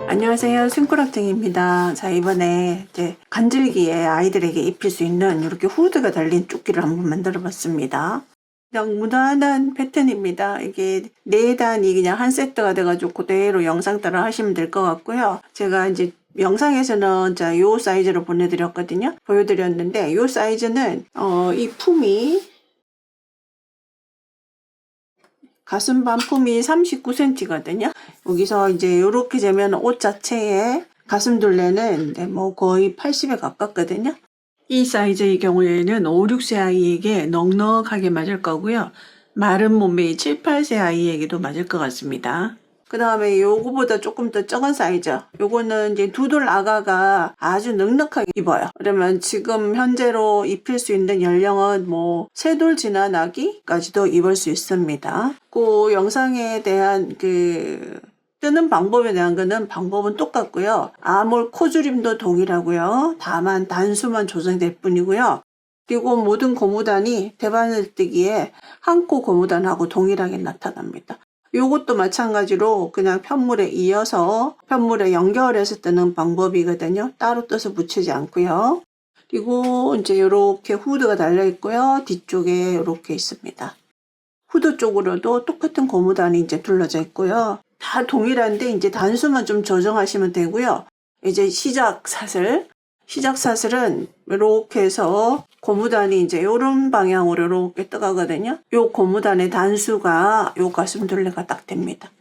안녕하세요. 싱크라탱입니다. 자, 이번에 이제 간질기에 아이들에게 입힐 수 있는 이렇게 후드가 달린 조끼를 한번 만들어 봤습니다. 그냥 무난한 패턴입니다. 이게 4단이 그냥 한 세트가 돼가지고 그대로 영상 따라 하시면 될 것 같고요. 제가 이제 영상에서는 자, 요 사이즈로 보여드렸는데, 요 사이즈는, 이 품이 가슴 반품이 39cm거든요. 여기서 이제 이렇게 재면 옷 자체에 가슴 둘레는 뭐 거의 80에 가깝거든요. 이 사이즈의 경우에는 5, 6세 아이에게 넉넉하게 맞을 거고요. 마른 몸매의 7, 8세 아이에게도 맞을 것 같습니다. 그 다음에 요거보다 조금 더 작은 사이즈. 요거는 이제 2돌 아가가 아주 넉넉하게 입어요. 그러면 지금 현재로 입힐 수 있는 연령은 뭐 3돌 지난 아기까지도 입을 수 있습니다. 그 영상에 대한 뜨는 방법에 대한 방법은 똑같고요. 아몰 코줄임도 동일하고요. 다만 단수만 조정될 뿐이고요. 그리고 모든 고무단이 대바늘 뜨기에 한 코 고무단하고 동일하게 나타납니다. 요것도 마찬가지로 그냥 편물에 이어서 편물에 연결해서 뜨는 방법이거든요. 따로 떠서 붙이지 않고요. 그리고 이제 이렇게 후드가 달려 있고요. 뒤쪽에 이렇게 있습니다. 후드 쪽으로도 똑같은 고무단이 이제 둘러져 있고요. 다 동일한데 이제 단수만 좀 조정하시면 되고요. 이제 시작사슬은 이렇게 해서 고무단이 이제 이런 방향으로 이렇게 떠가거든요. 요 고무단의 단수가 요 가슴 둘레가 딱 됩니다.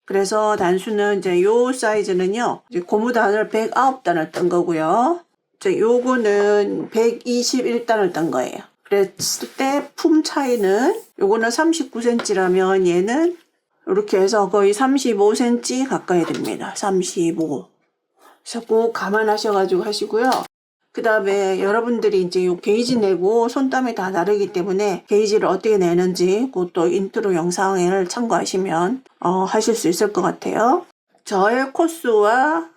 그래서 단수는 이제 요 사이즈는요, 이제 고무단을 109단을 뜬 거고요. 이제 요거는 121단을 뜬 거예요. 그랬을 때 품 차이는 요거는 39cm라면 얘는 이렇게 해서 거의 35cm 가까이 됩니다. 35. 그래서 꼭 감안하셔가지고 하시고요. 그 다음에 여러분들이 이제 요 게이지 내고 손땀이 다 다르기 때문에 게이지를 어떻게 내는지 그것도 인트로 영상을 참고하시면 하실 수 있을 것 같아요. 저의 코스와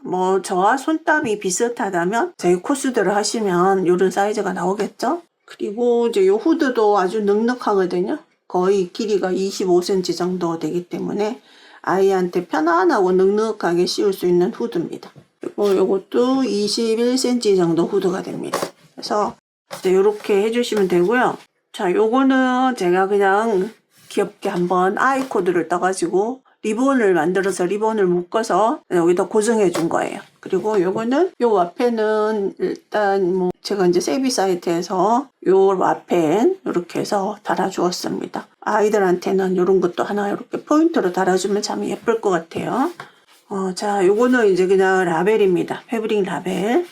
저와 손땀이 비슷하다면 저희 코스대로 하시면 이런 사이즈가 나오겠죠. 그리고 이제 요 후드도 아주 넉넉하거든요. 거의 길이가 25cm 정도 되기 때문에 아이한테 편안하고 넉넉하게 씌울 수 있는 후드입니다. 그리고 요것도 21cm 정도 후드가 됩니다. 그래서 이렇게 해주시면 되고요. 자, 요거는 제가 그냥 귀엽게 한번 아이 코드를 떠가지고 리본을 만들어서 리본을 묶어서 여기다 고정해 준 거예요. 그리고 요거는 요 와펜은 일단 제가 이제 세비 사이트에서 요 와펜 이렇게 해서 달아 주었습니다. 아이들한테는 이런 것도 하나 이렇게 포인트로 달아주면 참 예쁠 것 같아요. 자, 요거는 이제 그냥 라벨입니다. 패브릭 라벨.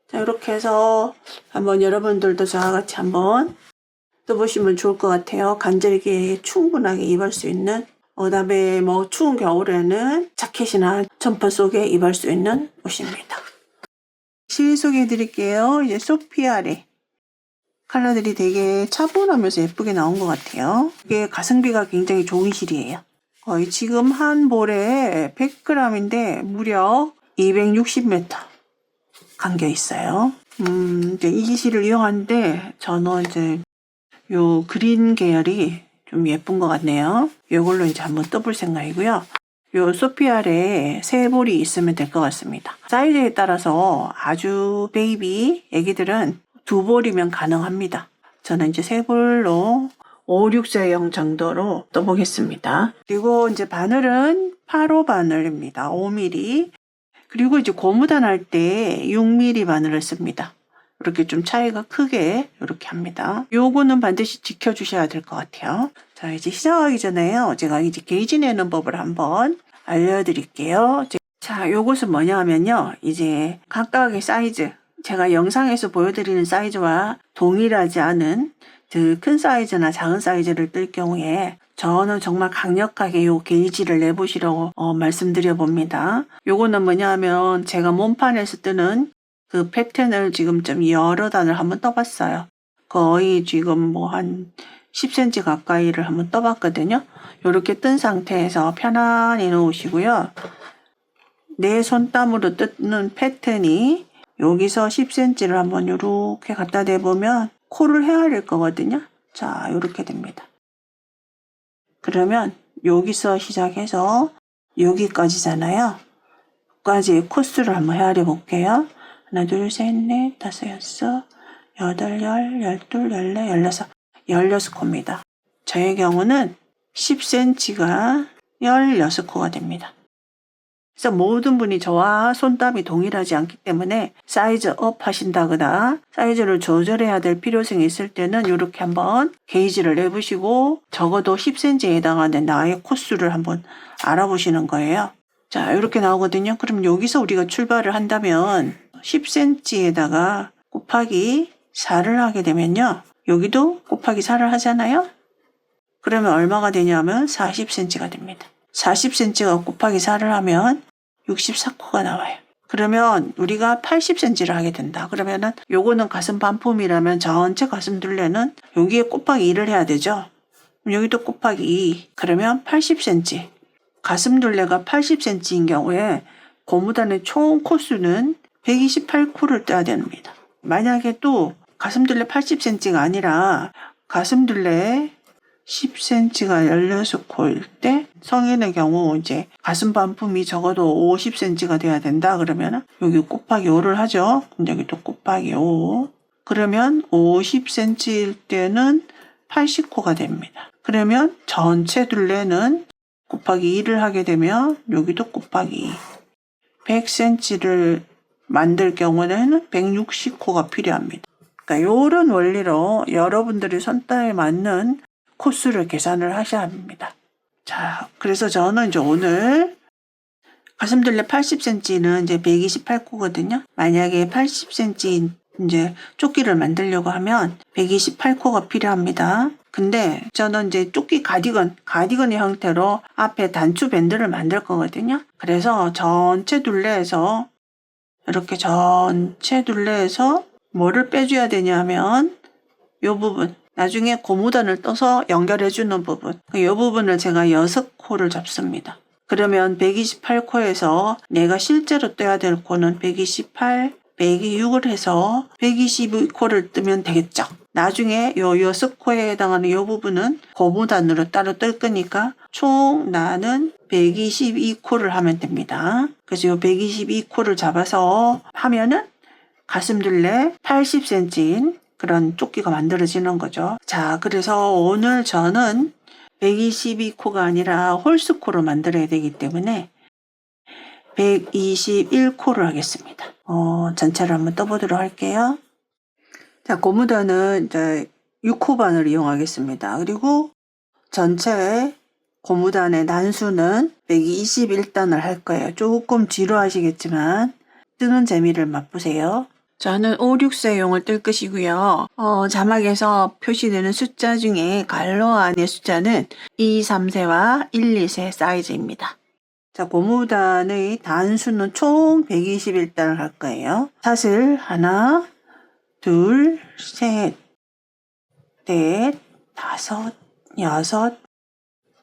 자, 이렇게 해서 한번 여러분들도 저와 같이 한번 떠보시면 좋을 것 같아요. 간절기에 충분하게 입을 수 있는, 그다음에 추운 겨울에는 자켓이나 점퍼 속에 입을 수 있는 옷입니다. 실 소개해 드릴게요. 이제 소피아레. 컬러들이 되게 차분하면서 예쁘게 나온 것 같아요. 이게 가성비가 굉장히 좋은 실이에요. 거의 지금 한 볼에 100g인데 무려 260m 감겨 있어요. 이제 이 실을 이용하는데 저는 이제 요 그린 계열이 좀 예쁜 것 같네요. 요걸로 이제 한번 떠볼 생각이고요. 요 소피아레 3볼이 있으면 될 것 같습니다. 사이즈에 따라서 아주 베이비 애기들은 2볼이면 가능합니다. 저는 이제 3볼로 5, 6세형 정도로 떠보겠습니다. 그리고 이제 바늘은 8호 바늘입니다. 5mm. 그리고 이제 고무단 할 때 6mm 바늘을 씁니다. 이렇게 좀 차이가 크게 이렇게 합니다. 요거는 반드시 지켜주셔야 될 것 같아요. 자, 이제 시작하기 전에요. 제가 이제 게이지 내는 법을 한번 알려드릴게요. 자, 요것은 뭐냐 하면요. 이제 각각의 사이즈, 제가 영상에서 보여드리는 사이즈와 동일하지 않은 큰 사이즈나 작은 사이즈를 뜰 경우에 저는 정말 강력하게 요 게이지를 내보시라고 말씀드려 봅니다. 요거는 뭐냐 하면 제가 몸판에서 뜨는 그 패턴을 지금 좀 여러 단을 한번 떠봤어요. 거의 지금 한 10cm 가까이를 한번 떠봤거든요. 이렇게 뜬 상태에서 편안히 놓으시고요. 내 손땀으로 뜯는 패턴이 여기서 10cm를 한번 이렇게 갖다 대보면 코를 헤아릴 거거든요. 자, 이렇게 됩니다. 그러면 여기서 시작해서 여기까지잖아요. 까지 코스를 한번 헤아려 볼게요. 하나, 둘, 셋, 넷, 다섯, 여섯, 여덟, 열, 열둘, 열네, 열여섯, 16코입니다. 저의 경우는 10cm가 16코가 됩니다. 그래서 모든 분이 저와 손땀이 동일하지 않기 때문에 사이즈 업 하신다거나 사이즈를 조절해야 될 필요성이 있을 때는 이렇게 한번 게이지를 내보시고 적어도 10cm에 해당하는 나의 코수를 한번 알아보시는 거예요. 자, 이렇게 나오거든요. 그럼 여기서 우리가 출발을 한다면 10cm에다가 곱하기 4를 하게 되면요. 여기도 곱하기 4를 하잖아요. 그러면 얼마가 되냐면 40cm가 됩니다. 40cm가 곱하기 4를 하면 64코가 나와요. 그러면 우리가 80cm를 하게 된다. 그러면은 요거는 가슴 반품이라면 전체 가슴 둘레는 여기에 곱하기 2를 해야 되죠. 여기도 곱하기 2. 그러면 80cm. 가슴 둘레가 80cm인 경우에 고무단의 총 코수는 128코를 떠야 됩니다. 만약에 또 가슴 둘레 80cm가 아니라 가슴 둘레 10cm가 16코일 때 성인의 경우 이제 가슴 반품이 적어도 50cm가 돼야 된다. 그러면 여기 곱하기 5를 하죠. 그럼 여기 또 곱하기 5. 그러면 50cm일 때는 80코가 됩니다. 그러면 전체 둘레는 곱하기 2를 하게 되면 여기도 곱하기 2. 100cm를 만들 경우에는 160코가 필요합니다. 그러니까 이런 원리로 여러분들이 손땀에 맞는 코수를 계산을 하셔야 합니다. 자, 그래서 저는 이제 오늘 가슴 둘레 80cm는 이제 128코거든요. 만약에 80cm 이제 조끼를 만들려고 하면 128코가 필요합니다. 근데 저는 이제 조끼 가디건의 형태로 앞에 단추 밴드를 만들 거거든요. 그래서 전체 둘레에서 이렇게 전체 둘레에서 뭐를 빼줘야 되냐면 이 부분, 나중에 고무단을 떠서 연결해주는 부분, 이 부분을 제가 6코를 잡습니다. 그러면 128코에서 내가 실제로 떠야 될 코는 128, 빼기 6을 해서 122코를 뜨면 되겠죠. 나중에 요 6코에 해당하는 이 부분은 고무단으로 따로 뜰 거니까 총 나는 122코를 하면 됩니다. 그래서 요 122코를 잡아서 하면은 가슴 둘레 80cm인 그런 조끼가 만들어지는 거죠. 자, 그래서 오늘 저는 122코가 아니라 홀수코로 만들어야 되기 때문에 121코를 하겠습니다. 전체를 한번 떠보도록 할게요. 자, 고무단은 이제 6호반을 이용하겠습니다. 그리고 전체 고무단의 단수는 121단을 할 거예요. 조금 지루하시겠지만 뜨는 재미를 맛보세요. 저는 5, 6세용을 뜰 것이고요. 자막에서 표시되는 숫자 중에 갈로 안의 숫자는 2, 3세와 1, 2세 사이즈입니다. 자, 고무단의 단수는 총 121단을 할 거예요. 사슬 하나, 둘, 셋, 넷, 다섯, 여섯,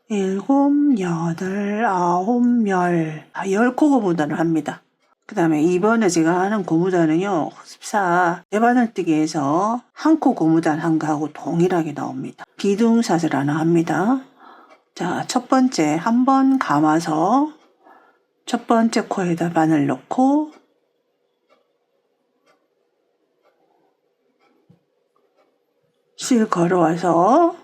일곱, 여덟, 아홉, 열. 10코 고무단을 합니다. 그 다음에 이번에 제가 하는 고무단은요, 14 대바늘뜨기에서 한 코 고무단 한 거하고 동일하게 나옵니다. 기둥사슬 하나 합니다. 자, 첫 번째 한 번 감아서 첫 번째 코에다 바늘 넣고 실 걸어와서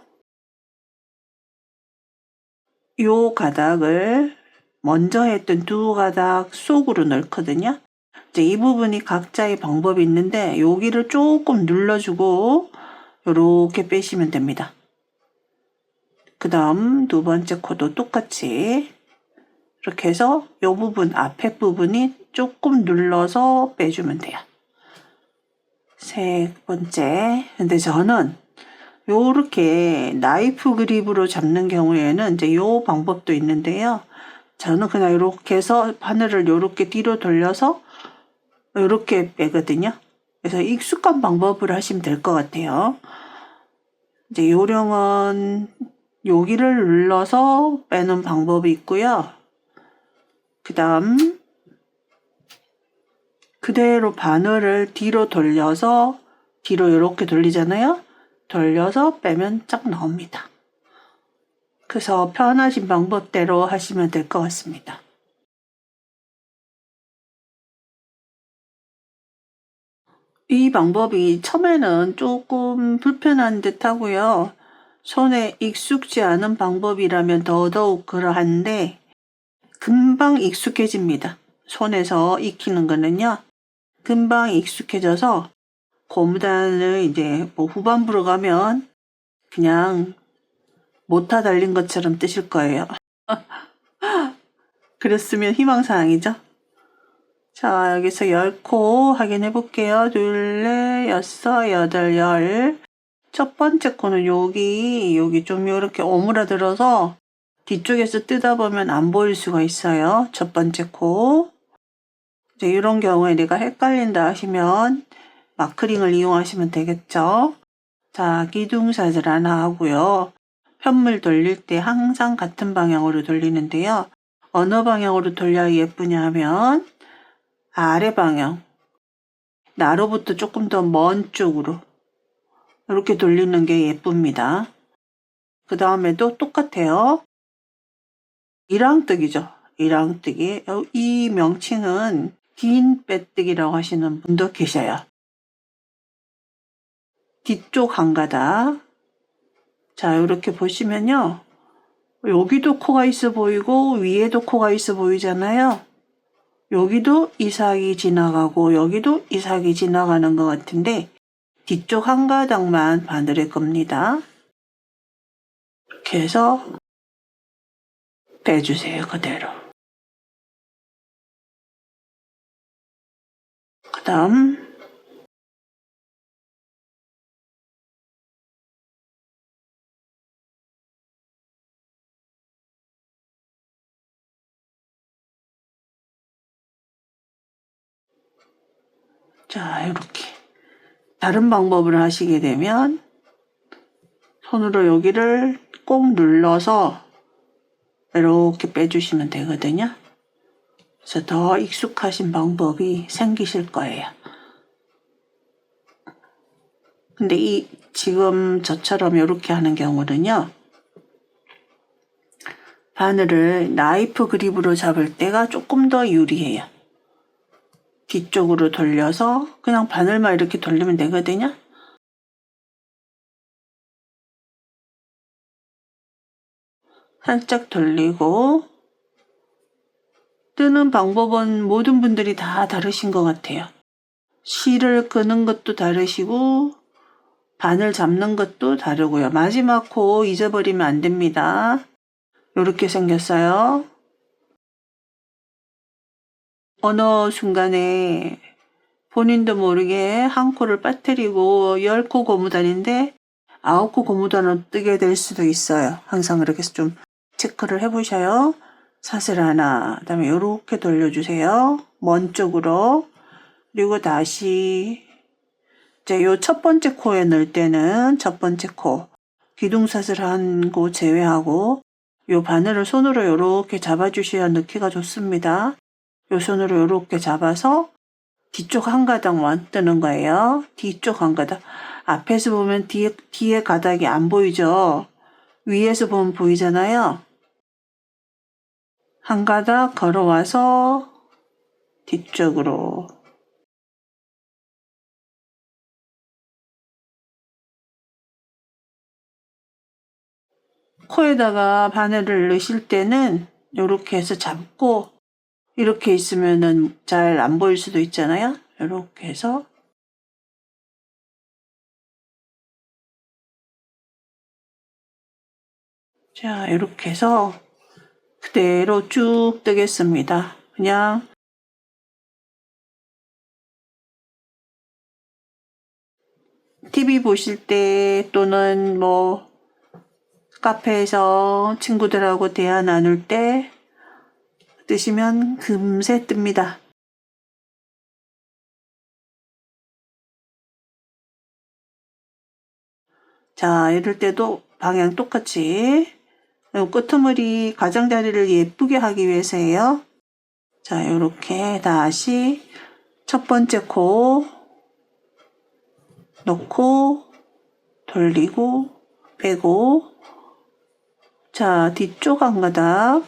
요 가닥을 먼저 했던 두 가닥 속으로 넣거든요. 이제 이 부분이 각자의 방법이 있는데 여기를 조금 눌러주고 이렇게 빼시면 됩니다. 그 다음 두 번째 코도 똑같이 이렇게 해서 이 부분 앞에 부분이 조금 눌러서 빼주면 돼요. 세 번째, 근데 저는 요렇게 나이프 그립으로 잡는 경우에는 이제 요 방법도 있는데요. 저는 그냥 이렇게 해서 바늘을 이렇게 뒤로 돌려서 이렇게 빼거든요. 그래서 익숙한 방법으로 하시면 될 것 같아요. 이제 요령은 여기를 눌러서 빼는 방법이 있고요. 그 다음 그대로 바늘을 뒤로 돌려서 뒤로 이렇게 돌리잖아요. 돌려서 빼면 쫙 나옵니다. 그래서 편하신 방법대로 하시면 될 것 같습니다. 이 방법이 처음에는 조금 불편한 듯 하고요. 손에 익숙지 않은 방법이라면 더더욱 그러한데 금방 익숙해집니다. 손에서 익히는 거는요. 금방 익숙해져서 고무단을 이제 뭐 후반부로 가면 그냥 모타 달린 것처럼 뜨실 거예요. 그랬으면 희망사항이죠. 자, 여기서 10코 확인해 볼게요. 둘, 넷, 여섯, 여덟, 열. 첫 번째 코는 여기 좀 이렇게 오므라들어서 뒤쪽에서 뜯다 보면 안 보일 수가 있어요. 첫 번째 코. 이제 이런 경우에 내가 헷갈린다 하시면 마크링을 이용하시면 되겠죠. 자, 기둥사슬 하나 하고요. 편물 돌릴 때 항상 같은 방향으로 돌리는데요. 어느 방향으로 돌려야 예쁘냐 하면 아래 방향, 나로부터 조금 더 먼 쪽으로 이렇게 돌리는 게 예쁩니다. 그 다음에도 똑같아요. 이랑뜨기죠. 이랑뜨기. 이 명칭은 긴 빼뜨기라고 하시는 분도 계셔요. 뒤쪽 한 가닥. 자, 이렇게 보시면요. 여기도 코가 있어 보이고 위에도 코가 있어 보이잖아요. 여기도 이삭이 지나가고 여기도 이삭이 지나가는 것 같은데 뒤쪽 한 가닥만 바늘일 겁니다. 이렇게 해서 빼주세요. 그대로. 그 다음 자, 이렇게 다른 방법을 하시게 되면 손으로 여기를 꼭 눌러서 이렇게 빼주시면 되거든요. 그래서 더 익숙하신 방법이 생기실 거예요. 근데 지금 저처럼 이렇게 하는 경우는요. 바늘을 나이프 그립으로 잡을 때가 조금 더 유리해요. 뒤쪽으로 돌려서 그냥 바늘만 이렇게 돌리면 되거든요. 살짝 돌리고 뜨는 방법은 모든 분들이 다 다르신 것 같아요. 실을 끄는 것도 다르시고 바늘 잡는 것도 다르고요. 마지막 코 잊어버리면 안 됩니다. 이렇게 생겼어요. 어느 순간에 본인도 모르게 한 코를 빠뜨리고 10코 고무단인데 9코 고무단을 뜨게 될 수도 있어요. 항상 그렇게 해서 좀 체크를 해보셔요. 사슬 하나, 그 다음에 이렇게 돌려주세요. 먼 쪽으로. 그리고 다시 이제 요 첫 번째 코에 넣을 때는 첫 번째 코 기둥사슬 한 코 제외하고 요 바늘을 손으로 이렇게 잡아주셔야 넣기가 좋습니다. 요 손으로 이렇게 잡아서 뒤쪽 한 가닥만 뜨는 거예요. 뒤쪽 한 가닥. 앞에서 보면 뒤에 가닥이 안 보이죠? 위에서 보면 보이잖아요. 한 가닥 걸어와서 뒤쪽으로. 코에다가 바늘을 넣으실 때는 이렇게 해서 잡고 이렇게 있으면은 잘 안 보일 수도 있잖아요. 이렇게 해서 자, 이렇게 해서 그대로 쭉 뜨겠습니다. 그냥 TV 보실 때 또는 뭐 카페에서 친구들하고 대화 나눌 때 뜨시면 금세 뜹니다. 자, 이럴 때도 방향 똑같이 끄트머리 가장자리를 예쁘게 하기 위해서예요. 자, 이렇게 다시 첫 번째 코 넣고 돌리고 빼고 자, 뒤쪽 한 가닥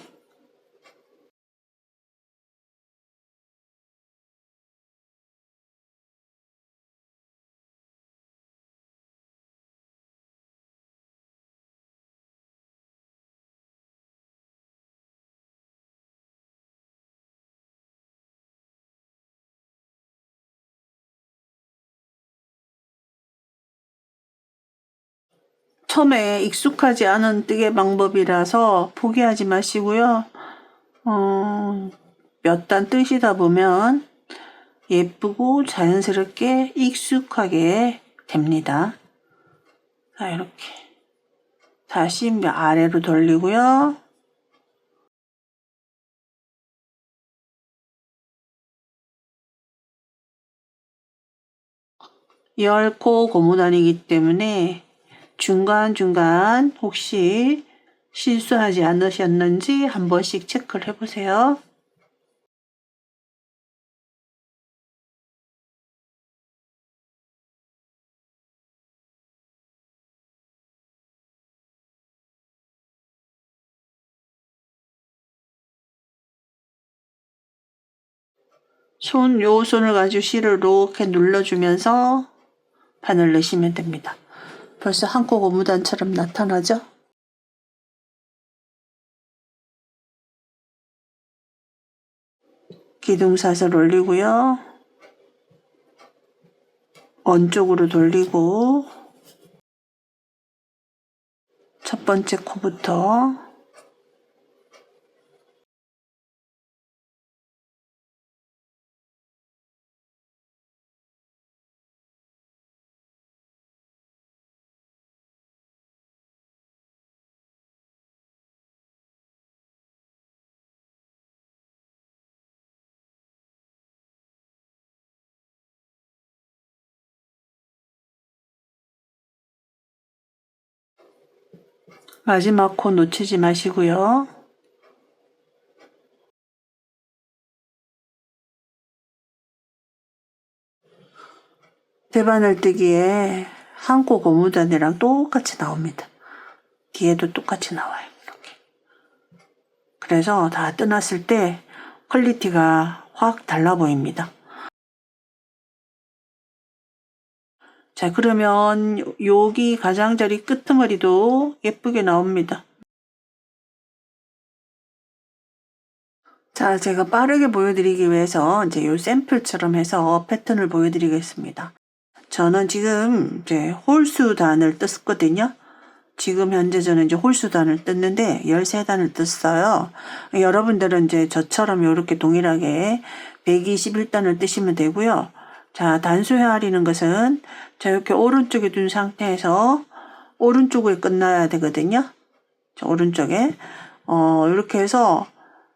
처음에 익숙하지 않은 뜨개 방법이라서 포기하지 마시고요. 몇 단 뜨시다 보면 예쁘고 자연스럽게 익숙하게 됩니다. 자, 이렇게 다시 아래로 돌리고요. 열코 고무단이기 때문에 중간중간 혹시 실수하지 않으셨는지 한 번씩 체크를 해보세요. 요 손을 가지고 실을 이렇게 눌러주면서 바늘 넣으시면 됩니다. 벌써 한코 고무단처럼 나타나죠? 기둥사슬 올리고요. 원쪽으로 돌리고 첫 번째 코부터 마지막 코 놓치지 마시고요. 대바늘뜨기에 한코 고무단이랑 똑같이 나옵니다. 뒤에도 똑같이 나와요. 이렇게. 그래서 다 떠났을 때 퀄리티가 확 달라 보입니다. 자, 그러면 여기 가장자리 끄트머리도 예쁘게 나옵니다. 자, 제가 빠르게 보여드리기 위해서 이제 요 샘플처럼 해서 패턴을 보여드리겠습니다. 저는 지금 이제 홀수단을 떴거든요. 지금 현재 저는 이제 홀수단을 떴는데 13단을 떴어요. 여러분들은 이제 저처럼 이렇게 동일하게 121단을 뜨시면 되고요. 자, 단수 헤아리는 것은 자, 이렇게 오른쪽에 둔 상태에서 오른쪽을 끝나야 되거든요. 자, 오른쪽에 이렇게 해서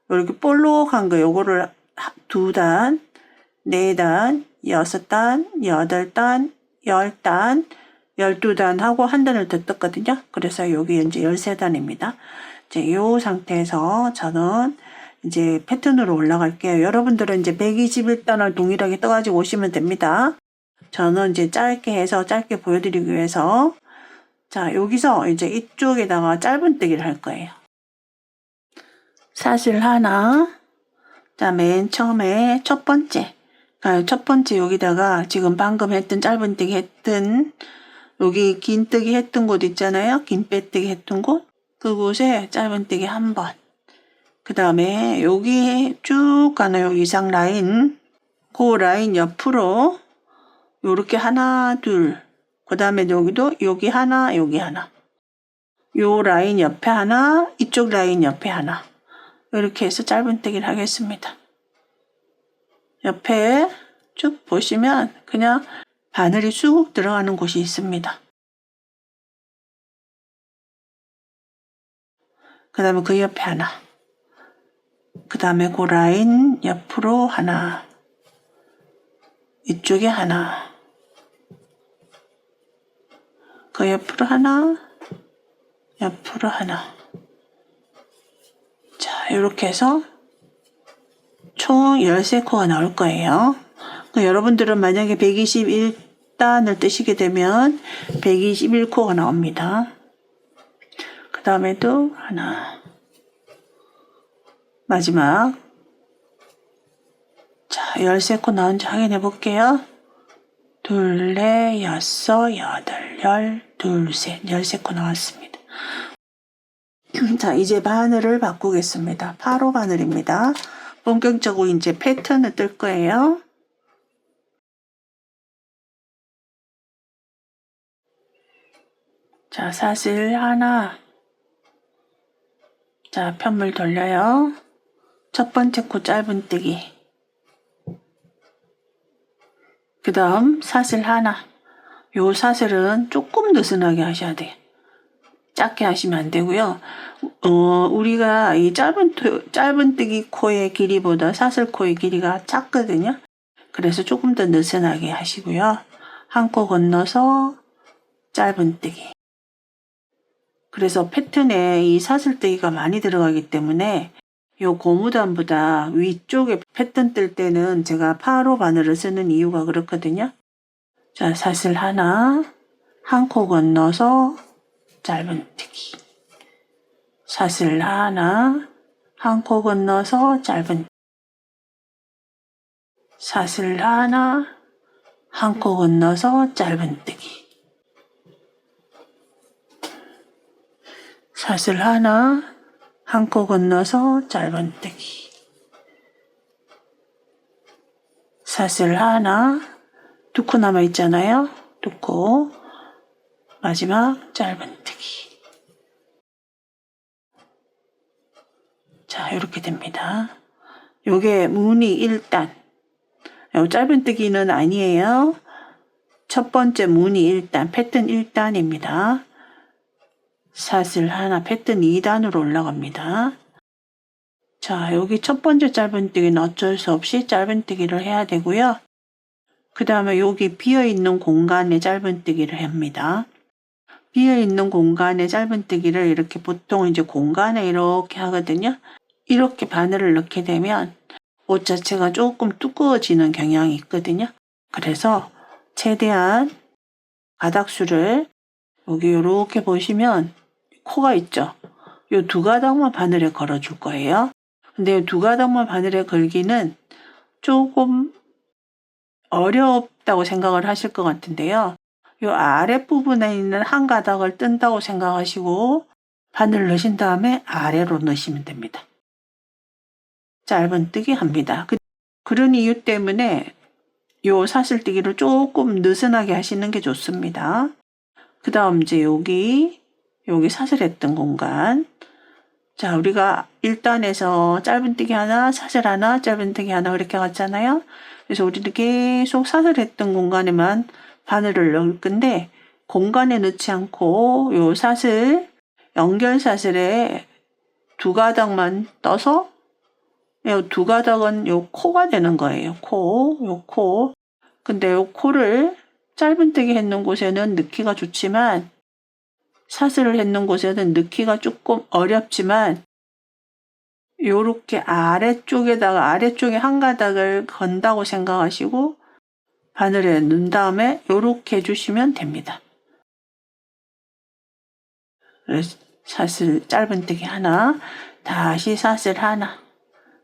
이렇게 볼록한 거 요거를 2단, 4단, 6단, 8단, 10단, 12단 하고 한 단을 더 떴거든요. 그래서 여기 이제 13단입니다. 이제 이 상태에서 저는 이제 패턴으로 올라갈게요. 여러분들은 이제 121단을 동일하게 떠가지고 오시면 됩니다. 저는 이제 짧게 해서 짧게 보여드리기 위해서 자, 여기서 이제 이쪽에다가 짧은 뜨기를 할 거예요. 사슬 하나, 자, 맨 처음에 첫 번째 여기다가 지금 방금 했던 짧은 뜨기 했던 여기 긴 뜨기 했던 곳 있잖아요. 긴 빼뜨기 했던 곳. 그곳에 짧은 뜨기 한 번. 그 다음에 여기 쭉 가는 여기 이상 라인. 그 라인 옆으로 요렇게 하나, 둘. 그 다음에 여기도 여기 하나, 여기 하나. 요 라인 옆에 하나, 이쪽 라인 옆에 하나. 이렇게 해서 짧은 뜨기를 하겠습니다. 옆에 쭉 보시면 그냥 바늘이 쑥 들어가는 곳이 있습니다. 그 다음에 그 옆에 하나. 그 다음에 그 라인 옆으로 하나. 이쪽에 하나. 그 옆으로 하나. 옆으로 하나. 자, 이렇게 해서 총 13코가 나올 거예요. 여러분들은 만약에 121단을 뜨시게 되면 121코가 나옵니다. 그 다음에도 하나. 마지막. 자, 13코 나온지 확인해 볼게요. 둘, 넷, 여섯, 여덟, 둘, 셋, 13코 나왔습니다. 자, 이제 바늘을 바꾸겠습니다. 8호 바늘입니다. 본격적으로 이제 패턴을 뜰 거예요. 자, 사슬 하나. 자, 편물 돌려요. 첫 번째 코 짧은뜨기. 그 다음 사슬 하나. 요 사슬은 조금 느슨하게 하셔야 돼요. 작게 하시면 안 되고요. 우리가 이 짧은뜨기 코의 길이보다 사슬 코의 길이가 작거든요. 그래서 조금 더 느슨하게 하시고요. 한 코 건너서 짧은뜨기. 그래서 패턴에 이 사슬뜨기가 많이 들어가기 때문에 요 고무단보다 위쪽에 패턴 뜰 때는 제가 8호 바늘을 쓰는 이유가 그렇거든요. 자, 사슬 하나, 한 코 건너서 짧은뜨기. 사슬 하나, 한 코 건너서 짧은. 사슬 하나, 한 코 건너서 짧은뜨기. 사슬 하나, 한 코 건너서 짧은뜨기. 사슬 하나, 두 코 남아 있잖아요. 두 코. 마지막 짧은뜨기. 자, 이렇게 됩니다. 요게 무늬 1단. 요 짧은뜨기는 아니에요. 첫 번째 무늬 1단, 패턴 1단입니다. 사슬 하나, 패턴 2단으로 올라갑니다. 자, 여기 첫 번째 짧은뜨기는 어쩔 수 없이 짧은뜨기를 해야 되고요. 그 다음에 여기 비어있는 공간에 짧은뜨기를 합니다. 비어있는 공간에 짧은뜨기를 이렇게 보통 이제 공간에 이렇게 하거든요. 이렇게 바늘을 넣게 되면 옷 자체가 조금 두꺼워지는 경향이 있거든요. 그래서 최대한 가닥수를 여기 이렇게 보시면 코가 있죠. 이 두 가닥만 바늘에 걸어 줄 거예요. 근데 이 두 가닥만 바늘에 걸기는 조금 어렵다고 생각을 하실 것 같은데요. 이 아랫부분에 있는 한 가닥을 뜬다고 생각하시고 바늘 넣으신 다음에 아래로 넣으시면 됩니다. 짧은뜨기 합니다. 그런 이유 때문에 이 사슬뜨기를 조금 느슨하게 하시는 게 좋습니다. 그 다음 이제 여기 사슬했던 공간. 자, 우리가 1단에서 짧은뜨기 하나, 사슬 하나, 짧은뜨기 하나 그렇게 갔잖아요. 그래서 우리는 계속 사슬했던 공간에만 바늘을 넣을 건데 공간에 넣지 않고 요 사슬, 연결 사슬에 두 가닥만 떠서 요 두 가닥은 요 코가 되는 거예요. 코. 근데 요 코를 짧은뜨기 했는 곳에는 넣기가 좋지만 사슬을 했는 곳에는 넣기가 조금 어렵지만 요렇게 아래쪽에 한 가닥을 건다고 생각하시고 바늘에 넣은 다음에 요렇게 해주시면 됩니다. 그래서 사슬 짧은뜨기 하나, 다시 사슬 하나.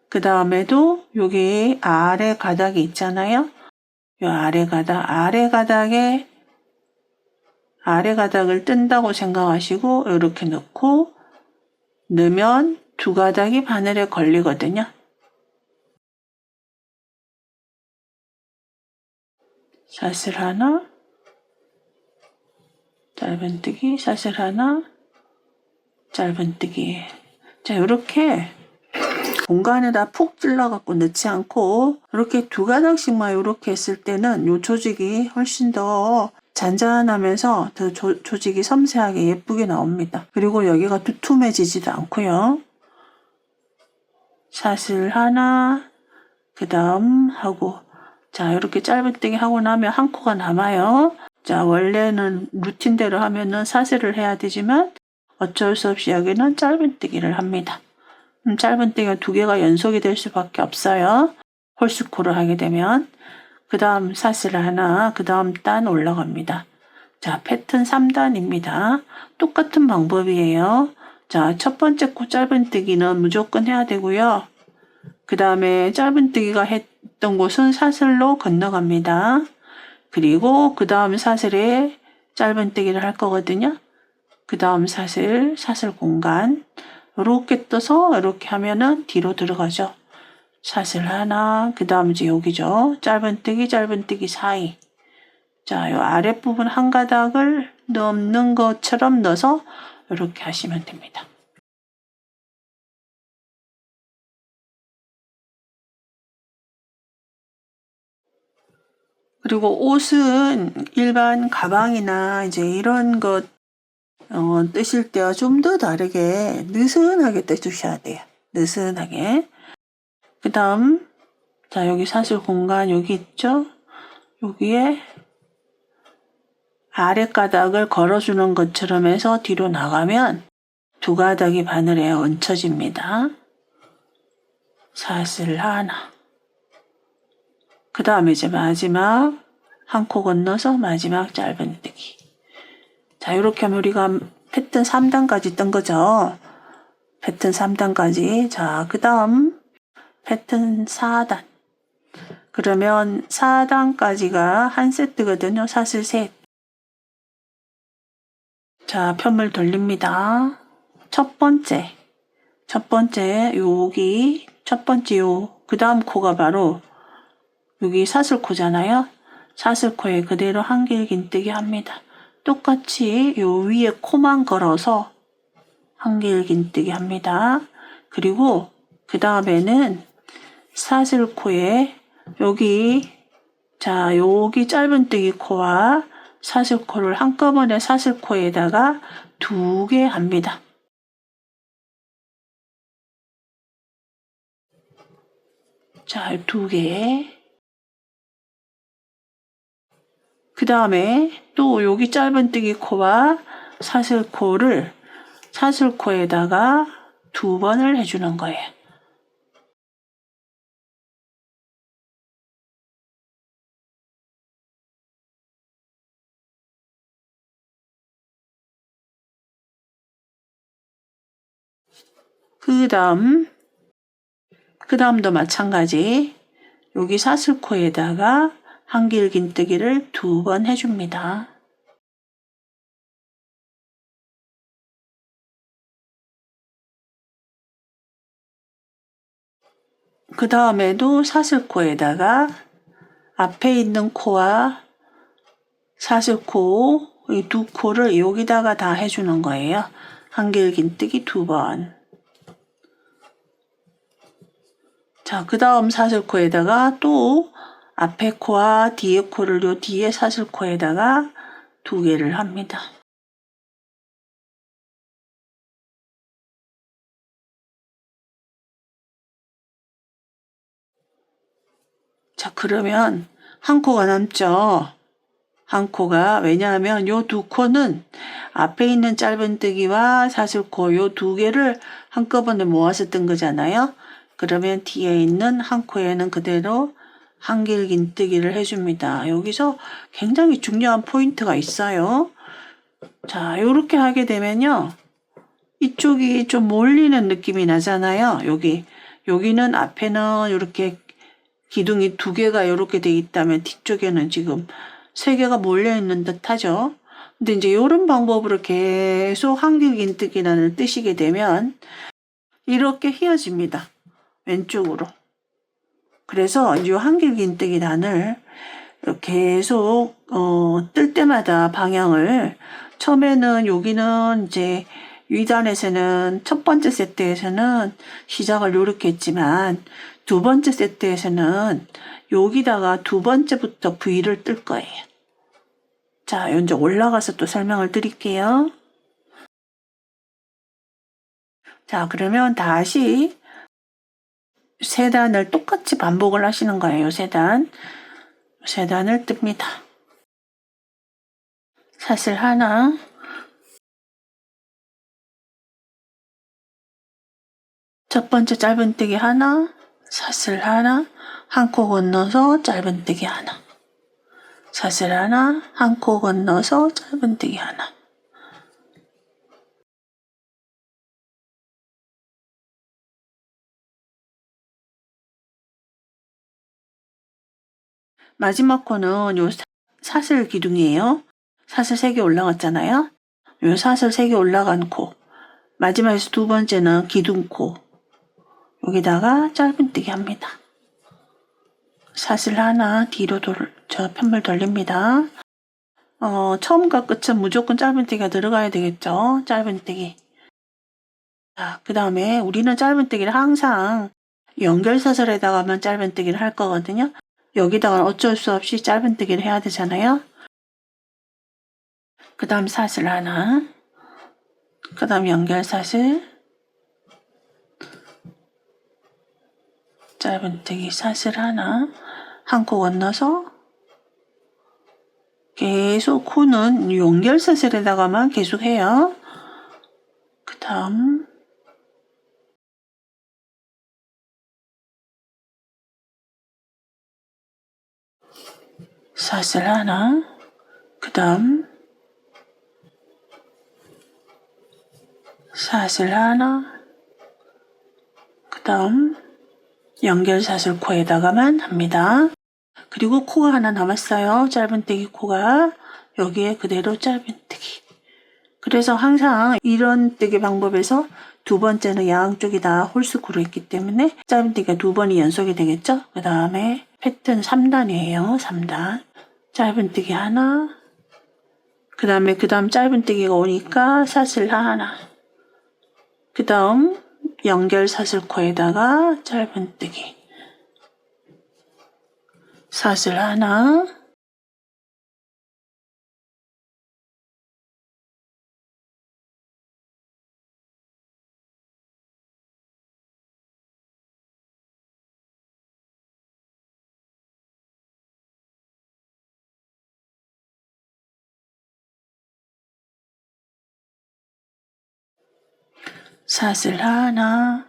그 다음에도 여기 아래 가닥이 있잖아요. 요 아래 가닥을 뜬다고 생각하시고 이렇게 넣고 넣으면 두 가닥이 바늘에 걸리거든요. 사슬 하나, 짧은뜨기, 사슬 하나, 짧은뜨기. 자, 이렇게 공간에다 푹 찔러갖고 넣지 않고 이렇게 두 가닥씩만 이렇게 했을 때는 요 조직이 훨씬 더 잔잔하면서 더 조직이 섬세하게 예쁘게 나옵니다. 그리고 여기가 두툼해지지도 않고요. 사슬 하나, 그 다음 하고, 자, 이렇게 짧은뜨기 하고 나면 한 코가 남아요. 자, 원래는 루틴대로 하면은 사슬을 해야 되지만 어쩔 수 없이 여기는 짧은뜨기를 합니다. 짧은뜨기가 두 개가 연속이 될 수밖에 없어요. 홀수코를 하게 되면. 그 다음 사슬 하나, 그 다음 단 올라갑니다. 자, 패턴 3단입니다. 똑같은 방법이에요. 자, 첫 번째 코 짧은뜨기는 무조건 해야 되고요. 그 다음에 짧은뜨기가 했던 곳은 사슬로 건너갑니다. 그리고 그 다음 사슬에 짧은뜨기를 할 거거든요. 그 다음 사슬 공간 이렇게 떠서 이렇게 하면은 뒤로 들어가죠. 사슬 하나, 그 다음 이제 여기죠. 짧은뜨기 사이. 자, 요 아랫부분 한 가닥을 넘는 것처럼 넣어서 이렇게 하시면 됩니다. 그리고 옷은 일반 가방이나 이제 이런 것 뜨실 때와 좀 더 다르게 느슨하게 떠주셔야 돼요. 느슨하게. 그 다음, 자, 여기 사슬 공간 여기 있죠? 여기에 아랫가닥을 걸어주는 것처럼 해서 뒤로 나가면 두 가닥이 바늘에 얹혀집니다. 사슬 하나. 그 다음에 이제 마지막 한 코 건너서 마지막 짧은뜨기. 자, 이렇게 하면 우리가 패턴 3단까지 뜬 거죠. 패턴 3단까지. 자, 그 다음 패턴 4단. 그러면 4단까지가 한 세트거든요. 사슬 셋. 자, 편물 돌립니다. 첫 번째 여기 첫 번째 그 다음 코가 바로 여기 사슬코잖아요. 사슬코에 그대로 한길긴뜨기 합니다. 똑같이 요 위에 코만 걸어서 한길긴뜨기 합니다. 그리고 그 다음에는 사슬코에 여기 자 여기 짧은뜨기 코와 사슬코를 한꺼번에 사슬코에다가 2개 합니다. 자, 2개. 그 다음에 또 여기 짧은뜨기 코와 사슬코를 사슬코에다가 2번을 해주는 거예요. 그 다음도 마찬가지. 여기 사슬코에다가 한길긴뜨기를 2번 해줍니다. 그 다음에도 사슬코에다가 앞에 있는 코와 사슬코 이 2코를 여기다가 다 해주는 거예요. 한길긴뜨기 2번. 자, 그 다음 사슬코에다가 또 앞에 코와 뒤에 코를 요 뒤에 사슬코에다가 2개를 합니다. 자, 그러면 한 코가 남죠. 한 코가 왜냐하면 요 2코는 앞에 있는 짧은뜨기와 사슬코 요 2개를 한꺼번에 모아서 뜬 거잖아요. 그러면 뒤에 있는 한 코에는 그대로 한길긴뜨기를 해줍니다. 여기서 굉장히 중요한 포인트가 있어요. 자, 요렇게 하게 되면요. 이쪽이 좀 몰리는 느낌이 나잖아요. 여기는 앞에는 이렇게 기둥이 2개가 이렇게 돼 있다면 뒤쪽에는 지금 3개가 몰려 있는 듯 하죠. 근데 이제 이런 방법으로 계속 한길긴뜨기란을 뜨시게 되면 이렇게 휘어집니다. 왼쪽으로. 그래서 이 한길긴뜨기란을 계속 뜰 때마다 방향을 처음에는 여기는 이제 위단에서는 첫 번째 세트에서는 시작을 이렇게 했지만 2번째 세트에서는 여기다가 2번째부터 V를 뜰 거예요. 자, 이제 올라가서 또 설명을 드릴게요. 자, 그러면 다시 3단을 똑같이 반복을 하시는 거예요. 3단을 뜹니다. 사슬 하나, 첫 번째 짧은뜨기 하나, 사슬 하나, 한 코 건너서 짧은뜨기 하나, 사슬 하나, 한 코 건너서 짧은뜨기 하나. 마지막 코는 요 사슬 기둥이에요. 사슬 3개 올라갔잖아요. 요 사슬 3개 올라간 코. 마지막에서 2번째는 기둥코. 여기다가 짧은뜨기 합니다. 사슬 하나 뒤로 편물 돌립니다. 처음과 끝은 무조건 짧은뜨기가 들어가야 되겠죠. 짧은뜨기. 자, 그 다음에 우리는 짧은뜨기를 항상 연결사슬에다가만 짧은뜨기를 할 거거든요. 여기다가 어쩔 수 없이 짧은뜨기를 해야 되잖아요. 그 다음 사슬 하나, 그 다음 연결사슬, 짧은뜨기 사슬 하나, 한 코 건너서 계속 코는 연결사슬에다가만 계속 해요. 그 다음 사슬 하나, 그 다음 사슬 하나, 그 다음 연결사슬 코에다가만 합니다. 그리고 코가 하나 남았어요. 짧은뜨기 코가. 여기에 그대로 짧은뜨기. 그래서 항상 이런 뜨기 방법에서 두 번째는 양쪽이 다 홀수코로 했기 때문에 짧은뜨기가 두 번이 연속이 되겠죠. 그 다음에 패턴 3단이에요. 3단. 짧은뜨기 하나, 그 다음 짧은뜨기가 오니까 사슬 하나, 그 다음 연결사슬코에다가 짧은뜨기, 사슬 하나, 사슬 하나.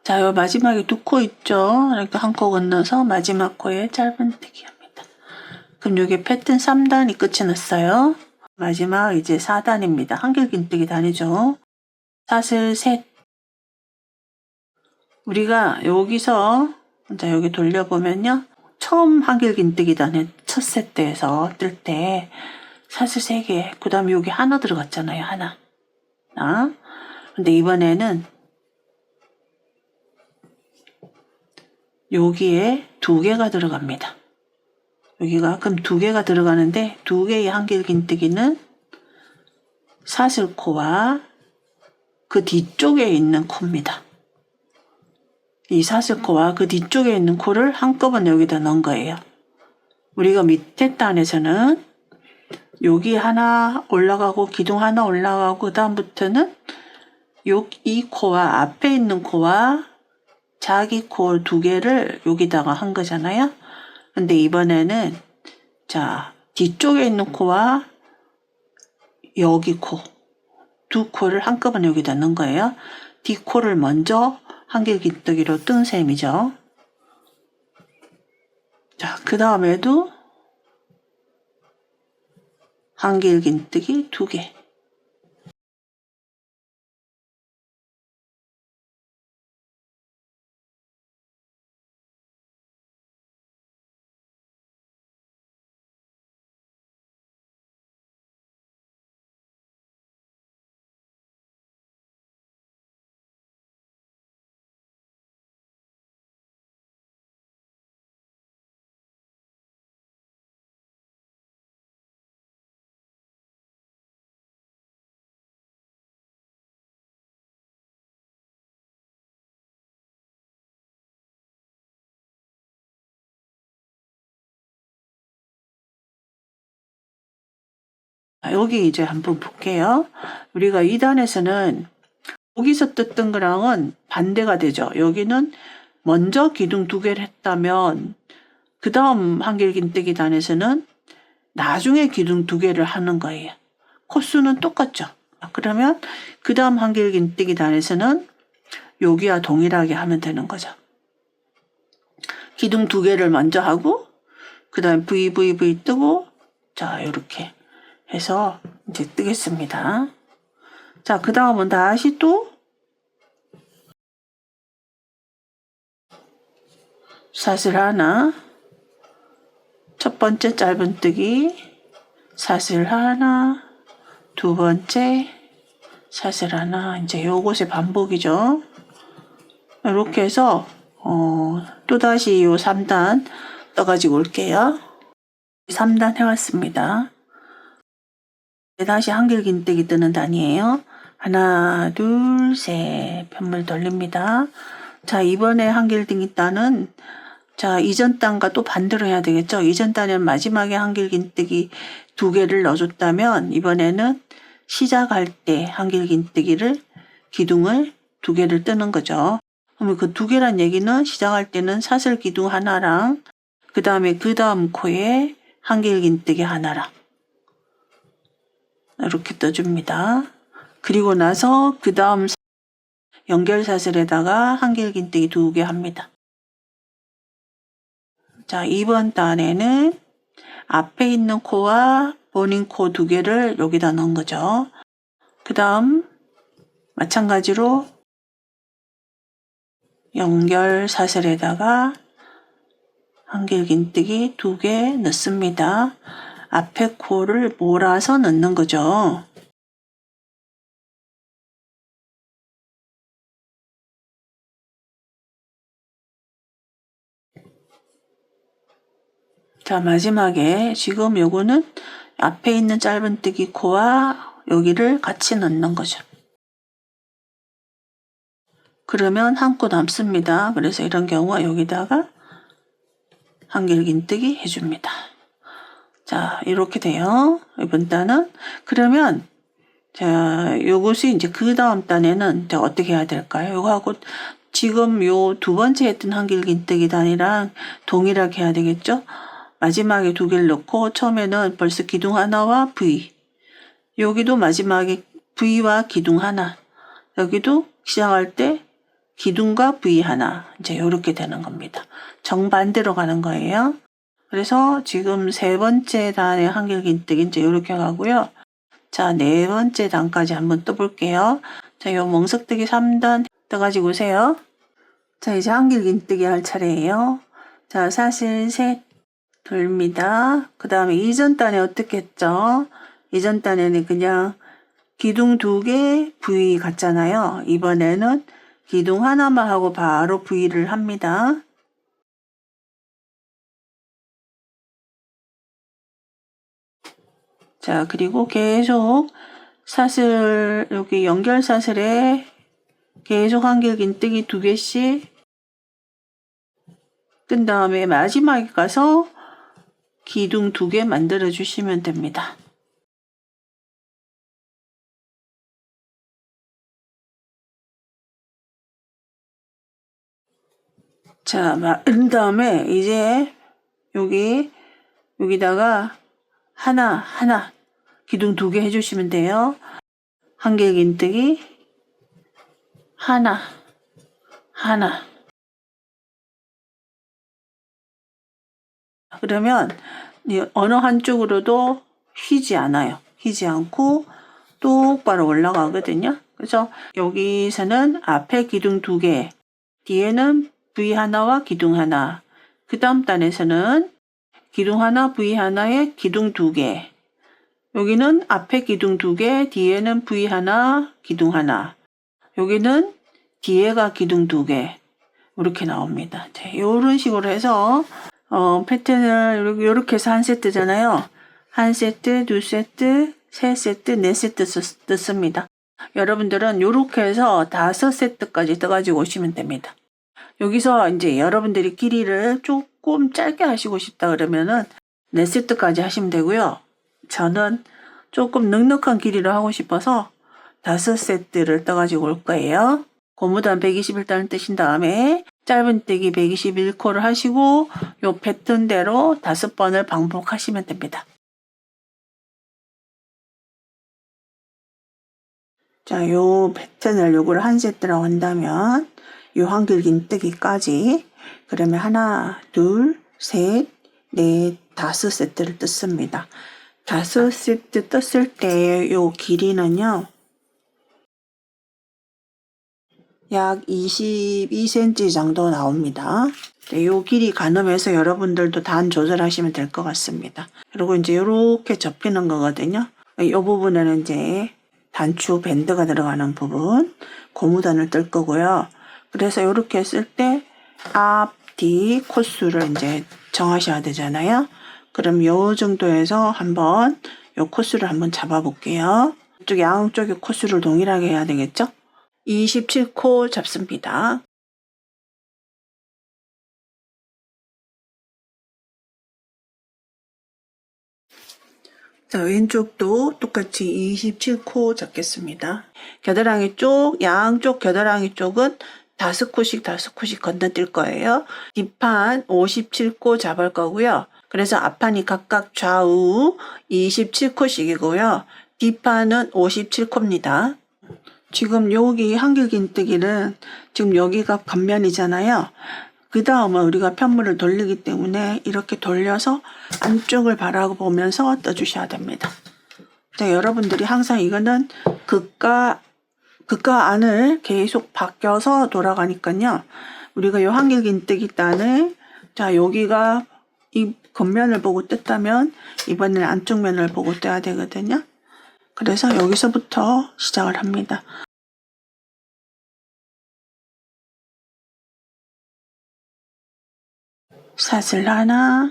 자, 요 마지막에 두 코 있죠? 이렇게 한 코 건너서 마지막 코에 짧은뜨기 합니다. 그럼 여기 패턴 3단이 끝이 났어요. 마지막 이제 4단입니다. 한길긴뜨기 단이죠. 사슬 셋. 우리가 여기서 자, 여기 돌려보면요. 처음 한길긴뜨기 단의 첫 세트에서 뜰 때 사슬 3개, 그 다음에 여기 하나 들어갔잖아요. 하나. 근데 이번에는 여기에 2개가 들어갑니다. 여기가 그럼 2개가 들어가는데 2개의 한길긴뜨기는 사슬코와 그 뒤쪽에 있는 코입니다. 이 사슬코와 그 뒤쪽에 있는 코를 한꺼번에 여기다 넣은 거예요. 우리가 밑에 단에서는 여기 하나 올라가고 기둥 하나 올라가고 그 다음부터는 이 코와 앞에 있는 코와 자기 코 2개를 여기다가 한 거잖아요. 근데 이번에는 자 뒤쪽에 있는 코와 여기 코 두 코를 한꺼번에 여기다 넣은 거예요. 뒷코를 먼저 한길긴뜨기로 뜬 셈이죠. 자, 그 다음에도 한길긴뜨기 2개. 여기 이제 한번 볼게요. 우리가 2단에서는 여기서 뜯던 거랑은 반대가 되죠. 여기는 먼저 기둥 2개를 했다면 그 다음 한길긴뜨기 단에서는 나중에 기둥 2개를 하는 거예요. 코수는 똑같죠. 그러면 그 다음 한길긴뜨기 단에서는 여기와 동일하게 하면 되는 거죠. 기둥 2개를 먼저 하고 그 다음에 VVV 뜨고 자 이렇게 해서 이제 뜨겠습니다. 자, 그 다음은 다시 또 사슬 하나, 첫 번째 짧은뜨기, 사슬 하나, 두 번째 사슬 하나. 이제 요것의 반복이죠. 이렇게 해서 또다시 요 3단 떠가지고 올게요. 3단 해왔습니다. 다시 한길긴뜨기 뜨는 단이에요. 하나, 둘, 셋. 편물 돌립니다. 자, 이번에 한길긴뜨기 단은 자, 이전 단과 또 반대로 해야 되겠죠. 이전 단은 마지막에 한길긴뜨기 2개를 넣어줬다면 이번에는 시작할 때 한길긴뜨기를 기둥을 2개를 뜨는 거죠. 그러면 그 2개란 얘기는 시작할 때는 사슬 기둥 하나랑 그 다음 코에 한길긴뜨기 하나랑 이렇게 떠줍니다. 그리고 나서 그 다음 연결사슬에다가 한길긴뜨기 2개 합니다. 자, 이번 단에는 앞에 있는 코와 본인 코 2개를 여기다 넣은 거죠. 그 다음 마찬가지로 연결사슬에다가 한길긴뜨기 2개 넣습니다. 앞에 코를 몰아서 넣는 거죠. 자, 마지막에 지금 요거는 앞에 있는 짧은뜨기 코와 여기를 같이 넣는 거죠. 그러면 한 코 남습니다. 그래서 이런 경우は여기다가 한길긴뜨기 해줍니다. 자, 이렇게 돼요. 이번 단은. 그러면 자, 요것이 이제 그 다음 단에는 이제 어떻게 해야 될까요? 요거하고 지금 요 2번째 했던 한길긴뜨기 단이랑 동일하게 해야 되겠죠? 마지막에 2개를 넣고 처음에는 벌써 기둥 하나와 V, 여기도 마지막에 V와 기둥 하나, 여기도 시작할 때 기둥과 V 하나, 이제 이렇게 되는 겁니다. 정반대로 가는 거예요. 그래서 지금 3번째 단의 한길긴뜨기 이제 이렇게 가고요. 자, 4번째 단까지 한번 떠볼게요. 자, 요 멍석뜨기 3단 떠가지고 오세요. 자, 이제 한길긴뜨기 할 차례예요. 자, 사슬 셋 돌립니다. 그 다음에 이전 단에 어떻게 했죠? 이전 단에는 그냥 기둥 2개 V 갔잖아요. 이번에는 기둥 하나만 하고 바로 V를 합니다. 자, 그리고 계속 사슬, 여기 연결 사슬에 계속 한길긴뜨기 2개씩 끈 다음에 마지막에 가서 기둥 2개 만들어 주시면 됩니다. 자, 그 다음에 이제 여기다가 하나 기둥 2개 해주시면 돼요. 한길긴뜨기 하나 그러면 어느 한쪽으로도 휘지 않아요. 휘지 않고 똑바로 올라가거든요. 그래서 여기서는 앞에 기둥 2개, 뒤에는 V 하나와 기둥 하나, 그 다음 단에서는 기둥 하나, V 하나에 기둥 2개, 여기는 앞에 기둥 2개, 뒤에는 V 하나, 기둥 하나, 여기는 뒤에가 기둥 2개, 이렇게 나옵니다. 자, 이런 식으로 해서 패턴을 이렇게 해서 한 세트잖아요. 한 세트, 2세트, 3세트, 4세트 뜯습니다. 여러분들은 이렇게 해서 5세트까지 떠가지고 오시면 됩니다. 여기서 이제 여러분들이 길이를 조금 짧게 하시고 싶다 그러면은 4세트까지 하시면 되고요. 저는 조금 넉넉한 길이로 하고 싶어서 5세트를 떠가지고 올 거예요. 고무단 121단을 뜨신 다음에 짧은뜨기 121코를 하시고 요 패턴대로 5번을 반복하시면 됩니다. 자, 요 패턴을 요걸 한 세트라고 한다면 요 한길긴뜨기까지 그러면 하나, 둘, 셋, 넷, 5세트를 뜯습니다. 5세트 떴을 때 요 길이는요. 약 22cm 정도 나옵니다. 이 길이 가늠해서 여러분들도 단 조절하시면 될 것 같습니다. 그리고 이제 이렇게 접히는 거거든요. 이 부분에는 이제 단추 밴드가 들어가는 부분, 고무단을 뜰 거고요. 그래서 이렇게 했을 때 앞, 뒤 코수를 이제 정하셔야 되잖아요. 그럼 요 정도에서 한번 요 코스를 한번 잡아볼게요. 이쪽 양쪽의 코스를 동일하게 해야 되겠죠? 27코 잡습니다. 자, 왼쪽도 똑같이 27코 잡겠습니다. 겨드랑이 쪽, 양쪽 겨드랑이 쪽은 5코씩 건너뛸 거예요. 뒷판 57코 잡을 거고요. 그래서 앞판이 각각 좌우 27코씩이고요. 뒷판은 57코입니다. 지금 여기 한길긴뜨기는 지금 여기가 겉면이잖아요. 그 다음은 우리가 편물을 돌리기 때문에 이렇게 돌려서 안쪽을 바라보면서 떠주셔야 됩니다. 자, 여러분들이 항상 이거는 극과 안을 계속 바뀌어서 돌아가니까요. 우리가 요 한길긴뜨기 단을 자, 여기가 이 겉면을 보고 뜯다면 이번에는 안쪽 면을 보고 떼야 되거든요. 그래서 여기서부터 시작을 합니다. 사슬 하나,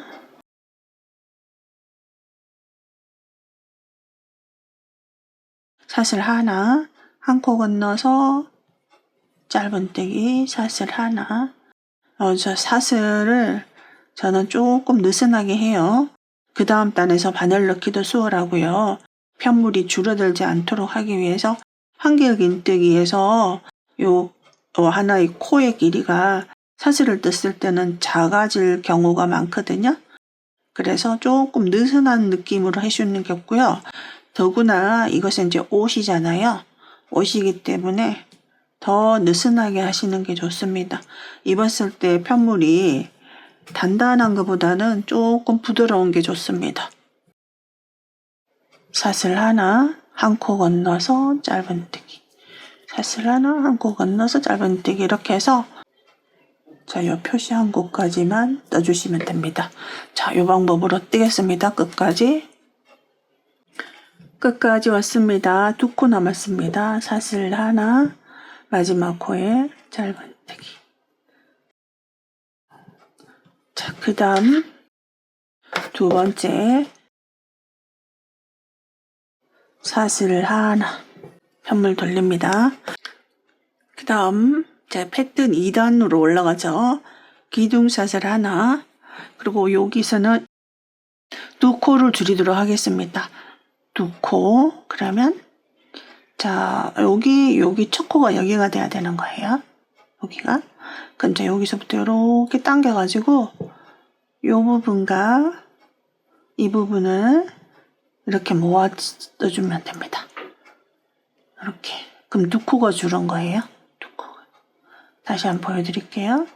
사슬 하나, 한 코 건너서 짧은뜨기 사슬 하나. 저 사슬을 저는 조금 느슨하게 해요. 그 다음 단에서 바늘 넣기도 수월하고요. 편물이 줄어들지 않도록 하기 위해서 한길긴뜨기에서 요 하나의 코의 길이가 사슬을 떴을 때는 작아질 경우가 많거든요. 그래서 조금 느슨한 느낌으로 해주는 게 없고요. 더구나 이것은 이제 옷이잖아요. 옷이기 때문에 더 느슨하게 하시는 게 좋습니다. 입었을 때 편물이 단단한 것보다는 조금 부드러운 게 좋습니다. 사슬 하나, 한 코 건너서 짧은뜨기. 사슬 하나, 한 코 건너서 짧은뜨기. 이렇게 해서 자, 요 표시한 곳까지만 떠주시면 됩니다. 자, 요 방법으로 뜨겠습니다. 끝까지 왔습니다. 2코 남았습니다. 사슬 하나, 마지막 코에 짧은뜨기. 자, 그 다음 두 번째 사슬 하나, 편물 돌립니다. 그 다음 패턴 2단으로 올라가죠. 기둥사슬 하나, 그리고 여기서는 2코를 줄이도록 하겠습니다. 2코, 그러면 자, 여기 첫 코가 여기가 돼야 되는 거예요. 여기가. 그럼 이제 여기서부터 이렇게 당겨가지고 이 부분과 이 부분을 이렇게 모아 떠주면 됩니다. 이렇게. 그럼 2코가 줄은 거예요. 2코가. 다시 한번 보여드릴게요.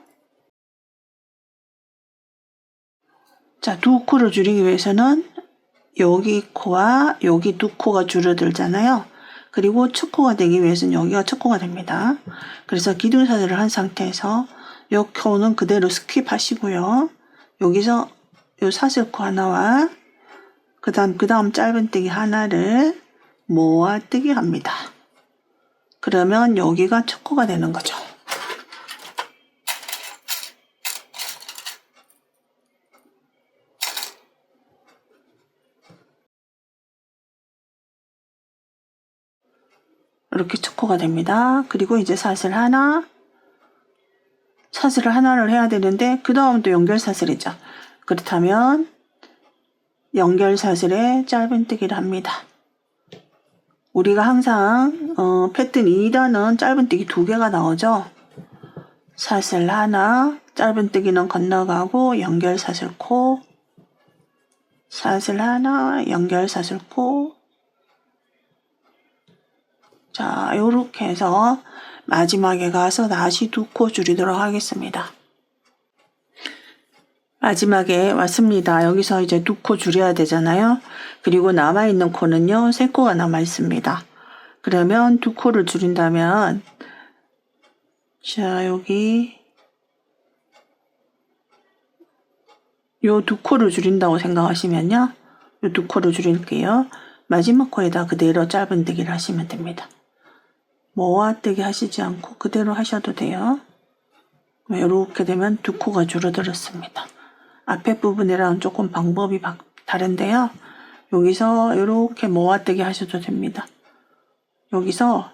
자, 2코를 줄이기 위해서는 여기 코와 여기 2코가 줄어들잖아요. 그리고 첫 코가 되기 위해서는 여기가 첫 코가 됩니다. 그래서 기둥사슬을 한 상태에서 이 코는 그대로 스킵하시고요. 여기서 이 사슬코 하나와 그 다음 짧은뜨기 하나를 모아뜨기 합니다. 그러면 여기가 첫 코가 되는 거죠. 이렇게 첫 코가 됩니다. 그리고 이제 사슬을 하나를 해야 되는데 그 다음 또 연결사슬이죠. 그렇다면 연결사슬에 짧은뜨기를 합니다. 우리가 항상 패턴 2단은 짧은뜨기 2개가 나오죠. 사슬 하나, 짧은뜨기는 건너가고 연결사슬 코, 사슬 하나, 연결사슬 코. 자, 요렇게 해서 마지막에 가서 다시 2코 줄이도록 하겠습니다. 마지막에 왔습니다. 여기서 이제 2코 줄여야 되잖아요. 그리고 남아있는 코는요, 3코가 남아있습니다. 그러면 2코를 줄인다면, 자, 여기, 요 2코를 줄인다고 생각하시면요, 요 2코를 줄일게요. 마지막 코에다 그대로 짧은뜨기를 하시면 됩니다. 모아뜨기 하시지 않고 그대로 하셔도 돼요. 이렇게 되면 2코가 줄어들었습니다. 앞에 부분이랑 조금 방법이 다른데요. 여기서 이렇게 모아뜨기 하셔도 됩니다. 여기서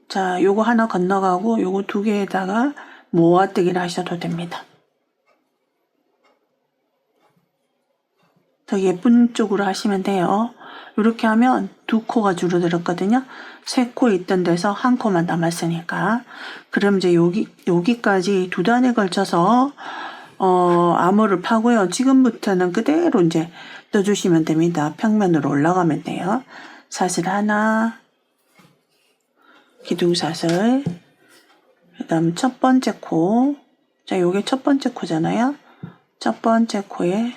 자, 요거 하나 건너가고 요거 두 개에다가 모아뜨기를 하셔도 됩니다. 더 예쁜 쪽으로 하시면 돼요. 이렇게 하면 두 코가 줄어들었거든요. 세 코 있던 데서 한 코만 남았으니까. 그럼 이제 여기까지 두 단에 걸쳐서 암호를 파고요. 지금부터는 그대로 이제 떠주시면 됩니다. 평면으로 올라가면 돼요. 사슬 하나, 기둥사슬, 그 다음 첫 번째 코. 자, 요게 첫 번째 코잖아요. 첫 번째 코에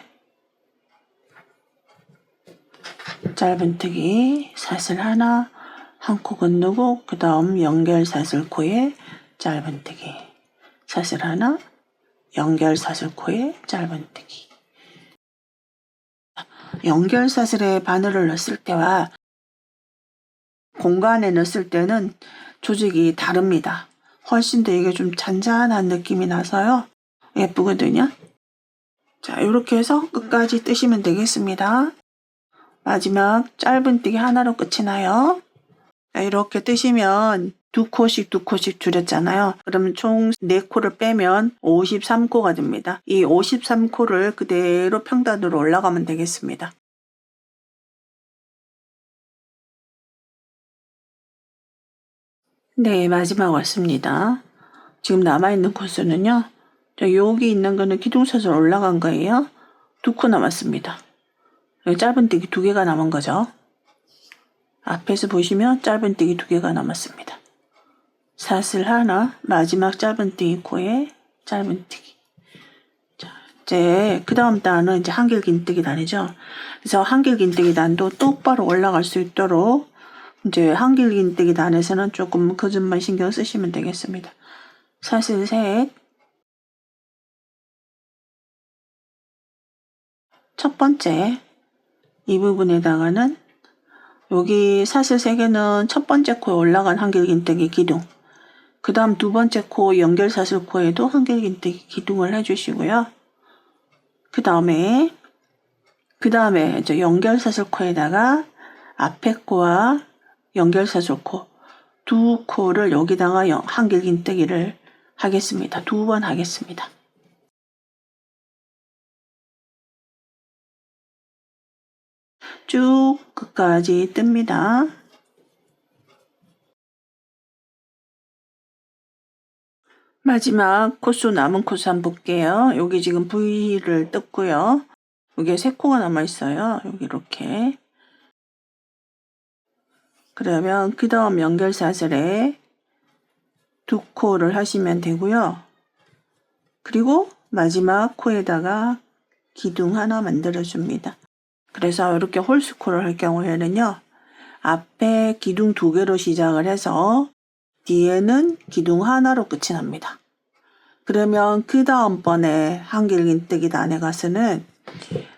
짧은뜨기 사슬 하나, 한 코 건너고 그 다음 연결사슬 코에 짧은뜨기 사슬 하나, 연결사슬 코에 짧은뜨기. 연결사슬에 바늘을 넣었을 때와 공간에 넣었을 때는 조직이 다릅니다. 훨씬 더 이게 좀 잔잔한 느낌이 나서요. 예쁘거든요. 자, 이렇게 해서 끝까지 뜨시면 되겠습니다. 마지막 짧은뜨기 하나로 끝이 나요. 자, 이렇게 뜨시면 두 코씩 줄였잖아요. 그러면 총 4코를 빼면 53코가 됩니다. 이 53코를 그대로 평단으로 올라가면 되겠습니다. 네, 마지막 왔습니다. 지금 남아있는 코수는요. 여기 있는 거는 기둥사슬 올라간 거예요. 2코 남았습니다. 짧은뜨기 2개가 남은 거죠. 앞에서 보시면 짧은뜨기 2개가 남았습니다. 사슬 하나, 마지막 짧은뜨기 코에 짧은뜨기. 자, 이제 그 다음 단은 이제 한길긴뜨기 단이죠. 그래서 한길긴뜨기 단도 똑바로 올라갈 수 있도록 이제 한길긴뜨기 단에서는 조금 그 점만 신경 쓰시면 되겠습니다. 사슬 셋, 첫 번째 이 부분에다가는 여기 사슬 3개는 첫 번째 코에 올라간 한길긴뜨기 기둥, 그 다음 두 번째 코 연결사슬 코에도 한길긴뜨기 기둥을 해주시고요. 그 다음에 이제 연결사슬 코에다가 앞에 코와 연결사슬 코 두 코를 여기다가 한길긴뜨기를 하겠습니다. 2번 하겠습니다. 쭉 끝까지 뜹니다. 마지막 코수 남은 코수 한번 볼게요. 여기 지금 V를 떴고요. 여기에 3코가 남아있어요. 여기 이렇게. 그러면 그 다음 연결사슬에 2코를 하시면 되고요. 그리고 마지막 코에다가 기둥 하나 만들어줍니다. 그래서 이렇게 홀수코를 할 경우에는요. 앞에 기둥 2개로 시작을 해서 뒤에는 기둥 하나로 끝이 납니다. 그러면 그 다음번에 한길긴뜨기 단에 가서는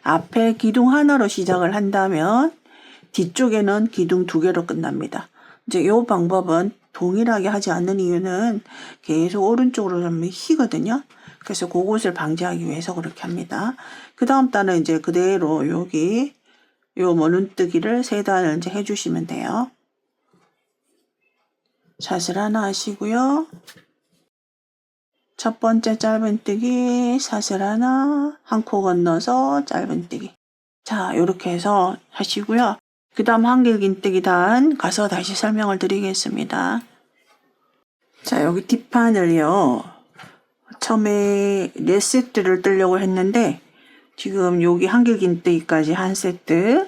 앞에 기둥 하나로 시작을 한다면 뒤쪽에는 기둥 2개로 끝납니다. 이제 이 방법은 동일하게 하지 않는 이유는 계속 오른쪽으로 좀 휘거든요. 그래서 그것을 방지하기 위해서 그렇게 합니다. 그 다음 단은 이제 그대로 여기 요 머눈뜨기를 3단을 이제 해주시면 돼요. 사슬 하나 하시고요. 첫 번째 짧은뜨기 사슬 하나, 한 코 건너서 짧은뜨기. 자, 이렇게 해서 하시고요. 그 다음 한길긴뜨기 단 가서 다시 설명을 드리겠습니다. 자, 여기 뒷판을요. 처음에 4세트를 뜨려고 했는데 지금 여기 한길긴뜨기까지 1세트,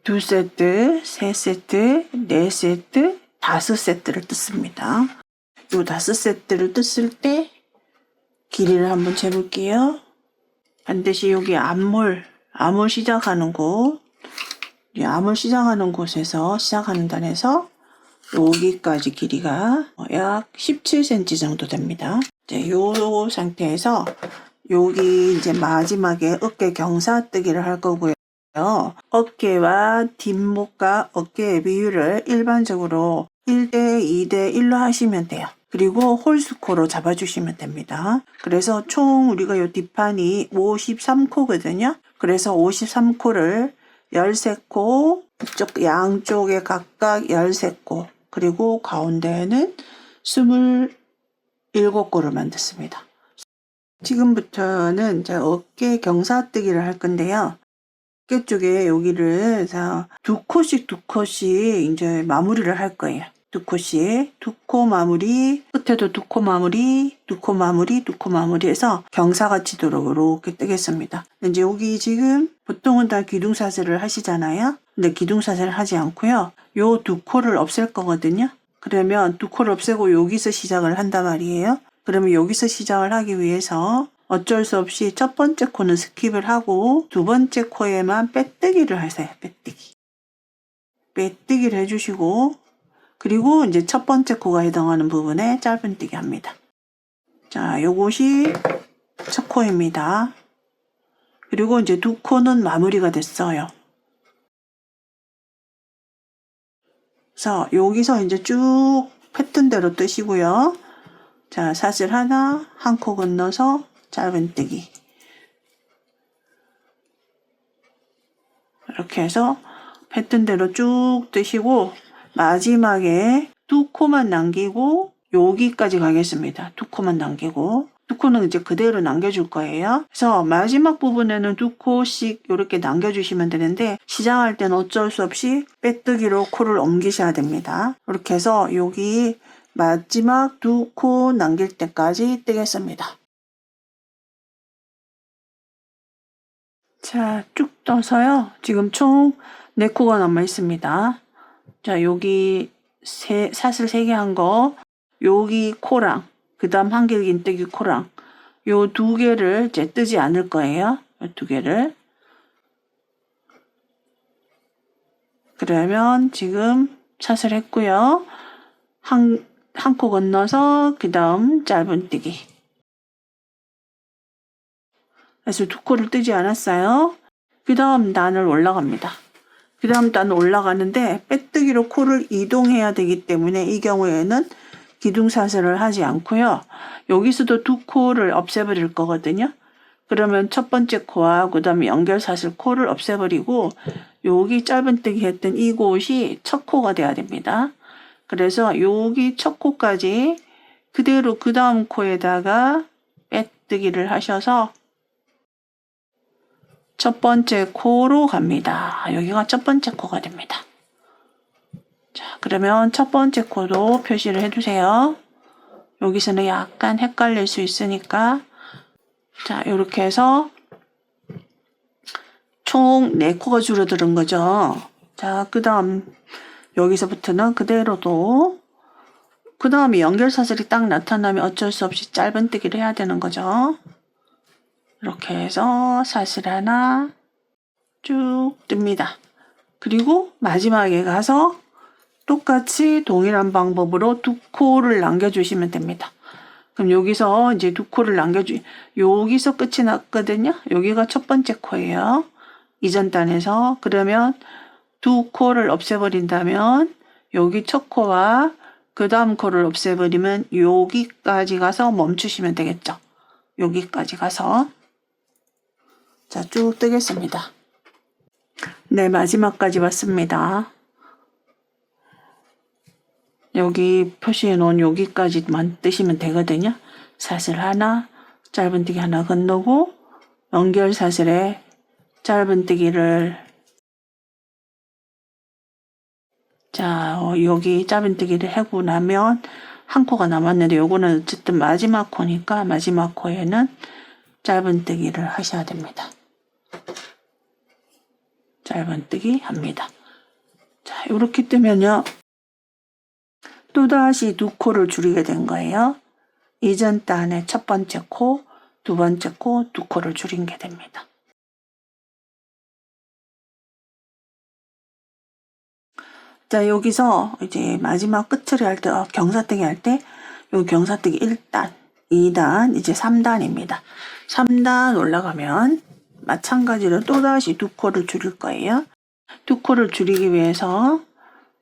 2세트, 3세트, 4세트, 5세트를 뜯습니다. 이 5세트를 뜯을 때 길이를 한번 재볼게요. 반드시 여기 암홀 시작하는 곳, 암홀 시작하는 곳에서 시작하는 단에서 여기까지 길이가 약 17cm 정도 됩니다. 이제 이 상태에서 여기 이제 마지막에 어깨 경사뜨기를 할 거고요. 어깨와 뒷목과 어깨의 비율을 일반적으로 1대 2대 1로 하시면 돼요. 그리고 홀수코로 잡아주시면 됩니다. 그래서 총 우리가 이 뒷판이 53코거든요. 그래서 53코를 13코, 이쪽 양쪽에 각각 13코, 그리고 가운데에는 27코를 만들습니다. 지금부터는 이제 어깨 경사뜨기를 할 건데요. 어깨 쪽에 여기를 두 코씩 이제 마무리를 할 거예요. 두 코씩, 두 코 마무리, 끝에도 두 코 마무리, 두 코 마무리, 두 코 마무리 해서 경사가 치도록 이렇게 뜨겠습니다. 이제 여기 지금 보통은 다 기둥사슬을 하시잖아요. 근데 기둥사슬을 하지 않고요. 요 두 코를 없앨 거거든요. 그러면 두 코를 없애고 여기서 시작을 한단 말이에요. 그러면 여기서 시작을 하기 위해서 어쩔 수 없이 첫 번째 코는 스킵을 하고 두 번째 코에만 빼뜨기를 하세요. 빼뜨기를 해주시고, 그리고 이제 첫 번째 코가 해당하는 부분에 짧은뜨기 합니다. 자, 요것이 첫 코입니다. 그리고 이제 두 코는 마무리가 됐어요. 그래서 여기서 이제 쭉 패턴대로 뜨시고요. 자, 사슬 하나, 한 코 건너서 짧은뜨기. 이렇게 해서 패턴대로 쭉 뜨시고 마지막에 두 코만 남기고 여기까지 가겠습니다. 두 코만 남기고 두 코는 이제 그대로 남겨줄 거예요. 그래서 마지막 부분에는 두 코씩 이렇게 남겨주시면 되는데 시작할 때는 어쩔 수 없이 빼뜨기로 코를 옮기셔야 됩니다. 이렇게 해서 여기 마지막 두 코 남길 때까지 뜨겠습니다. 자, 쭉 떠서요. 지금 총 4코가 남아 있습니다. 자, 여기 사슬 3개 한 거, 여기 코랑, 그 다음 한길긴뜨기 코랑, 요 2개를 이제 뜨지 않을 거예요. 요 2개를. 그러면 지금 사슬 했고요. 한 코 건너서, 그 다음 짧은뜨기. 그래서 2코를 뜨지 않았어요. 그 다음 단을 올라갑니다. 그 다음 단 올라가는데 빼뜨기로 코를 이동해야 되기 때문에 이 경우에는 기둥사슬을 하지 않고요. 여기서도 두 코를 없애버릴 거거든요. 그러면 첫 번째 코와 그 다음에 연결사슬 코를 없애버리고 여기 짧은뜨기 했던 이곳이 첫 코가 돼야 됩니다. 그래서 여기 첫 코까지 그대로 그 다음 코에다가 빼뜨기를 하셔서 첫 번째 코로 갑니다. 여기가 첫 번째 코가 됩니다. 자, 그러면 첫 번째 코도 표시를 해주세요. 여기서는 약간 헷갈릴 수 있으니까. 자, 이렇게 해서 총 4코가 줄어드는 거죠. 자, 그 다음 여기서부터는 그대로도 그 다음에 연결사슬이 딱 나타나면 어쩔 수 없이 짧은뜨기를 해야 되는 거죠. 이렇게 해서 사슬 하나 쭉 뜹니다. 그리고 마지막에 가서 똑같이 동일한 방법으로 두 코를 남겨주시면 됩니다. 그럼 여기서 이제 두 코를 여기서 끝이 났거든요. 여기가 첫 번째 코예요. 이전 단에서. 그러면 두 코를 없애버린다면 여기 첫 코와 그 다음 코를 없애버리면 여기까지 가서 멈추시면 되겠죠. 여기까지 가서. 자, 쭉 뜨겠습니다. 네, 마지막까지 왔습니다. 여기 표시해 놓은 여기까지만 뜨시면 되거든요. 사슬 하나, 짧은뜨기 하나 건너고 연결사슬에 짧은뜨기를 자, 여기 짧은뜨기를 하고 나면 한 코가 남았는데 요거는 어쨌든 마지막 코니까 마지막 코에는 짧은뜨기를 하셔야 됩니다. 짧은뜨기 합니다. 자, 이렇게 뜨면요. 또다시 두 코를 줄이게 된 거예요. 이전 단의 첫 번째 코, 두 번째 코, 두 코를 줄인 게 됩니다. 자, 여기서 이제 마지막 끝처리 할 때, 경사뜨기 할 때, 여기 경사뜨기 1단, 2단, 이제 3단입니다. 3단 올라가면 마찬가지로 또다시 두 코를 줄일 거예요. 두 코를 줄이기 위해서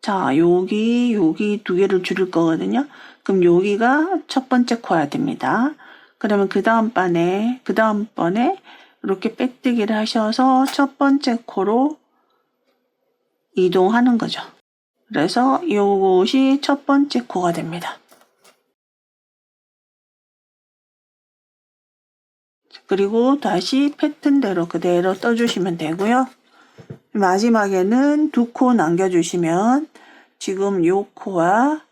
자, 여기 두 개를 줄일 거거든요. 그럼 여기가 첫 번째 코야 됩니다. 그러면 그 다음번에 이렇게 빼뜨기를 하셔서 첫 번째 코로 이동하는 거죠. 그래서 이것이 첫 번째 코가 됩니다. 그리고 다시 패턴대로 그대로 떠주시면 되고요. 마지막에는 2코 남겨주시면 지금 이 코와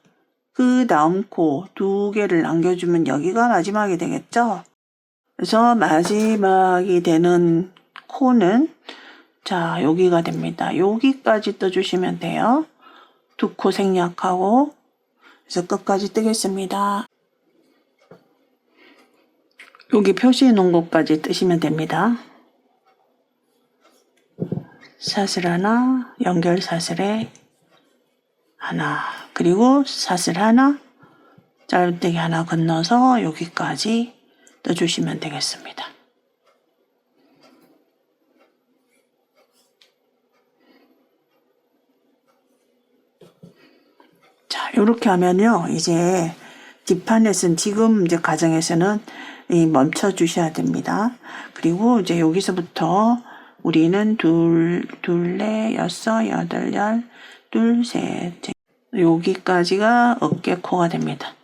그 다음 코 2개를 남겨주면 여기가 마지막이 되겠죠. 그래서 마지막이 되는 코는 자 여기가 됩니다. 여기까지 떠주시면 돼요. 2코 생략하고 그래서 끝까지 뜨겠습니다. 여기 표시해 놓은 곳까지 뜨시면 됩니다. 사슬 하나, 연결 사슬에 하나, 그리고 사슬 하나, 짧은뜨기 하나 건너서 여기까지 떠주시면 되겠습니다. 자, 이렇게 하면요, 이제 뒷판에서는 지금 이제 가정에서는 멈춰 주셔야 됩니다. 그리고 이제 여기서부터 우리는 둘, 넷, 여섯, 여덟, 열, 둘, 셋, 여기까지가 어깨 코가 됩니다.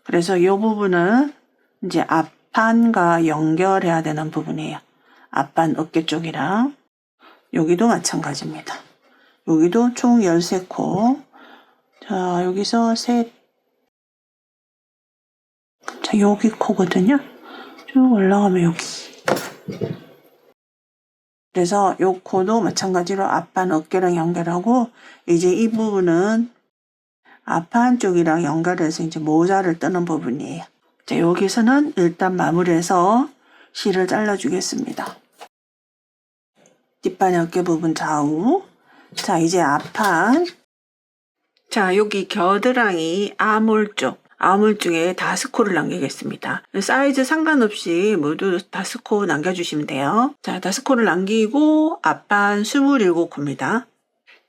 그래서 이 부분은 이제 앞판과 연결해야 되는 부분이에요. 앞판 어깨 쪽이랑 여기도 마찬가지입니다. 여기도 총 13코. 자, 여기서 셋. 자, 여기 코거든요. 쭉 올라가면 여기. 그래서 이 코도 마찬가지로 앞판 어깨랑 연결하고 이제 이 부분은 앞판 쪽이랑 연결해서 이제 모자를 뜨는 부분이에요. 자, 여기서는 일단 마무리해서 실을 잘라주겠습니다. 뒷판 어깨 부분 좌우. 자, 이제 앞판. 자, 여기 겨드랑이 아몰 쪽. 아몰 쪽에 5코를 남기겠습니다. 사이즈 상관없이 모두 5코 남겨주시면 돼요. 자, 5코를 남기고 앞판 27코입니다.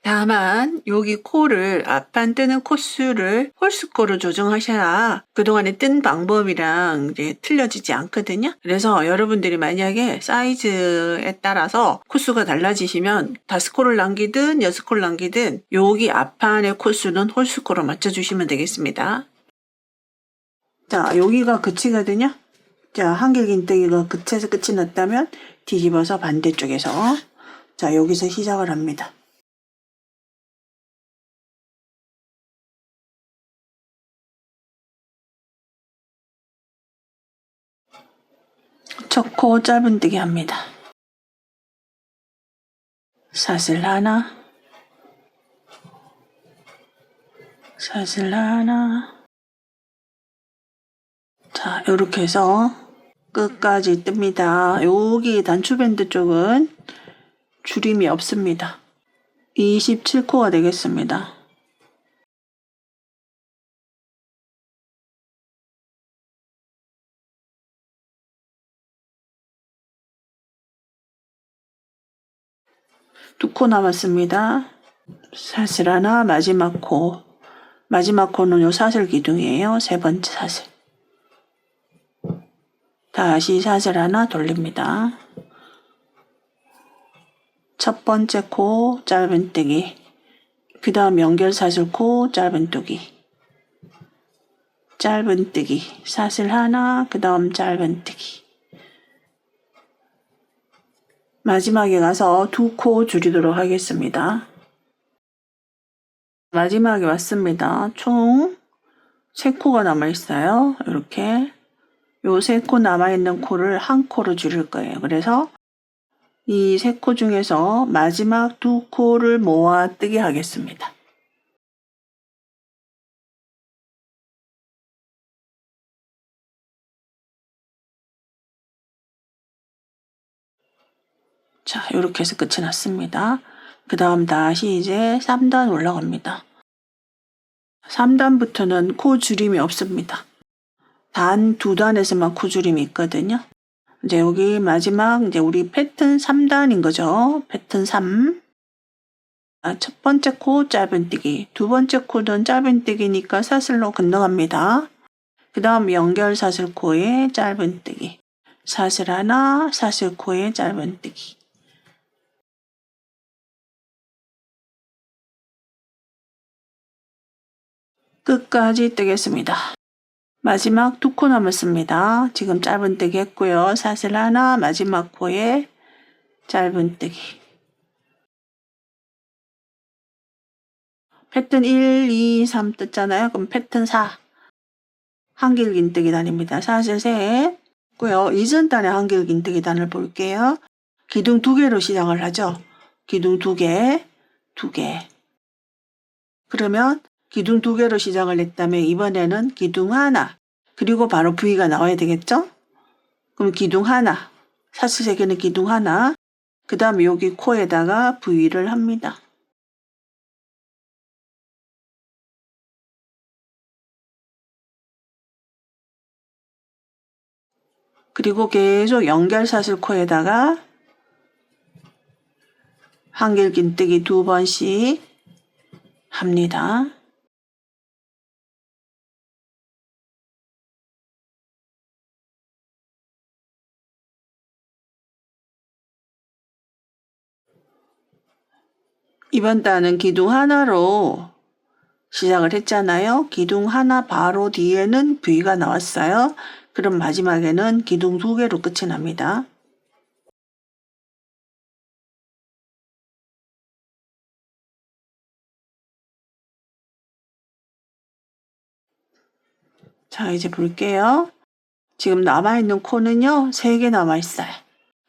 다만 여기 코를 앞판 뜨는 코수를 홀수코로 조정하셔야 그동안에 뜬 방법이랑 이제 틀려지지 않거든요. 그래서 여러분들이 만약에 사이즈에 따라서 코수가 달라지시면 5코를 남기든 6코를 남기든 여기 앞판의 코수는 홀수코로 맞춰주시면 되겠습니다. 자, 여기가 끝이거든요. 자, 한길긴뜨기가 끝에서 끝이 났다면 뒤집어서 반대쪽에서 자, 여기서 시작을 합니다. 첫 코 짧은뜨기 합니다. 사슬 하나, 사슬 하나. 자, 이렇게 해서 끝까지 뜹니다. 여기 단추밴드 쪽은 줄임이 없습니다. 27코가 되겠습니다. 두 코 남았습니다. 사슬 하나, 마지막 코. 마지막 코는 요 사슬 기둥이에요. 세 번째 사슬. 다시 사슬 하나 돌립니다. 첫 번째 코 짧은뜨기, 그 다음 연결 사슬 코 짧은뜨기, 짧은뜨기, 사슬 하나, 그 다음 짧은뜨기. 마지막에 가서 2코 줄이도록 하겠습니다. 마지막에 왔습니다. 총 3코가 남아있어요. 이렇게 요 3코 남아있는 코를 한 코로 줄일 거예요. 그래서 이 3코 중에서 마지막 2코를 모아 뜨게 하겠습니다. 자, 이렇게 해서 끝이 났습니다. 그 다음 다시 이제 3단 올라갑니다. 3단부터는 코 줄임이 없습니다. 단 2단에서만 코 줄임이 있거든요. 이제 여기 마지막 이제 우리 패턴 3단인 거죠. 패턴 3. 첫 번째 코 짧은뜨기, 두 번째 코는 짧은뜨기니까 사슬로 건너갑니다. 그 다음 연결 사슬 코에 짧은뜨기, 사슬 하나, 사슬 코에 짧은뜨기. 끝까지 뜨겠습니다. 마지막 2코 남았습니다. 지금 짧은뜨기 했고요. 사슬 하나, 마지막 코에 짧은뜨기. 패턴 1, 2, 3 떴잖아요. 그럼 패턴 4. 한길긴뜨기 단입니다. 사슬 셋 고요. 이전 단의 한길긴뜨기 단을 볼게요. 기둥 2개로 시작을 하죠. 기둥 2개, 2개. 그러면 기둥 2개로 시작을 했다면 이번에는 기둥 하나, 그리고 바로 V가 나와야 되겠죠? 그럼 기둥 하나, 사슬 3개는 기둥 하나, 그 다음에 여기 코에다가 V를 합니다. 그리고 계속 연결사슬 코에다가 한길긴뜨기 2번씩 합니다. 이번 단은 기둥 하나로 시작을 했잖아요. 기둥 하나 바로 뒤에는 V가 나왔어요. 그럼 마지막에는 기둥 2개로 끝이 납니다. 자, 이제 볼게요. 지금 남아있는 코는요, 3개 남아있어요.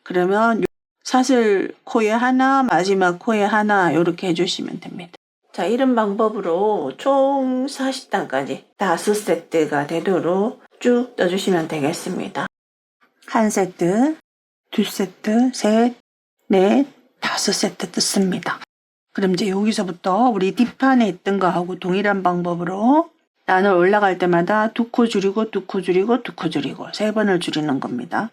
그러면 사슬 코에 하나, 마지막 코에 하나 이렇게 해주시면 됩니다. 자, 이런 방법으로 총 40단까지 5세트가 되도록 쭉 떠주시면 되겠습니다. 1세트, 2세트, 셋, 넷, 5세트 뜯습니다. 그럼 이제 여기서부터 우리 뒷판에 있던 거하고 동일한 방법으로 단을 올라갈 때마다 2코 줄이고 2코 줄이고 2코 줄이고 3번을 줄이는 겁니다.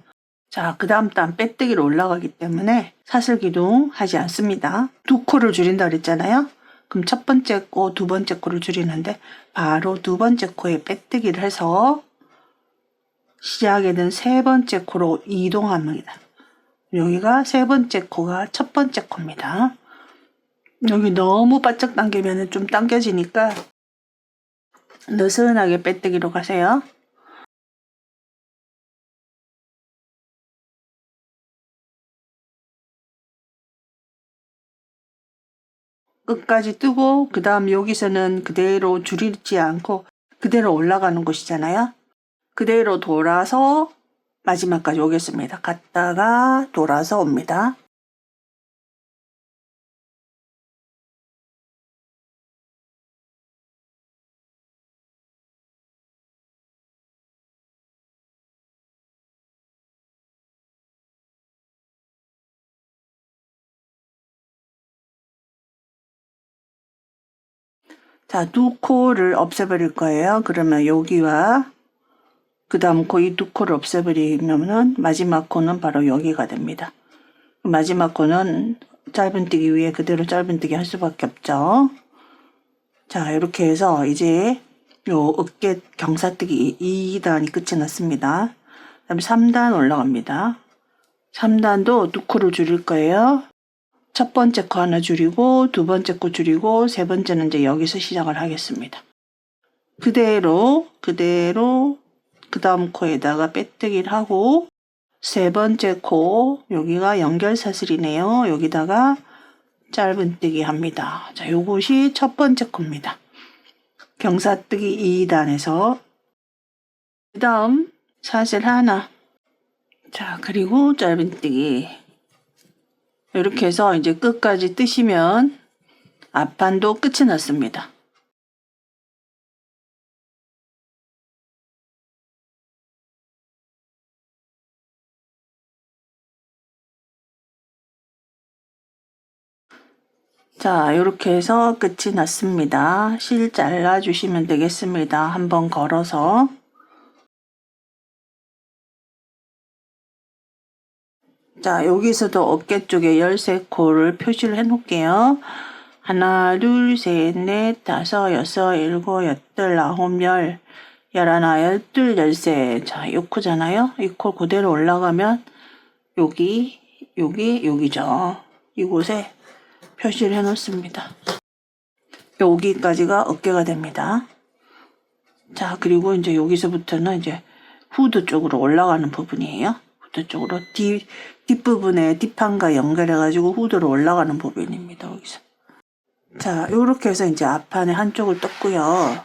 자, 그 다음 단 빼뜨기로 올라가기 때문에 사슬 기둥 하지 않습니다. 2코를 줄인다 그랬잖아요. 그럼 첫 번째 코, 두 번째 코를 줄이는데 바로 두 번째 코에 빼뜨기를 해서 시작에는 세 번째 코로 이동합니다. 여기가 세 번째 코가 첫 번째 코입니다. 여기 너무 바짝 당기면 좀 당겨지니까 느슨하게 빼뜨기로 가세요. 끝까지 뜨고 그 다음 여기서는 그대로 줄이지 않고 그대로 올라가는 곳이잖아요. 그대로 돌아서 마지막까지 오겠습니다. 갔다가 돌아서 옵니다. 자, 두 코를 없애버릴 거예요. 그러면 여기와 그 다음 코 이 두 코를 없애버리면은 마지막 코는 바로 여기가 됩니다. 마지막 코는 짧은뜨기 위에 그대로 짧은뜨기 할 수밖에 없죠. 자, 이렇게 해서 이제 요 어깨 경사뜨기 2단이 끝이 났습니다. 그 다음에 3단 올라갑니다. 3단도 두 코를 줄일 거예요. 첫 번째 코 하나 줄이고 두 번째 코 줄이고 세 번째는 이제 여기서 시작을 하겠습니다. 그대로 그 다음 코에다가 빼뜨기를 하고 세 번째 코 여기가 연결사슬이네요. 여기다가 짧은뜨기 합니다. 자, 요것이 첫 번째 코입니다. 경사뜨기 2단에서 그 다음 사슬 하나, 자, 그리고 짧은뜨기 이렇게 해서 이제 끝까지 뜨시면 앞판도 끝이 났습니다. 자, 이렇게 해서 끝이 났습니다. 실 잘라 주시면 되겠습니다. 한번 걸어서. 자, 여기서도 어깨 쪽에 13코를 표시를 해 놓을게요. 하나, 둘, 셋, 넷, 다섯, 여섯, 일곱, 여덟, 아홉, 열, 열하나, 열둘, 열셋. 자, 요 코잖아요. 이 코 그대로 올라가면 여기죠. 이곳에 표시를 해 놓습니다. 여기까지가 어깨가 됩니다. 자, 그리고 이제 여기서부터는 이제 후드 쪽으로 올라가는 부분이에요. 후드 쪽으로 뒷부분에 뒷판과 연결해가지고 후드로 올라가는 부분입니다. 여기서. 자, 요렇게 해서 이제 앞판에 한쪽을 떴고요.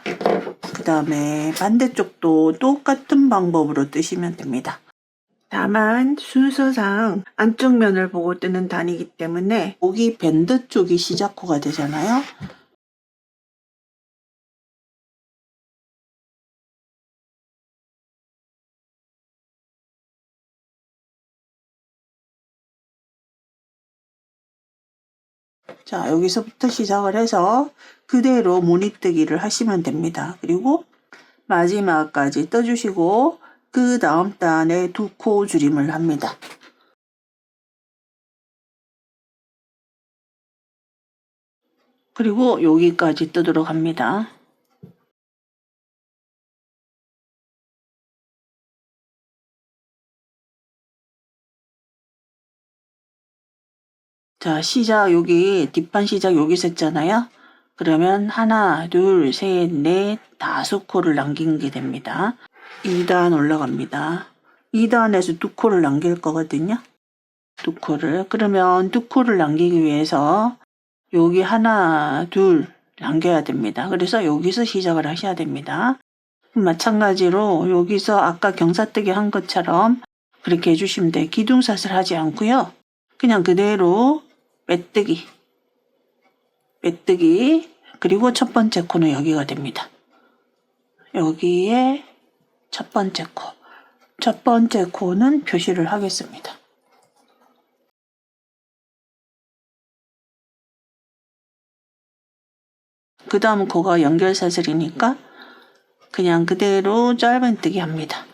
그 다음에 반대쪽도 똑같은 방법으로 뜨시면 됩니다. 다만 순서상 안쪽 면을 보고 뜨는 단이기 때문에 여기 밴드 쪽이 시작호가 되잖아요. 자, 여기서부터 시작을 해서 그대로 무늬뜨기를 하시면 됩니다. 그리고 마지막까지 떠주시고 그 다음 단에 2코 줄임을 합니다. 그리고 여기까지 뜨도록 합니다. 자, 시작 여기 뒷판 시작 여기서 했잖아요. 그러면 하나, 둘, 셋, 넷, 5코를 남기게 됩니다. 2단 올라갑니다. 2단에서 2코를 남길 거거든요. 2코를. 그러면 2코를 남기기 위해서 여기 하나, 둘 남겨야 됩니다. 그래서 여기서 시작을 하셔야 됩니다. 마찬가지로 여기서 아까 경사뜨기 한 것처럼 그렇게 해주시면 돼요. 기둥샷을 하지 않고요. 그냥 그대로 빼뜨기, 그리고 첫 번째 코는 여기가 됩니다. 여기에 첫 번째 코. 첫 번째 코는 표시를 하겠습니다. 그 다음 코가 연결사슬이니까 그냥 그대로 짧은뜨기 합니다.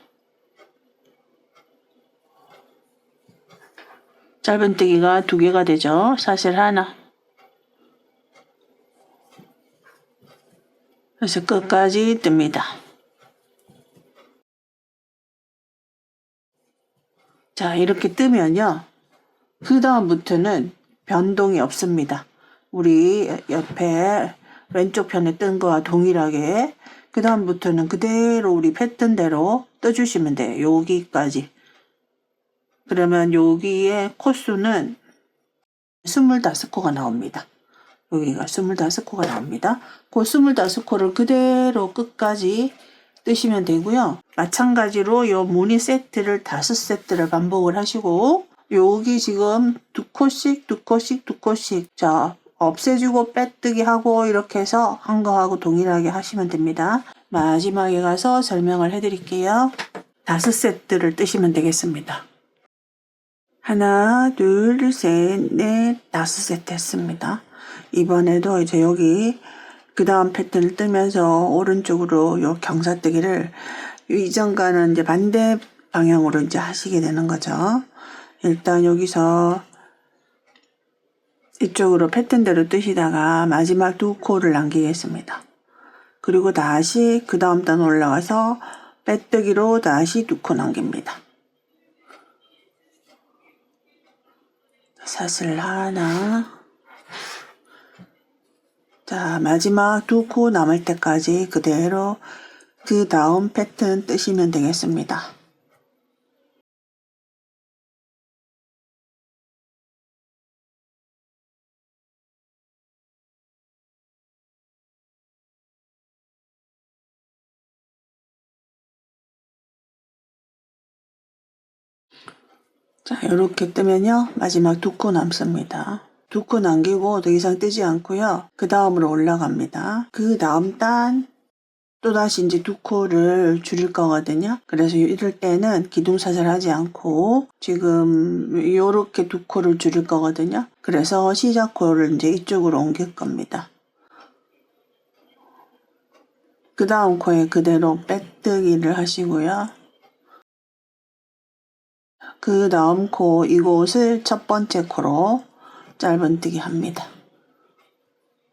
짧은뜨기가 2개가 되죠. 사슬 하나. 그래서 끝까지 뜹니다. 자, 이렇게 뜨면요. 그 다음부터는 변동이 없습니다. 우리 옆에 왼쪽 편에 뜬 거와 동일하게 그 다음부터는 그대로 우리 패턴대로 떠주시면 돼요. 여기까지. 그러면 여기에 코수는 25코가 나옵니다. 여기가 25코가 나옵니다. 그 25코를 그대로 끝까지 뜨시면 되고요. 마찬가지로 이 무늬 세트를 5세트를 반복을 하시고 여기 지금 2코씩 자 없애주고 빼뜨기 하고 이렇게 해서 한 거하고 동일하게 하시면 됩니다. 마지막에 가서 설명을 해드릴게요. 5세트를 뜨시면 되겠습니다. 하나, 둘, 셋, 넷, 5세트 했습니다. 이번에도 이제 여기 그 다음 패턴을 뜨면서 오른쪽으로 요 경사뜨기를 이전과는 이제 반대 방향으로 이제 하시게 되는 거죠. 일단 여기서 이쪽으로 패턴대로 뜨시다가 마지막 2코를 남기겠습니다. 그리고 다시 그 다음 단 올라가서 빼뜨기로 다시 2코 남깁니다. 사슬 하나. 자, 마지막 2코 남을 때까지 그대로 그 다음 패턴 뜨시면 되겠습니다. 자, 이렇게 뜨면요. 마지막 2코 남습니다. 2코 남기고 더 이상 뜨지 않고요. 그 다음으로 올라갑니다. 그 다음 단 또다시 이제 2코를 줄일 거거든요. 그래서 이럴 때는 기둥사슬 하지 않고 지금 이렇게 2코를 줄일 거거든요. 그래서 시작 코를 이제 이쪽으로 옮길 겁니다. 그 다음 코에 그대로 빼뜨기를 하시고요. 그 다음 코 이곳을 첫 번째 코로 짧은뜨기 합니다.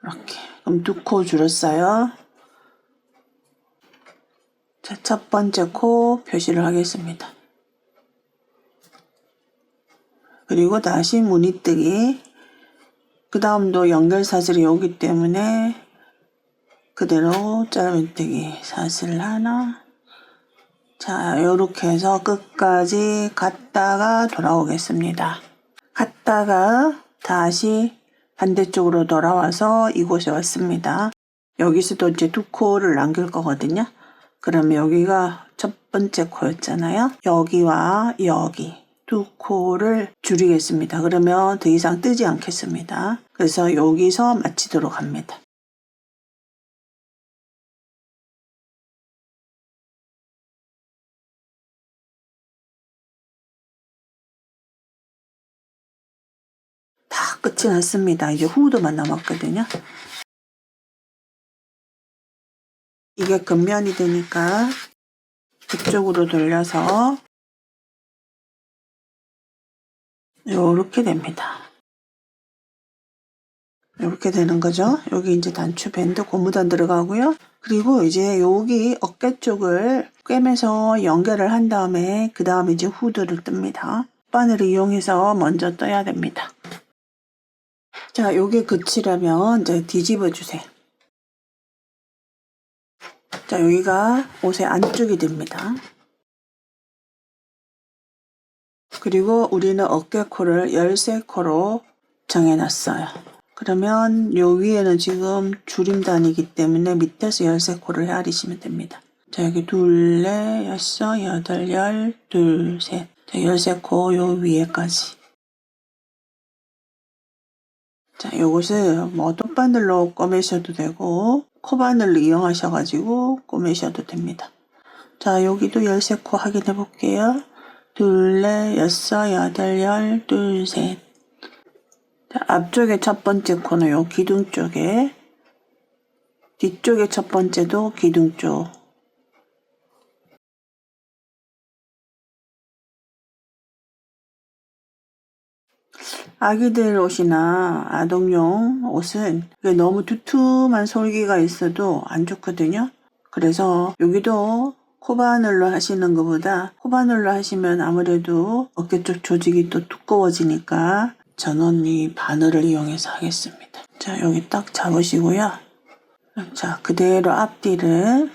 이렇게. 그럼 2코 줄였어요. 자, 첫 번째 코 표시를 하겠습니다. 그리고 다시 무늬뜨기. 그 다음도 연결사슬이 오기 때문에 그대로 짜면뜨기 사슬 하나. 자, 요렇게 해서 끝까지 갔다가 돌아오겠습니다. 갔다가 다시 반대쪽으로 돌아와서 이곳에 왔습니다. 여기서도 이제 두 코를 남길 거거든요. 그럼 여기가 첫 번째 코였잖아요. 여기와 여기 두 코를 줄이겠습니다. 그러면 더 이상 뜨지 않겠습니다. 그래서 여기서 마치도록 합니다. 다 끝이 났습니다. 이제 후드만 남았거든요. 이게 겉면이 되니까 그쪽으로 돌려서 요렇게 됩니다. 이렇게 되는 거죠. 여기 이제 단추 밴드 고무단 들어가고요. 그리고 이제 여기 어깨 쪽을 꿰매서 연결을 한 다음에 그 다음에 이제 후드를 뜹니다. 바늘을 이용해서 먼저 떠야 됩니다. 자, 요게 끝이라면 이제 뒤집어 주세요. 자, 여기가 옷의 안쪽이 됩니다. 그리고 우리는 어깨코를 13코로 정해놨어요. 그러면 요 위에는 지금 줄임단이기 때문에 밑에서 13코를 헤아리시면 됩니다. 자, 여기 둘, 넷, 여섯, 여덟, 열, 둘, 셋. 자, 13코 요 위에까지. 자, 요것을 뭐 톱바늘로 꼬매셔도 되고 코바늘로 이용하셔가지고 꼬매셔도 됩니다. 자, 여기도 13코 확인해 볼게요. 둘, 넷, 여섯, 여덟, 열, 둘, 셋. 자, 앞쪽에 첫 번째 코는 요 기둥 쪽에, 뒤쪽에 첫 번째도 기둥 쪽. 아기들 옷이나 아동용 옷은 너무 두툼한 솔기가 있어도 안 좋거든요. 그래서 여기도 코바늘로 하시는 것보다 코바늘로 하시면 아무래도 어깨 쪽 조직이 또 두꺼워지니까 저는 이 바늘을 이용해서 하겠습니다. 자, 여기 딱 잡으시고요. 자, 그대로 앞뒤를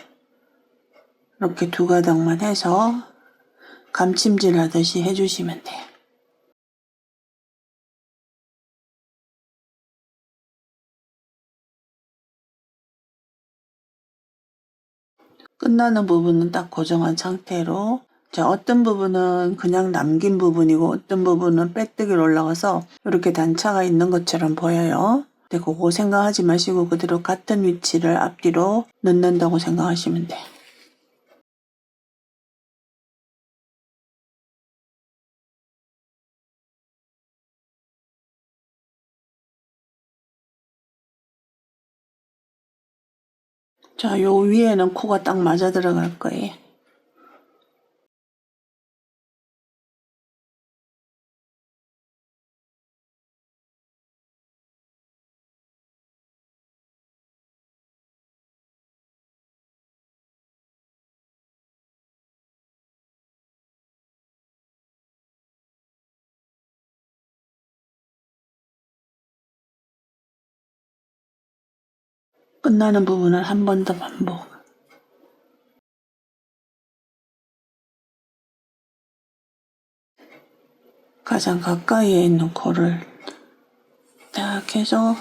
이렇게 두 가닥만 해서 감침질 하듯이 해주시면 돼요. 끝나는 부분은 딱 고정한 상태로, 자, 어떤 부분은 그냥 남긴 부분이고 어떤 부분은 빼뜨기로 올라가서 이렇게 단차가 있는 것처럼 보여요. 근데 그거 생각하지 마시고 그대로 같은 위치를 앞뒤로 넣는다고 생각하시면 돼요. 자, 요 위에는 코가 딱 맞아 들어갈 거예요. 끝나는 부분은 한 번 더 반복. 가장 가까이에 있는 코를 딱 해서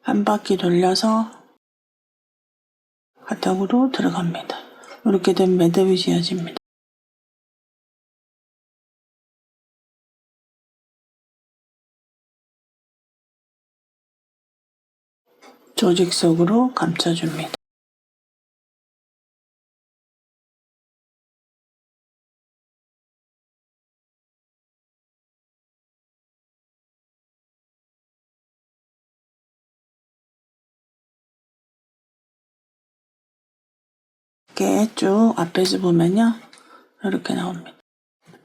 한 바퀴 돌려서 바닥으로 들어갑니다. 이렇게 되면 매듭이 지어집니다. 조직 속으로 감춰줍니다. 이렇게 쭉 앞에서 보면요. 이렇게 나옵니다.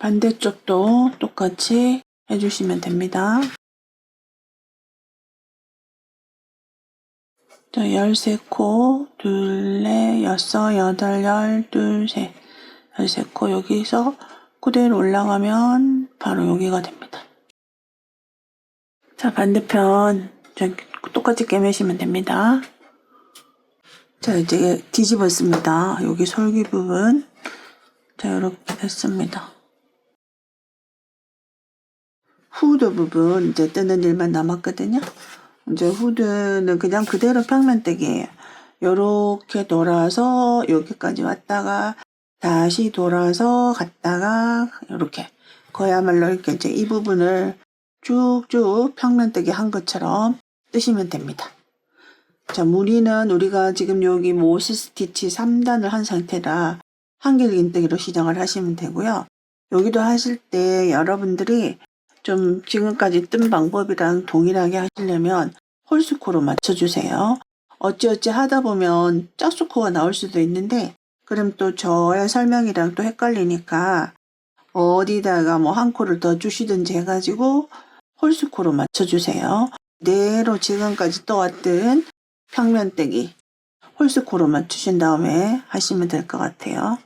반대쪽도 똑같이 해주시면 됩니다. 자, 13코, 둘, 넷, 여섯, 여덟, 열, 둘, 셋. 13코 여기서 그대로 올라가면 바로 여기가 됩니다. 자, 반대편 똑같이 꿰매시면 됩니다. 자, 이제 뒤집었습니다. 여기 솔기 부분. 자, 이렇게 됐습니다. 후드 부분 이제 뜨는 일만 남았거든요. 이제 후드는 그냥 그대로 평면뜨기예요. 요렇게 돌아서 여기까지 왔다가 다시 돌아서 갔다가 이렇게 그야말로 이렇게 이제 이 부분을 쭉쭉 평면뜨기 한 것처럼 뜨시면 됩니다. 자, 무늬는 우리가 지금 여기 모스 스티치 3단을 한 상태라 한길긴뜨기로 시작을 하시면 되고요. 여기도 하실 때 여러분들이 좀 지금까지 뜬 방법이랑 동일하게 하시려면 홀수코로 맞춰주세요. 어찌어찌 하다 보면 짝수코가 나올 수도 있는데 그럼 또 저의 설명이랑 또 헷갈리니까 어디다가 뭐 한 코를 더 주시든지 해가지고 홀수코로 맞춰주세요. 그대로 지금까지 떠왔던 평면뜨기 홀수코로 맞추신 다음에 하시면 될 것 같아요.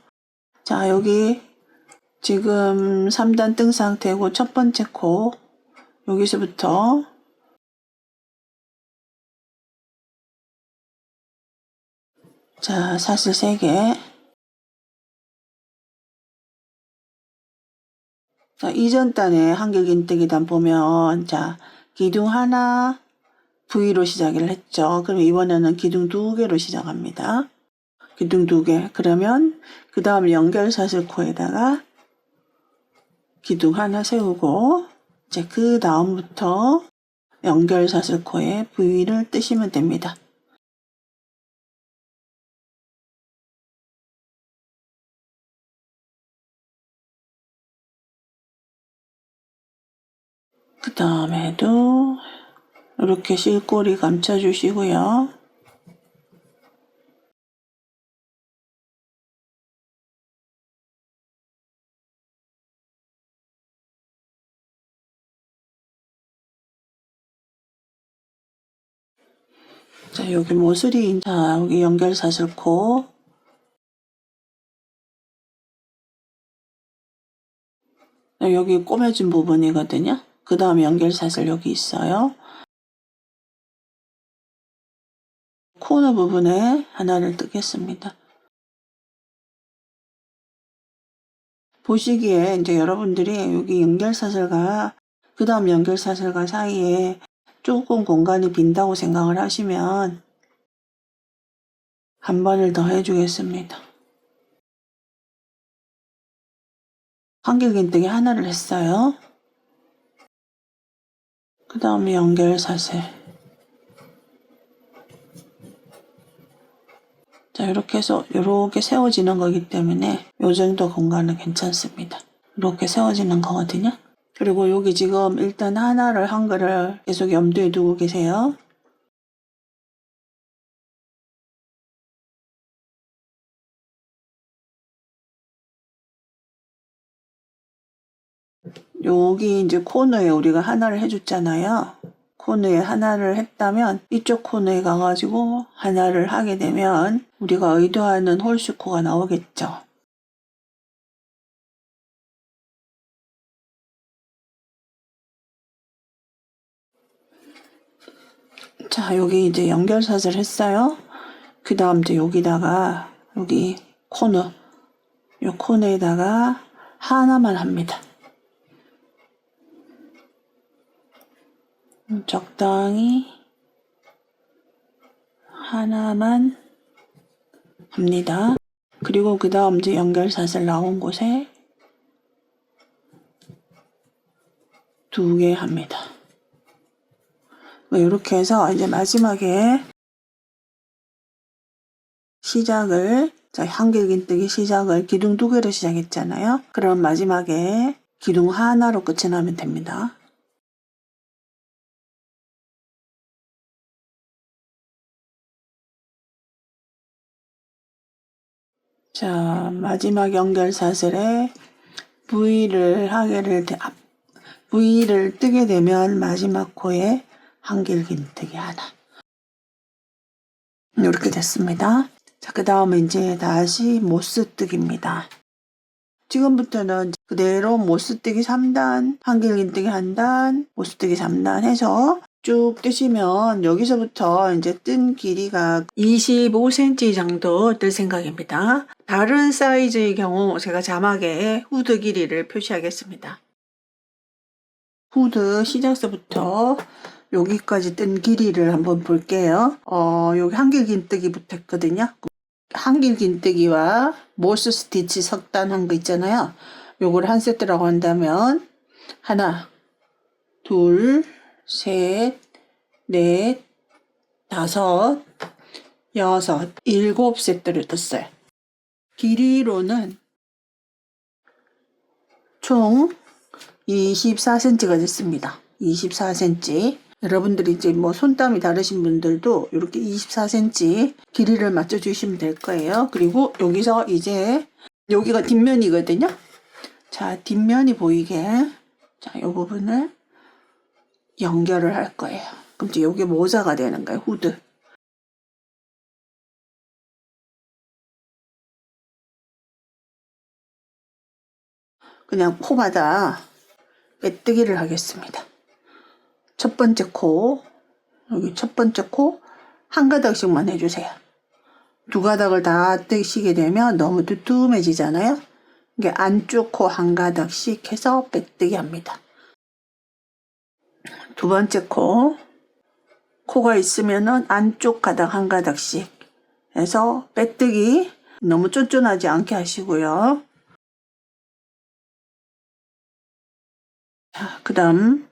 자, 여기 지금 3단 뜬 상태고 첫 번째 코 여기서부터 자, 사슬 3개. 자, 이전 단에 한길긴뜨기단 보면 자, 기둥 하나 V로 시작을 했죠. 그럼 이번에는 기둥 2개로 시작합니다. 기둥 2개. 그러면 그 다음 연결사슬 코에다가 기둥 하나 세우고 이제 그 다음부터 연결사슬 코에 V를 뜨시면 됩니다. 그 다음에도 이렇게 실꼬리 감춰주시고요. 자, 여기 모서리, 자, 여기 연결사슬 코. 여기 꼬매진 부분이거든요. 그 다음에 연결사슬 여기 있어요. 코너 부분에 하나를 뜨겠습니다. 보시기에 이제 여러분들이 여기 연결사슬과 그 다음 연결사슬과 사이에 조금 공간이 빈다고 생각을 하시면 한 번을 더 해주겠습니다. 한길긴뜨기 하나를 했어요. 그 다음에 연결사슬. 자, 이렇게 해서 이렇게 세워지는 거기 때문에 이 정도 공간은 괜찮습니다. 이렇게 세워지는 거거든요. 그리고 여기 지금 일단 하나를 한 거를 계속 염두에 두고 계세요. 여기 이제 코너에 우리가 하나를 해줬잖아요. 코너에 하나를 했다면 이쪽 코너에 가가지고 하나를 하게 되면 우리가 의도하는 홀수코가 나오겠죠. 자, 여기 이제 연결사슬 했어요. 그 다음 이제 여기다가 여기 코너, 이 코너에다가 하나만 합니다. 적당히 하나만 합니다. 그리고 그 다음 이제 연결사슬 나온 곳에 2개 합니다. 이렇게 해서 이제 마지막에 시작을, 자, 한길긴뜨기 시작을 기둥 2개로 시작했잖아요. 그럼 마지막에 기둥 하나로 끝이 나면 됩니다. 자, 마지막 연결사슬에 V를 뜨게 되면 마지막 코에 한길긴뜨기 하나. 이렇게 됐습니다. 자, 그 다음에 이제 다시 모스뜨기입니다. 지금부터는 그대로 모스뜨기 3단, 한길긴뜨기 1단, 모스뜨기 3단 해서 쭉 뜨시면 여기서부터 이제 뜬 길이가 25cm 정도 뜰 생각입니다. 다른 사이즈의 경우 제가 자막에 후드 길이를 표시하겠습니다. 후드 시작서부터 여기까지 뜬 길이를 한번 볼게요. 여기 한길 긴뜨기 붙었거든요. 한길 긴뜨기와 모스 스티치 석단한 거 있잖아요. 요걸 한 세트라고 한다면 하나, 둘, 셋, 넷, 다섯, 여섯, 일곱 세트를 떴어요. 길이로는 총 24cm가 됐습니다. 24cm. 여러분들이 이제 뭐 손땀이 다르신 분들도 이렇게 24cm 길이를 맞춰주시면 될 거예요. 그리고 여기서 이제 여기가 뒷면이거든요. 자, 뒷면이 보이게 자, 이 부분을 연결을 할 거예요. 그럼 이제 여기 모자가 되는 거예요. 후드. 그냥 코마다 빼뜨기를 하겠습니다. 첫 번째 코, 여기 첫 번째 코 한 가닥씩만 해주세요. 두 가닥을 다 뜨시게 되면 너무 두툼해지잖아요. 이게 안쪽 코 한 가닥씩 해서 빼뜨기 합니다. 두 번째 코, 코가 있으면은 안쪽 가닥 한 가닥씩 해서 빼뜨기 너무 쫀쫀하지 않게 하시고요. 자, 그 다음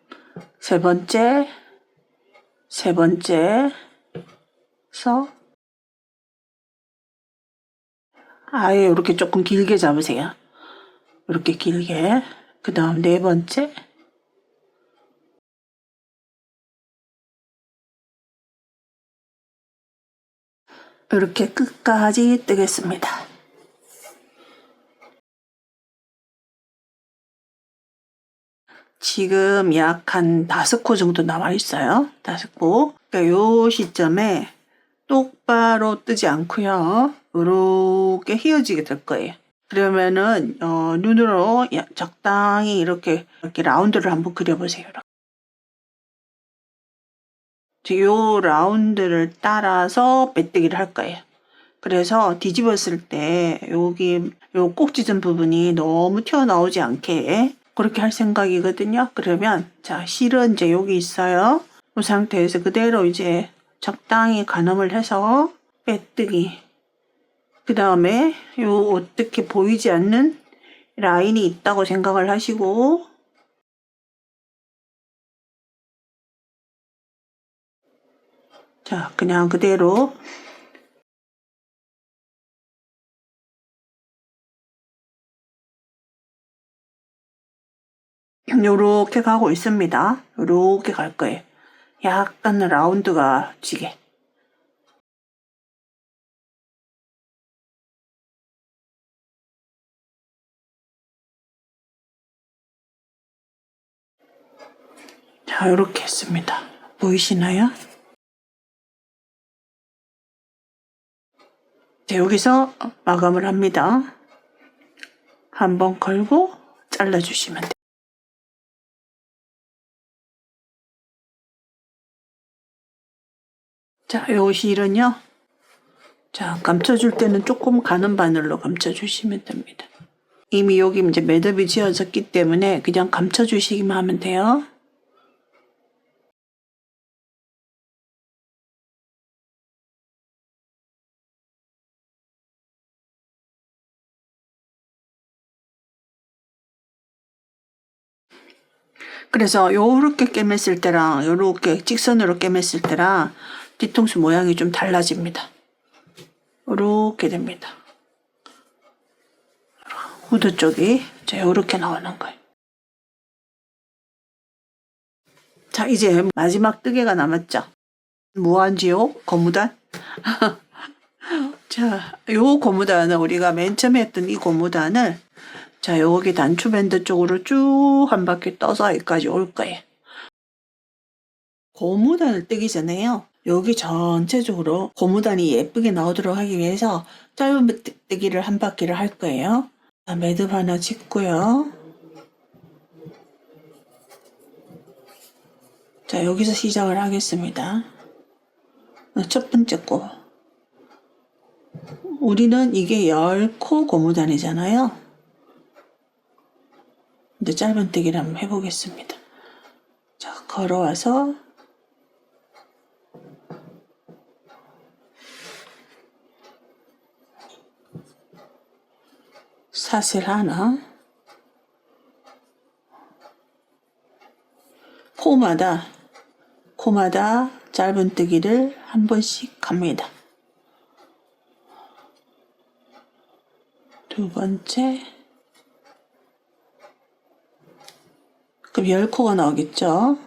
세 번째 서 아예 이렇게 조금 길게 잡으세요. 이렇게 길게. 그 다음 네 번째 이렇게 끝까지 뜨겠습니다. 지금 약 한 5코 정도 남아 있어요. 5코. 그러니까 요 시점에 똑바로 뜨지 않고요. 이렇게 휘어지게 될 거예요. 그러면은 눈으로 적당히 이렇게 라운드를 한번 그려보세요. 요 라운드를 따라서 빼뜨기를 할 거예요. 그래서 뒤집었을 때 여기 요 꼭지점 부분이 너무 튀어나오지 않게 그렇게 할 생각이거든요. 그러면 자, 실은 이제 여기 있어요. 이 상태에서 그대로 이제 적당히 가늠을 해서 빼뜨기. 그 다음에 요 어떻게 보이지 않는 라인이 있다고 생각을 하시고 자, 그냥 그대로 요렇게 가고 있습니다. 요렇게 갈 거예요. 약간 라운드가 지게. 자, 요렇게 했습니다. 보이시나요? 자, 여기서 마감을 합니다. 한번 걸고 잘라주시면 돼요. 자, 요 실은요. 자, 감춰줄 때는 조금 가는 바늘로 감춰주시면 됩니다. 이미 여기 이제 매듭이 지어졌기 때문에 그냥 감춰주시기만 하면 돼요. 그래서 요렇게 꿰맸을 때랑 요렇게 직선으로 꿰맸을 때랑 뒤통수 모양이 좀 달라집니다. 요렇게 됩니다. 후드 쪽이 자, 요렇게 나오는 거예요. 자, 이제 마지막 뜨개가 남았죠. 무한지옥 고무단. 자, 요 고무단은 우리가 맨 처음에 했던 이 고무단을 자, 여기 단추밴드 쪽으로 쭉 한 바퀴 떠서 여기까지 올 거예요. 고무단을 뜨기 전에요. 여기 전체적으로 고무단이 예쁘게 나오도록 하기 위해서 짧은 뜨기를 한 바퀴를 할 거예요. 자, 매듭 하나 짓고요. 자, 여기서 시작을 하겠습니다. 첫 번째 코. 우리는 이게 10코 고무단이잖아요. 근데 짧은뜨기를 한번 해보겠습니다. 자, 걸어와서 사슬 하나, 코마다 짧은뜨기를 한 번씩 합니다. 두 번째, 그럼 10코가 나오겠죠?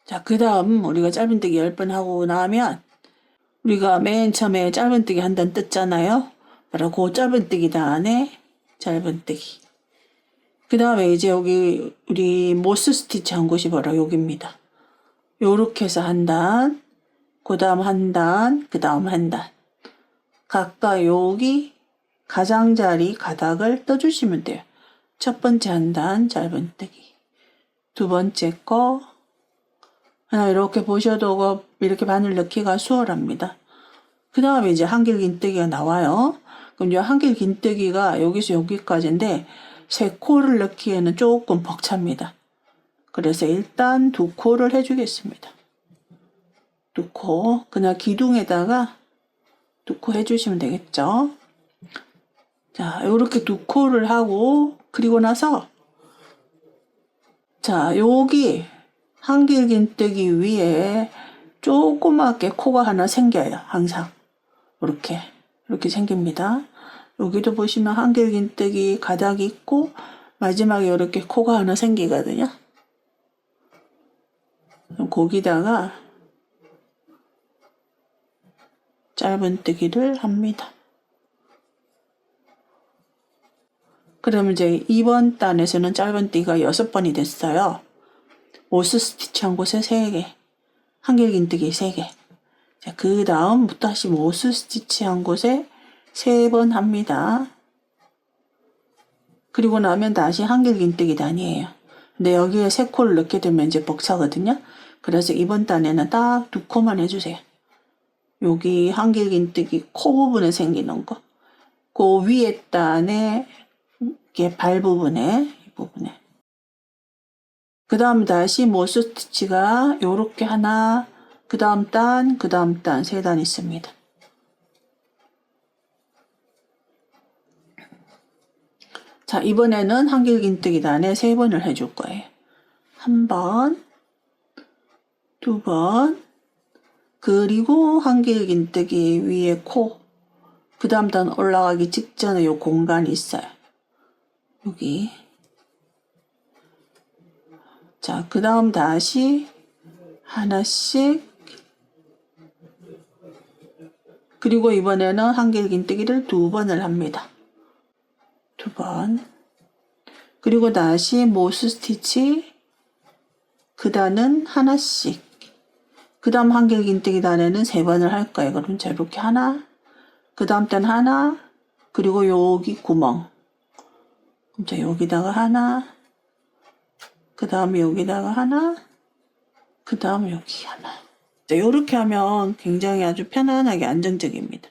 자, 그 다음 우리가 짧은뜨기 10번 하고 나면 우리가 맨 처음에 짧은뜨기 한 단 떴잖아요. 바로 그 짧은뜨기 단에 짧은뜨기. 그 다음에 이제 여기 우리 모스 스티치 한 곳이 바로 여기입니다. 요렇게 해서 한 단, 그 다음 한 단, 그 다음 한 단. 각각 여기 가장자리 가닥을 떠주시면 돼요. 첫 번째 한 단 짧은뜨기. 두 번째 거 하나 이렇게 보셔도 이렇게 바늘 넣기가 수월합니다. 그 다음에 이제 한길긴뜨기가 나와요. 그럼 이 한길긴뜨기가 여기서 여기까지인데 3코를 넣기에는 조금 벅찹니다. 그래서 일단 2코를 해주겠습니다. 2코 그냥 기둥에다가 2코 해주시면 되겠죠. 자, 이렇게 2코를 하고 그리고 나서 자, 여기 한길긴뜨기 위에 조그맣게 코가 하나 생겨요. 항상 이렇게 생깁니다. 여기도 보시면 한길긴뜨기 가닥이 있고 마지막에 이렇게 코가 하나 생기거든요. 거기다가 짧은뜨기를 합니다. 그러면 이제 2번 단에서는 짧은뜨기가 6번이 됐어요. 모스 스티치 한 곳에 3개, 한길긴뜨기 3개. 자, 그 다음부터 다시 모스 스티치 한 곳에 3번 합니다. 그리고 나면 다시 한길긴뜨기 단이에요. 근데 여기에 3코를 넣게 되면 이제 벅차거든요. 그래서 이번 단에는 딱 2코만 해주세요. 여기 한길긴뜨기 코 부분에 생기는 거. 그 위에 단에 이렇게 발 부분에 이 부분에. 그 다음 다시 모스 스티치가 요렇게 하나, 그 다음 단, 그 다음 단 3단 있습니다. 자, 이번에는 한길긴뜨기 단에 3번을 해줄 거예요. 1번, 2번, 그리고 한길긴뜨기 위에 코, 그 다음 단 올라가기 직전에 요 공간이 있어요. 여기. 자, 그 다음 다시 하나씩, 그리고 이번에는 한길긴뜨기를 2번을 합니다. 2번. 그리고 다시 모스 스티치, 그 단은 하나씩. 그 다음 한길긴뜨기 단에는 3번을 할 거예요. 그럼 자, 이렇게 하나, 그 다음 단 하나, 그리고 여기 구멍. 그럼 자, 여기다가 하나, 그 다음에 여기다가 하나, 그 다음에 여기 하나. 자, 이렇게 하면 굉장히 아주 편안하게 안정적입니다.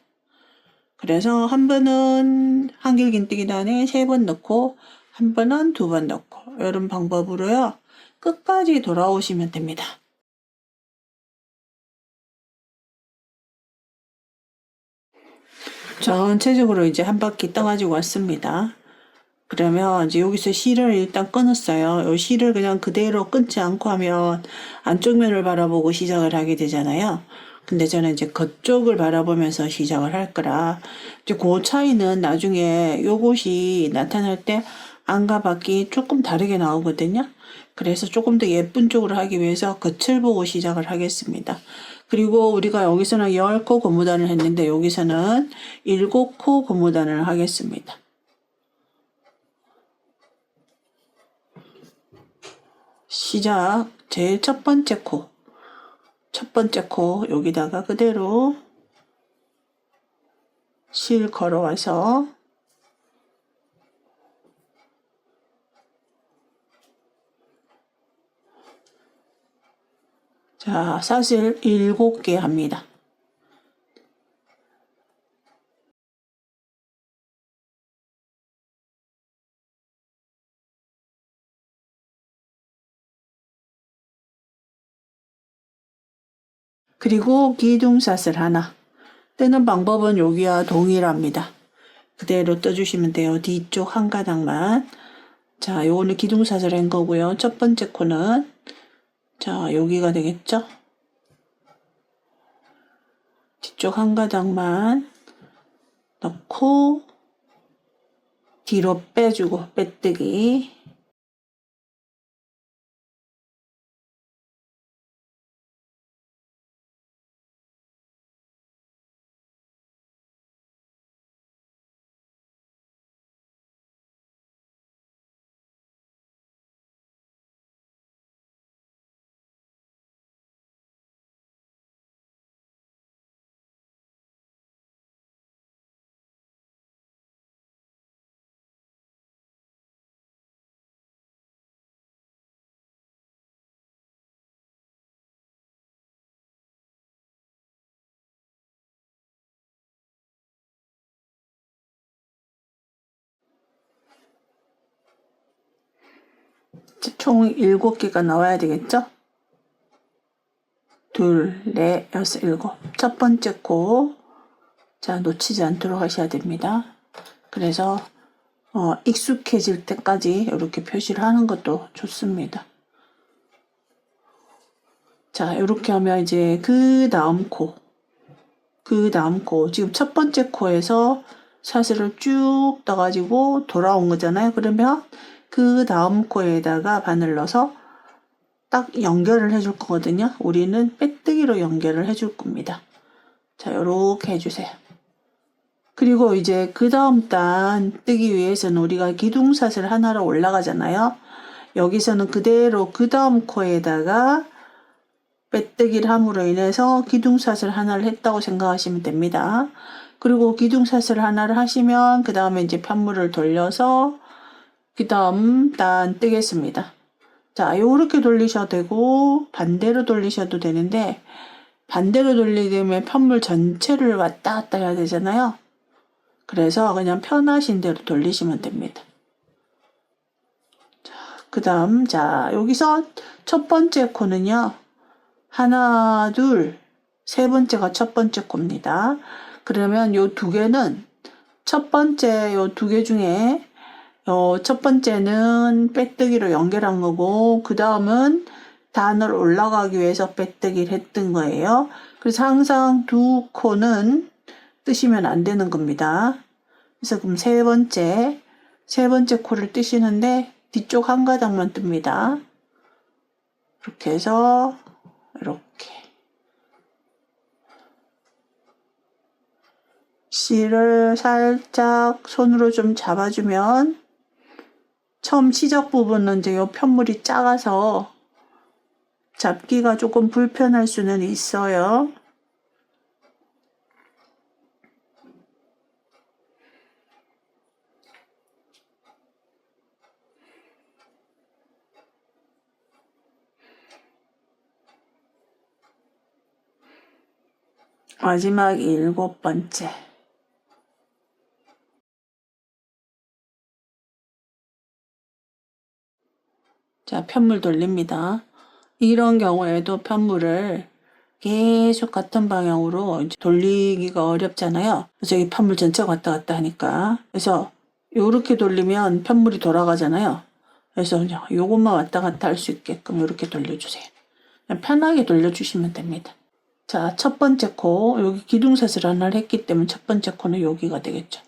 그래서 한 번은 한길긴뜨기 단에 3번 넣고 한 번은 2번 넣고 이런 방법으로요. 끝까지 돌아오시면 됩니다. 전체적으로 이제 한 바퀴 떠가지고 왔습니다. 그러면 이제 여기서 실을 일단 끊었어요. 이 실을 그냥 그대로 끊지 않고 하면 안쪽 면을 바라보고 시작을 하게 되잖아요. 근데 저는 이제 겉쪽을 바라보면서 시작을 할 거라 이제 그 차이는 나중에 요것이 나타날 때 안과 밖이 조금 다르게 나오거든요. 그래서 조금 더 예쁜 쪽으로 하기 위해서 겉을 보고 시작을 하겠습니다. 그리고 우리가 여기서는 10코 고무단을 했는데 여기서는 7코 고무단을 하겠습니다. 시작. 제일 첫 번째 코 여기다가 그대로 실 걸어와서 자, 사슬 7개 합니다. 그리고 기둥사슬 하나. 뜨는 방법은 여기와 동일합니다. 그대로 떠주시면 돼요. 뒤쪽 한 가닥만. 자, 요거는 기둥사슬 한 거고요. 첫 번째 코는 자, 여기가 되겠죠? 뒤쪽 한 가닥만 넣고 뒤로 빼주고 빼뜨기. 총 7개가 나와야 되겠죠? 둘, 넷, 여섯, 일곱. 첫 번째 코. 자, 놓치지 않도록 하셔야 됩니다. 그래서 익숙해질 때까지 이렇게 표시를 하는 것도 좋습니다. 자, 이렇게 하면 이제 그 다음 코, 지금 첫 번째 코에서 사슬을 쭉 떠가지고 돌아온 거잖아요. 그러면 그 다음 코에다가 바늘 넣어서 딱 연결을 해줄 거거든요. 우리는 빼뜨기로 연결을 해줄 겁니다. 자, 요렇게 해주세요. 그리고 이제 그 다음 단 뜨기 위해서는 우리가 기둥사슬 하나로 올라가잖아요. 여기서는 그대로 그 다음 코에다가 빼뜨기를 함으로 인해서 기둥사슬 하나를 했다고 생각하시면 됩니다. 그리고 기둥사슬 하나를 하시면 그 다음에 이제 편물을 돌려서 그 다음 단 뜨겠습니다. 자, 요렇게 돌리셔도 되고 반대로 돌리셔도 되는데 반대로 돌리려면 편물 전체를 왔다 갔다 해야 되잖아요. 그래서 그냥 편하신 대로 돌리시면 됩니다. 자, 그 다음 자, 여기서 첫 번째 코는요. 하나, 둘, 세 번째가 첫 번째 코입니다. 그러면 요 두 개는 첫 번째 요 두 개 중에 첫 번째는 빼뜨기로 연결한 거고 그 다음은 단을 올라가기 위해서 빼뜨기를 했던 거예요. 그래서 항상 두 코는 뜨시면 안 되는 겁니다. 그래서 그럼 세 번째 코를 뜨시는데 뒤쪽 한 가닥만 뜹니다. 이렇게 해서 이렇게 실을 살짝 손으로 좀 잡아주면 처음 시작 부분은 이제 요 편물이 작아서 잡기가 조금 불편할 수는 있어요. 마지막 7번째. 자, 편물 돌립니다. 이런 경우에도 편물을 계속 같은 방향으로 이제 돌리기가 어렵잖아요. 그래서 이 편물 전체가 왔다 갔다 하니까. 그래서 요렇게 돌리면 편물이 돌아가잖아요. 그래서 요것만 왔다 갔다 할 수 있게끔 이렇게 돌려주세요. 그냥 편하게 돌려주시면 됩니다. 자, 첫 번째 코, 여기 기둥사슬 하나를 했기 때문에 첫 번째 코는 여기가 되겠죠.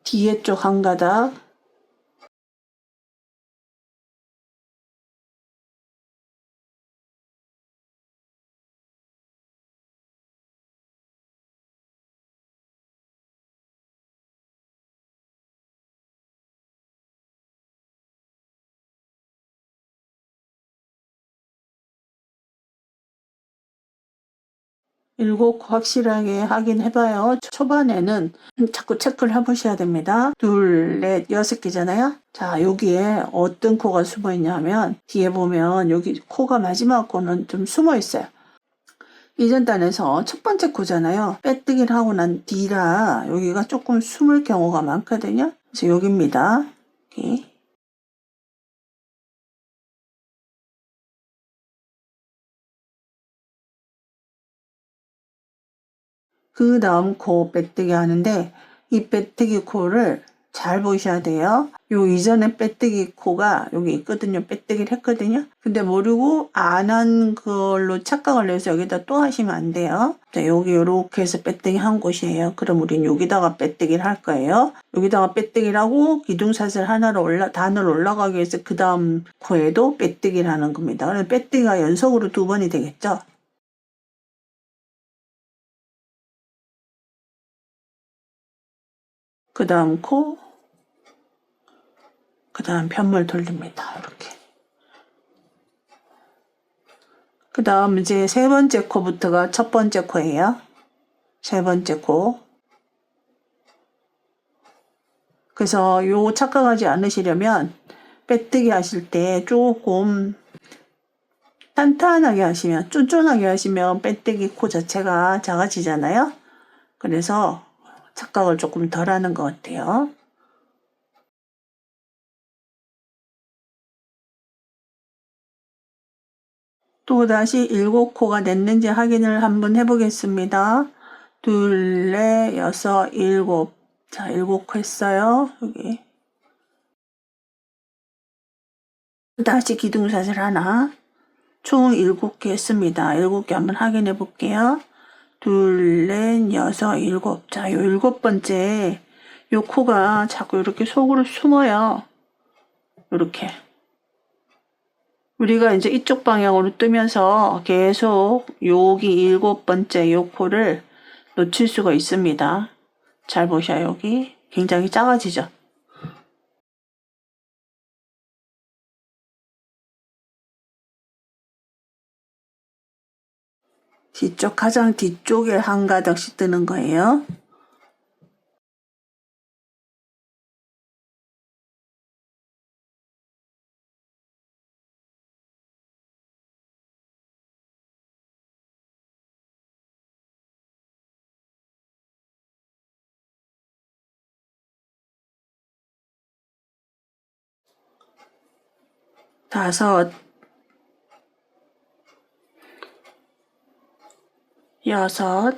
뒤에 쪽 한 가닥, 일곱 코 확실하게 확인해봐요. 초반에는 자꾸 체크를 해보셔야 됩니다. 둘, 넷, 6개잖아요. 자, 여기에 어떤 코가 숨어 있냐면 뒤에 보면 여기 코가 마지막 코는 좀 숨어 있어요. 이전 단에서 첫 번째 코잖아요. 빼뜨기를 하고 난 뒤라 여기가 조금 숨을 경우가 많거든요. 그래서 여기입니다. 여기. 그 다음 코 빼뜨기 하는데 이 빼뜨기 코를 잘 보셔야 돼요. 요 이전에 빼뜨기 코가 여기 있거든요. 빼뜨기를 했거든요. 근데 모르고 안 한 걸로 착각을 해서 여기다 또 하시면 안 돼요. 자, 여기 요렇게 해서 빼뜨기 한 곳이에요. 그럼 우린 여기다가 빼뜨기를 할 거예요. 여기다가 빼뜨기를 하고 기둥사슬 하나로 단을 올라가기 위해서 그 다음 코에도 빼뜨기를 하는 겁니다. 그래서 빼뜨기가 연속으로 2번이 되겠죠. 그 다음 코, 그 다음 편물 돌립니다. 이렇게. 그 다음 이제 세 번째 코부터가 첫 번째 코예요. 세 번째 코. 그래서 요 착각하지 않으시려면 빼뜨기 하실 때 조금 탄탄하게 하시면, 쫀쫀하게 하시면 빼뜨기 코 자체가 작아지잖아요. 그래서 착각을 조금 덜 하는 것 같아요. 또다시 7코가 됐는지 확인을 한번 해보겠습니다. 둘, 넷, 여섯, 일곱. 자, 7코 했어요. 여기. 다시 기둥사슬 하나. 총 7개 했습니다. 7개 한번 확인해 볼게요. 둘, 넷, 여섯, 일곱. 자, 요 7번째. 요 코가 자꾸 이렇게 속으로 숨어요. 이렇게. 우리가 이제 이쪽 방향으로 뜨면서 계속 여기 7번째 요 코를 놓칠 수가 있습니다. 잘 보셔요. 여기 굉장히 작아지죠. 뒤쪽 가장 뒤쪽에 한 가닥씩 뜨는 거예요. 다섯, 여섯,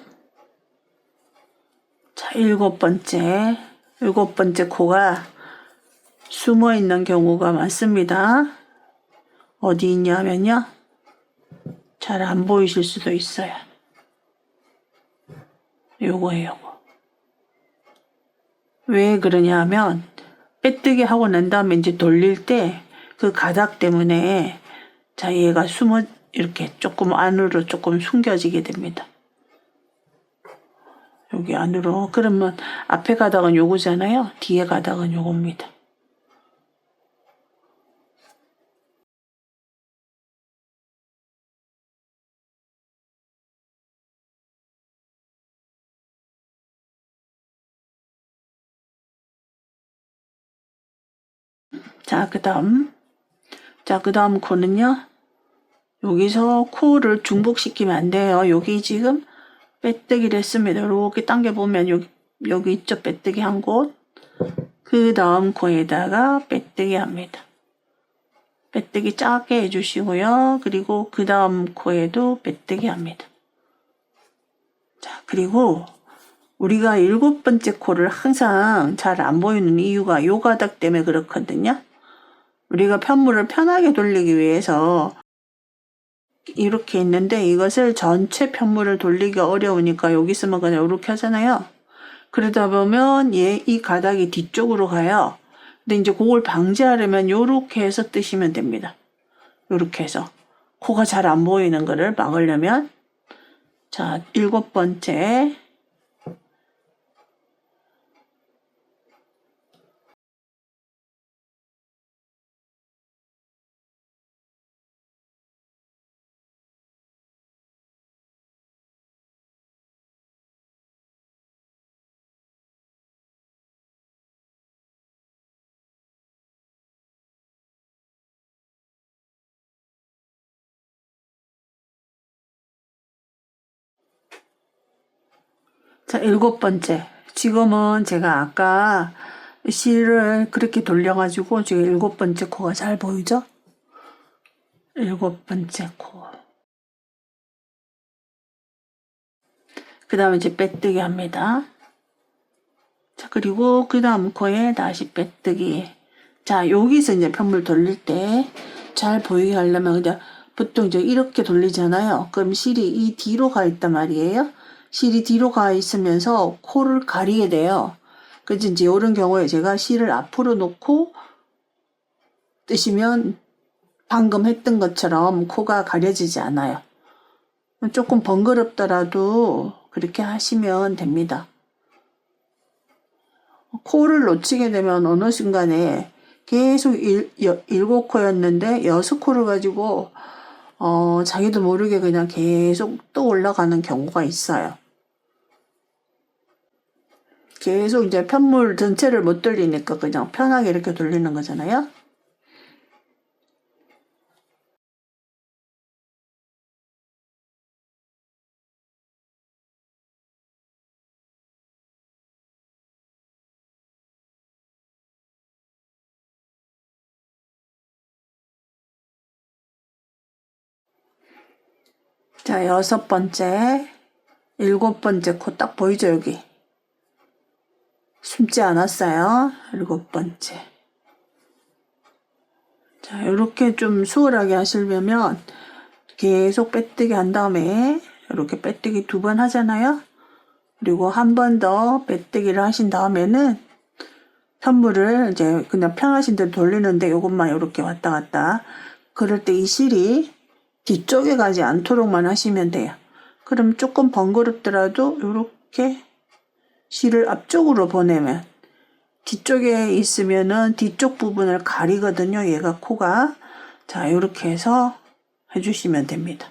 자, 7번째. 7번째 코가 숨어 있는 경우가 많습니다. 어디 있냐면요. 잘 안 보이실 수도 있어요. 요거예요, 요거. 왜 그러냐 하면 빼뜨기 하고 난 다음에 이제 돌릴 때 그 가닥 때문에 자, 얘가 숨어 이렇게 조금 안으로 조금 숨겨지게 됩니다. 여기 안으로. 그러면 앞에 가닥은 요거잖아요. 뒤에 가닥은 요겁니다. 자, 그 다음 코는요. 여기서 코를 중복시키면 안 돼요. 여기 지금 빼뜨기를 했습니다. 이렇게 당겨보면 여기 있죠. 빼뜨기 한 곳. 그 다음 코에다가 빼뜨기 합니다. 빼뜨기 작게 해주시고요. 그리고 그 다음 코에도 빼뜨기 합니다. 자, 그리고 우리가 7번째 코를 항상 잘 안 보이는 이유가 요 가닥 때문에 그렇거든요. 우리가 편물을 편하게 돌리기 위해서 이렇게 있는데 이것을 전체 편물을 돌리기 어려우니까 여기 있으면 그냥 이렇게 하잖아요. 그러다 보면 이 가닥이 뒤쪽으로 가요. 근데 이제 그걸 방지하려면 요렇게 해서 뜨시면 됩니다. 요렇게 해서 코가 잘 안 보이는 거를 막으려면. 자, 7번째. 자, 7번째. 지금은 제가 아까 실을 그렇게 돌려가지고 지금 7번째 코가 잘 보이죠? 7번째 코. 그 다음에 이제 빼뜨기 합니다. 자, 그리고 그 다음 코에 다시 빼뜨기. 자, 여기서 이제 편물 돌릴 때 잘 보이게 하려면 그냥 보통 이제 이렇게 돌리잖아요. 그럼 실이 이 뒤로 가 있단 말이에요. 실이 뒤로 가 있으면서 코를 가리게 돼요. 그래서 이제 이런 경우에 제가 실을 앞으로 놓고 뜨시면 방금 했던 것처럼 코가 가려지지 않아요. 조금 번거롭더라도 그렇게 하시면 됩니다. 코를 놓치게 되면 어느 순간에 계속 7코였는데 6코를 가지고 자기도 모르게 그냥 계속 또 올라가는 경우가 있어요. 계속 이제 편물 전체를 못 돌리니까 그냥 편하게 이렇게 돌리는 거잖아요. 자, 6번째, 7번째 코 딱 보이죠, 여기? 숨지 않았어요. 7번째. 자, 이렇게 좀 수월하게 하시려면 계속 빼뜨기 한 다음에 이렇게 빼뜨기 2번 하잖아요. 그리고 한 번 더 빼뜨기를 하신 다음에는 편물을 이제 그냥 편하신 대로 돌리는데 이것만 이렇게 왔다 갔다. 그럴 때 이 실이 뒤쪽에 가지 않도록만 하시면 돼요. 그럼 조금 번거롭더라도 이렇게 실을 앞쪽으로 보내면 뒤쪽에 있으면은 뒤쪽 부분을 가리거든요. 얘가 코가. 자, 이렇게 해서 해주시면 됩니다.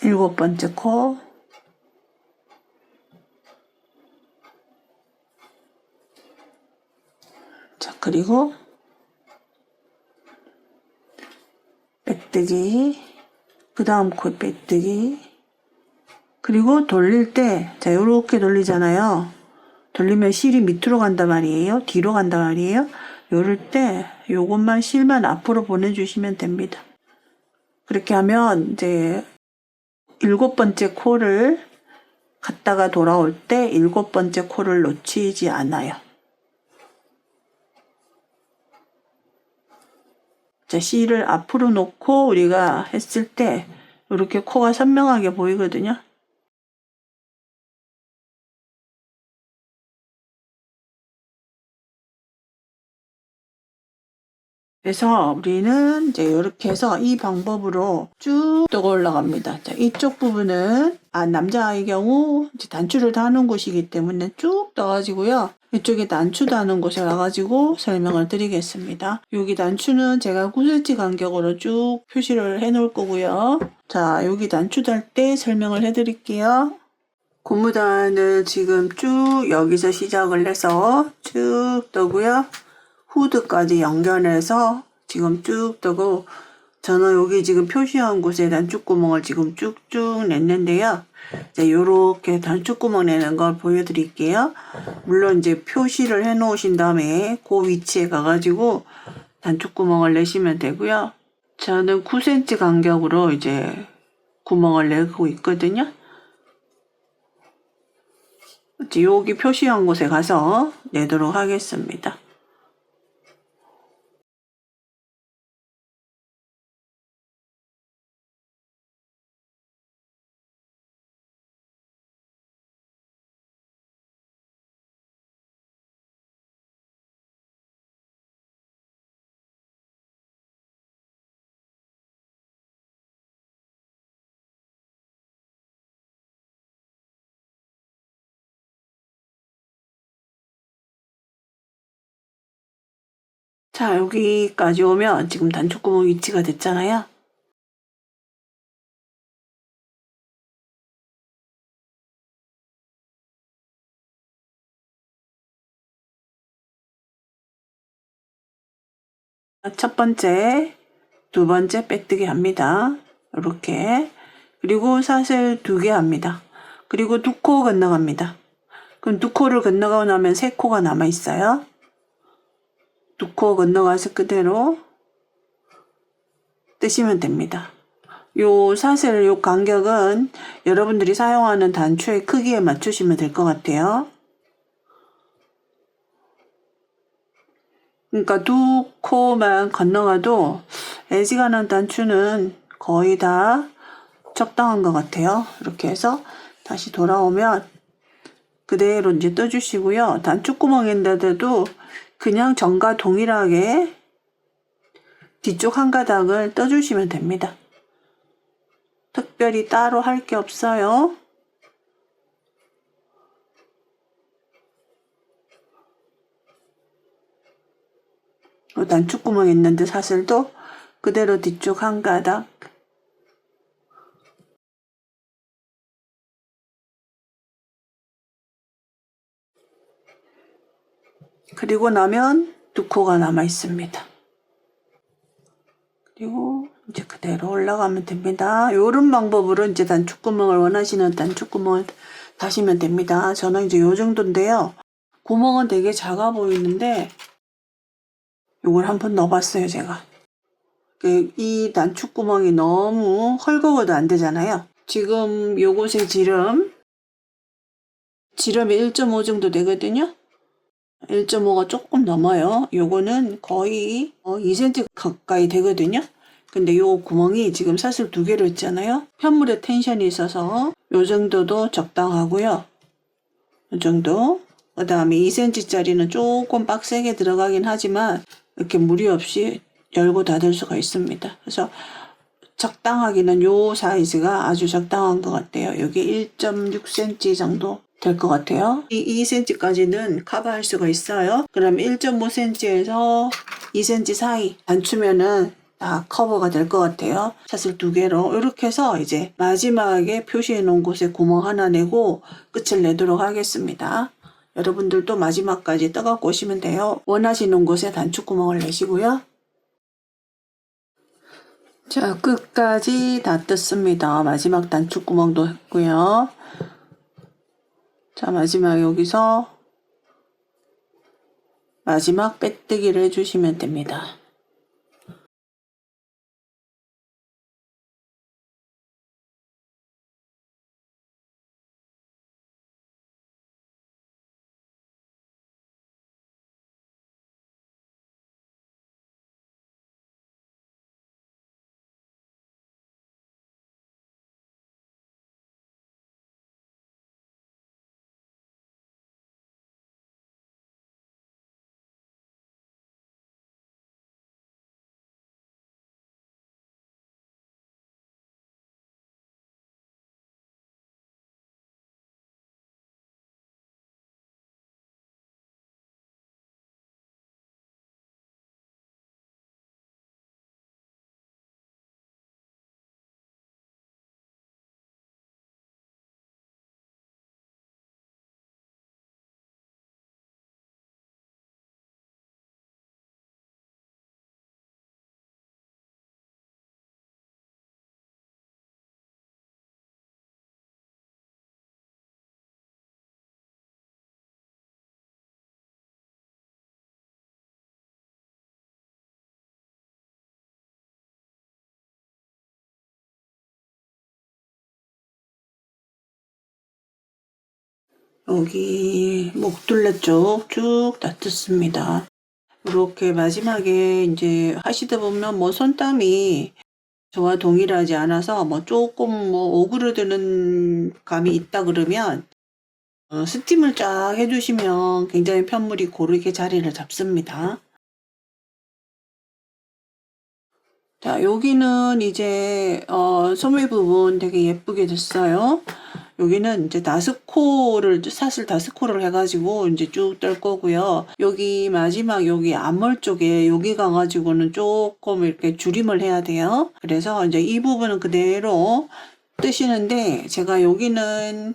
일곱 번째 코. 자, 그리고 빼뜨기. 그 다음 코 빼뜨기. 그리고 돌릴 때, 자, 요렇게 돌리잖아요. 돌리면 실이 밑으로 간단 말이에요. 뒤로 간단 말이에요. 요럴 때 요것만 실만 앞으로 보내주시면 됩니다. 그렇게 하면 이제 7번째 코를 갔다가 돌아올 때 7번째 코를 놓치지 않아요. 자, 실을 앞으로 놓고 우리가 했을 때 이렇게 코가 선명하게 보이거든요. 그래서 우리는 이제 이렇게 해서 이 방법으로 쭉 떠 올라갑니다. 자, 이쪽 부분은 남자아이 경우 이제 단추를 다는 곳이기 때문에 쭉 떠가지고요. 이쪽에 단추 다는 곳에 와가지고 설명을 드리겠습니다. 여기 단추는 제가 9cm 간격으로 쭉 표시를 해 놓을 거고요. 자, 여기 단추 달 때 설명을 해 드릴게요. 고무단을 지금 쭉 여기서 시작을 해서 쭉 떠고요. 후드까지 연결해서 지금 쭉 뜨고, 저는 여기 지금 표시한 곳에 단추구멍을 지금 쭉쭉 냈는데요. 자, 요렇게 단추구멍 내는 걸 보여드릴게요. 물론 이제 표시를 해 놓으신 다음에 그 위치에 가가지고 단축구멍을 내시면 되고요. 저는 9cm 간격으로 이제 구멍을 내고 있거든요. 이제 여기 표시한 곳에 가서 내도록 하겠습니다. 자, 여기까지 오면 지금 단축구멍 위치가 됐잖아요. 첫 번째, 두 번째 빼뜨기 합니다. 이렇게. 그리고 사슬 2개 합니다. 그리고 2코 건너갑니다. 그럼 2코를 건너가고 나면 3코가 남아있어요. 2코 건너가서 그대로 뜨시면 됩니다. 요 사슬 요 간격은 여러분들이 사용하는 단추의 크기에 맞추시면 될 것 같아요. 그러니까 2코만 건너가도 애지간한 단추는 거의 다 적당한 것 같아요. 이렇게 해서 다시 돌아오면 그대로 이제 떠주시고요. 단축구멍인데도 그냥 전과 동일하게 뒤쪽 한 가닥을 떠주시면 됩니다. 특별히 따로 할 게 없어요. 단축구멍 있는데 사슬도 그대로 뒤쪽 한 가닥 그리고 나면 2코가 남아 있습니다. 그리고 이제 그대로 올라가면 됩니다. 이런 방법으로 이제 단축구멍을 원하시는 단축구멍을 다시면 됩니다. 저는 이제 요 정도인데요. 구멍은 되게 작아 보이는데 이걸 한번 넣어봤어요, 제가. 이 단축구멍이 너무 헐거워도 안 되잖아요. 지금 요곳의 지름이 1.5 정도 되거든요. 1.5가 조금 넘어요. 요거는 거의 2cm 가까이 되거든요. 근데 요 구멍이 지금 사슬 2개로 있잖아요. 편물에 텐션이 있어서 요 정도도 적당하고요. 요 정도. 그 다음에 2cm짜리는 조금 빡세게 들어가긴 하지만 이렇게 무리 없이 열고 닫을 수가 있습니다. 그래서 적당하기는 요 사이즈가 아주 적당한 것 같아요. 여기 1.6cm 정도 될 것 같아요. 이 2cm까지는 커버할 수가 있어요. 그럼 1.5cm에서 2cm 사이 단추면은 다 커버가 될 것 같아요. 사슬 2개로 이렇게 해서 이제 마지막에 표시해 놓은 곳에 구멍 하나 내고 끝을 내도록 하겠습니다. 여러분들도 마지막까지 떠갖고 오시면 돼요. 원하시는 곳에 단축구멍을 내시고요. 자, 끝까지 다 떴습니다. 마지막 단축구멍도 했고요. 자, 마지막 여기서 마지막 빼뜨기를 해주시면 됩니다. 여기 목둘레 쪽 쭉 다 뜯습니다. 이렇게 마지막에 이제 하시다 보면 뭐 손땀이 저와 동일하지 않아서 뭐 조금 뭐 오그러드는 감이 있다 그러면 스팀을 쫙 해주시면 굉장히 편물이 고르게 자리를 잡습니다. 자, 여기는 이제 소매 부분 되게 예쁘게 됐어요. 여기는 이제 사슬 다스코를 해가지고 이제 쭉 뜰 거고요. 여기 마지막 여기 앞몰 쪽에 여기 가가지고는 조금 이렇게 줄임을 해야 돼요. 그래서 이제 이 부분은 그대로 뜨시는데 제가 여기는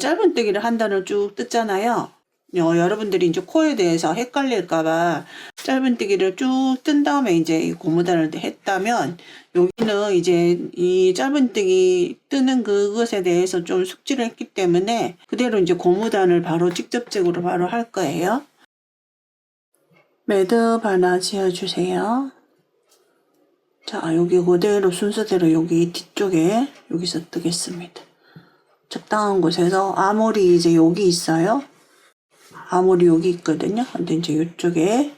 짧은뜨기를 한 단을 쭉 뜯잖아요. 여러분들이 이제 코에 대해서 헷갈릴까봐 짧은뜨기를 쭉 뜬 다음에 이제 이 고무단을 했다면 여기는 이제 이 짧은뜨기 뜨는 그것에 대해서 좀 숙지를 했기 때문에 그대로 이제 고무단을 바로 직접적으로 바로 할 거예요. 매듭 하나 지어주세요. 자, 여기 그대로 순서대로 여기 뒤쪽에 여기서 뜨겠습니다. 적당한 곳에서 아모리 이제 여기 있어요. 아모리 여기 있거든요. 근데 이제 이쪽에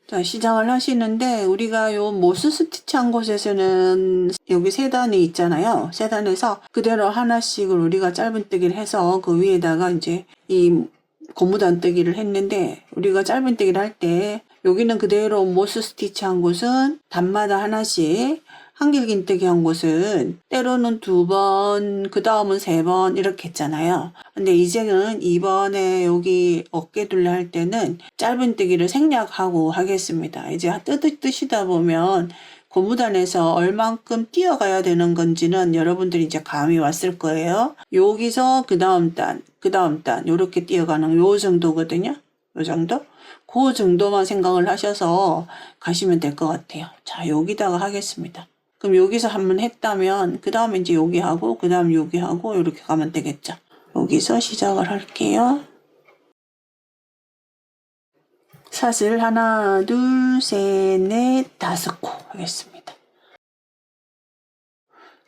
자, 시작을 하시는데 우리가 요 모스 스티치 한 곳에서는 여기 세 단이 있잖아요. 세 단에서 그대로 하나씩을 우리가 짧은뜨기를 해서 그 위에다가 이제 이 고무단뜨기를 했는데 우리가 짧은뜨기를 할 때 여기는 그대로 모스 스티치 한 곳은 단마다 하나씩 한길긴뜨기 한 곳은 때로는 2번, 그 다음은 3번 이렇게 했잖아요. 근데 이제는 이번에 여기 어깨둘레 할 때는 짧은뜨기를 생략하고 하겠습니다. 이제 뜨시다 보면 고무단에서 얼만큼 뛰어가야 되는 건지는 여러분들이 이제 감이 왔을 거예요. 여기서 그 다음 단 요렇게 뛰어가는 요 정도거든요. 요 정도? 그 정도만 생각을 하셔서 가시면 될 것 같아요. 자, 여기다가 하겠습니다. 그럼 여기서 한번 했다면 그 다음에 이제 여기 하고 그 다음 여기 하고 이렇게 가면 되겠죠. 여기서 시작을 할게요. 사슬 하나, 둘, 셋, 넷, 5코 하겠습니다.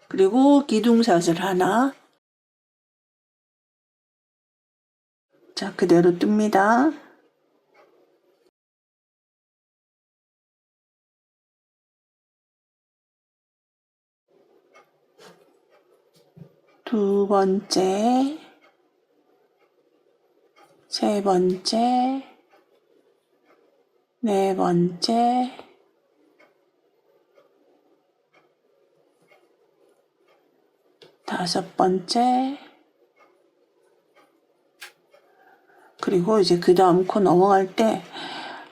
그리고 기둥사슬 하나. 자, 그대로 뜹니다. 두 번째, 세 번째, 네 번째, 다섯 번째, 그리고 이제 그 다음 코 넘어갈 때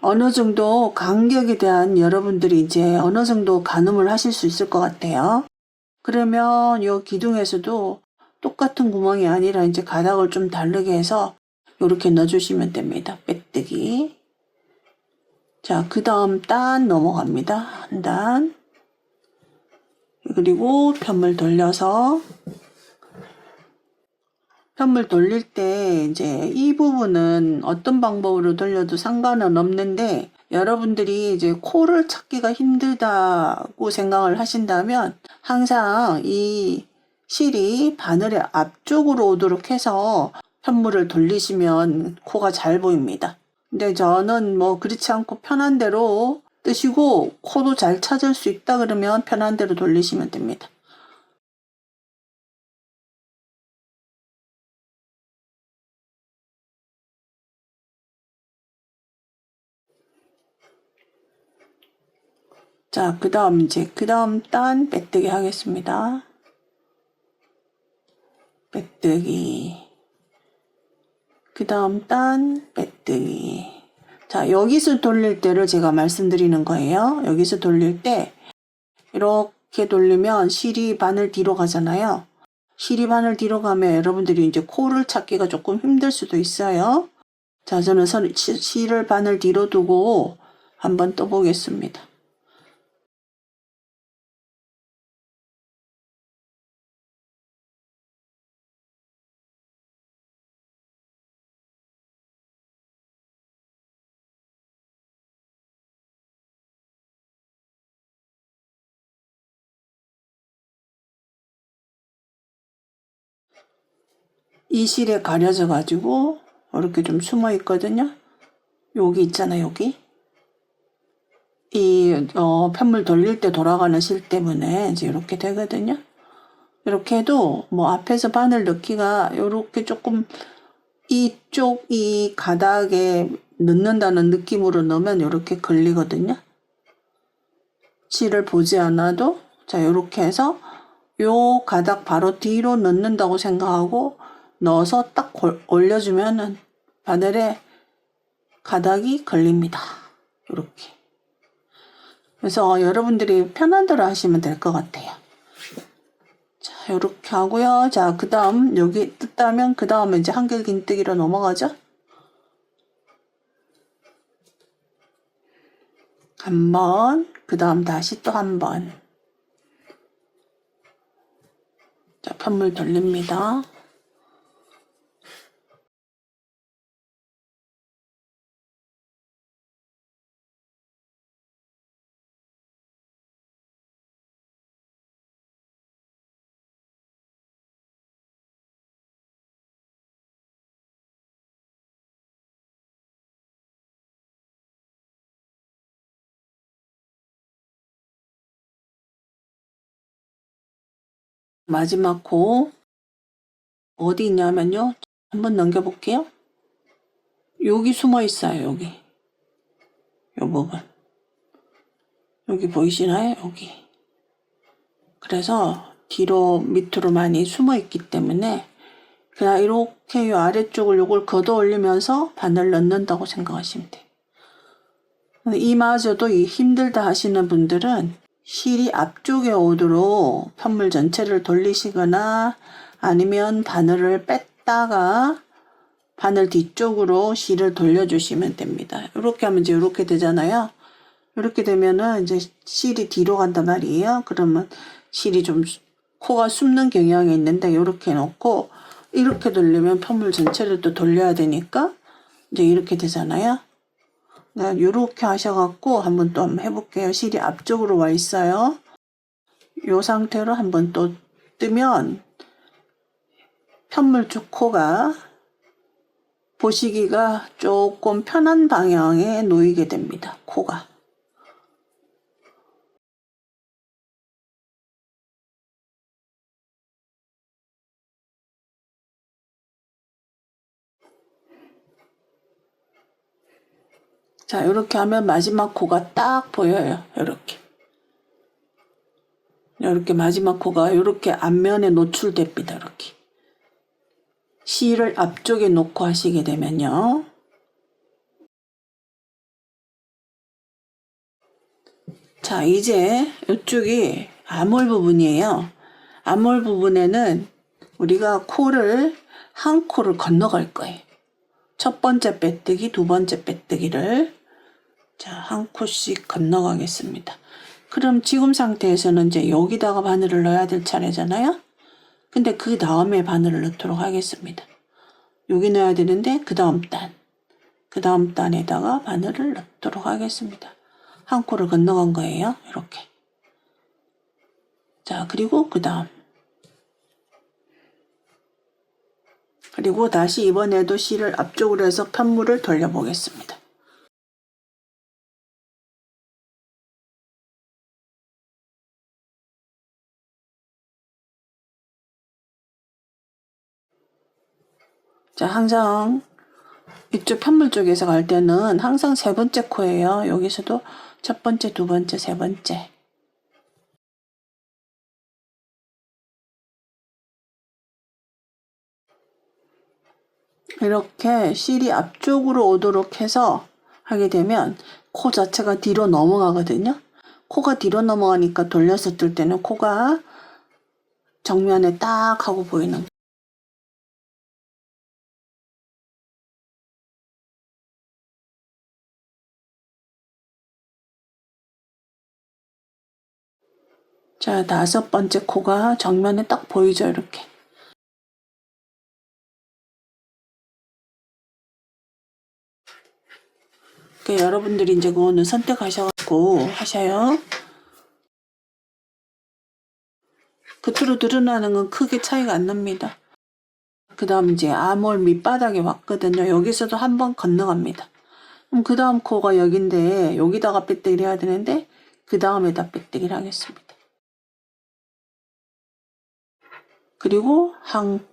어느 정도 간격에 대한 여러분들이 이제 어느 정도 가늠을 하실 수 있을 것 같아요. 그러면 이 기둥에서도 똑같은 구멍이 아니라 이제 가닥을 좀 다르게 해서 이렇게 넣어주시면 됩니다. 빼뜨기. 자, 그 다음 단 넘어갑니다. 한 단. 그리고 편물 돌려서 편물 돌릴 때 이제 이 부분은 어떤 방법으로 돌려도 상관은 없는데 여러분들이 이제 코를 찾기가 힘들다고 생각을 하신다면 항상 이 실이 바늘의 앞쪽으로 오도록 해서 편물을 돌리시면 코가 잘 보입니다. 근데 저는 뭐 그렇지 않고 편한 대로 뜨시고 코도 잘 찾을 수 있다 그러면 편한 대로 돌리시면 됩니다. 자, 그 다음 단 빼뜨기 하겠습니다. 빼뜨기. 그 다음 단 빼뜨기. 자, 여기서 돌릴 때를 제가 말씀드리는 거예요. 여기서 돌릴 때 이렇게 돌리면 실이 바늘 뒤로 가잖아요. 실이 바늘 뒤로 가면 여러분들이 이제 코를 찾기가 조금 힘들 수도 있어요. 자, 저는 실을 바늘 뒤로 두고 한번 떠보겠습니다. 이 실에 가려져 가지고 이렇게 좀 숨어 있거든요. 여기 있잖아요, 여기. 이 편물 돌릴 때 돌아가는 실 때문에 이제 이렇게 되거든요. 이렇게 해도 뭐 앞에서 바늘 넣기가 이렇게 조금 이쪽 이 가닥에 넣는다는 느낌으로 넣으면 이렇게 걸리거든요. 실을 보지 않아도 자 이렇게 해서 요 가닥 바로 뒤로 넣는다고 생각하고 넣어서 딱 올려주면은 바늘에 가닥이 걸립니다. 이렇게. 그래서 여러분들이 편한 대로 하시면 될 것 같아요. 자, 이렇게 하고요. 자, 그 다음 여기 뜯다면 그 다음에 이제 한길긴뜨기로 넘어가죠. 한 번, 그 다음 다시 또 한 번. 자, 편물 돌립니다. 마지막 코 어디 있냐면요. 한번 넘겨볼게요. 여기 숨어 있어요. 여기. 요 부분. 여기 보이시나요? 여기. 그래서 뒤로 밑으로 많이 숨어 있기 때문에 그냥 이렇게 요 아래쪽을 요걸 걷어 올리면서 바늘 넣는다고 생각하시면 돼요. 이마저도 힘들다 하시는 분들은 실이 앞쪽에 오도록 편물 전체를 돌리시거나 아니면 바늘을 뺐다가 바늘 뒤쪽으로 실을 돌려주시면 됩니다. 이렇게 하면 이제 이렇게 되잖아요. 이렇게 되면은 이제 실이 뒤로 간단 말이에요. 그러면 실이 좀 코가 숨는 경향이 있는데 이렇게 놓고 이렇게 돌리면 편물 전체를 또 돌려야 되니까 이제 이렇게 되잖아요. 이렇게 하셔갖고 한번 또 한번 해볼게요. 실이 앞쪽으로 와 있어요. 이 상태로 한번 또 뜨면 편물 쪽 코가 보시기가 조금 편한 방향에 놓이게 됩니다. 코가. 자, 이렇게 하면 마지막 코가 딱 보여요. 이렇게. 이렇게 마지막 코가 이렇게 앞면에 노출됩니다. 이렇게. 실을 앞쪽에 놓고 하시게 되면요. 자, 이제 이쪽이 암홀 부분이에요. 암홀 부분에는 우리가 코를 한 코를 건너갈 거예요. 첫 번째 빼뜨기, 두 번째 빼뜨기를 자, 한 코씩 건너가겠습니다. 그럼 지금 상태에서는 이제 여기다가 바늘을 넣어야 될 차례잖아요. 근데 그 다음에 바늘을 넣도록 하겠습니다. 여기 넣어야 되는데 그 다음 단에다가 바늘을 넣도록 하겠습니다. 한 코를 건너간 거예요. 이렇게. 자, 그리고 그 다음. 그리고 다시 이번에도 실을 앞쪽으로 해서 편물을 돌려보겠습니다. 자, 항상 이쪽 편물 쪽에서 갈 때는 항상 세 번째 코예요. 여기서도 첫 번째, 두 번째, 세 번째. 이렇게 실이 앞쪽으로 오도록 해서 하게 되면 코 자체가 뒤로 넘어가거든요. 코가 뒤로 넘어가니까 돌려서 뜰 때는 코가 정면에 딱 하고 보이는. 자, 다섯 번째 코가 정면에 딱 보이죠, 이렇게. 그러니까 여러분들이 이제 그거는 선택하셔갖고 하셔요. 겉으로 드러나는 건 크게 차이가 안 납니다. 그 다음 이제 암홀 밑바닥에 왔거든요. 여기서도 한번 건너갑니다. 그럼 그 다음 코가 여긴데 여기다가 빼뜨기를 해야 되는데 그 다음에다 빼뜨기를 하겠습니다. 그리고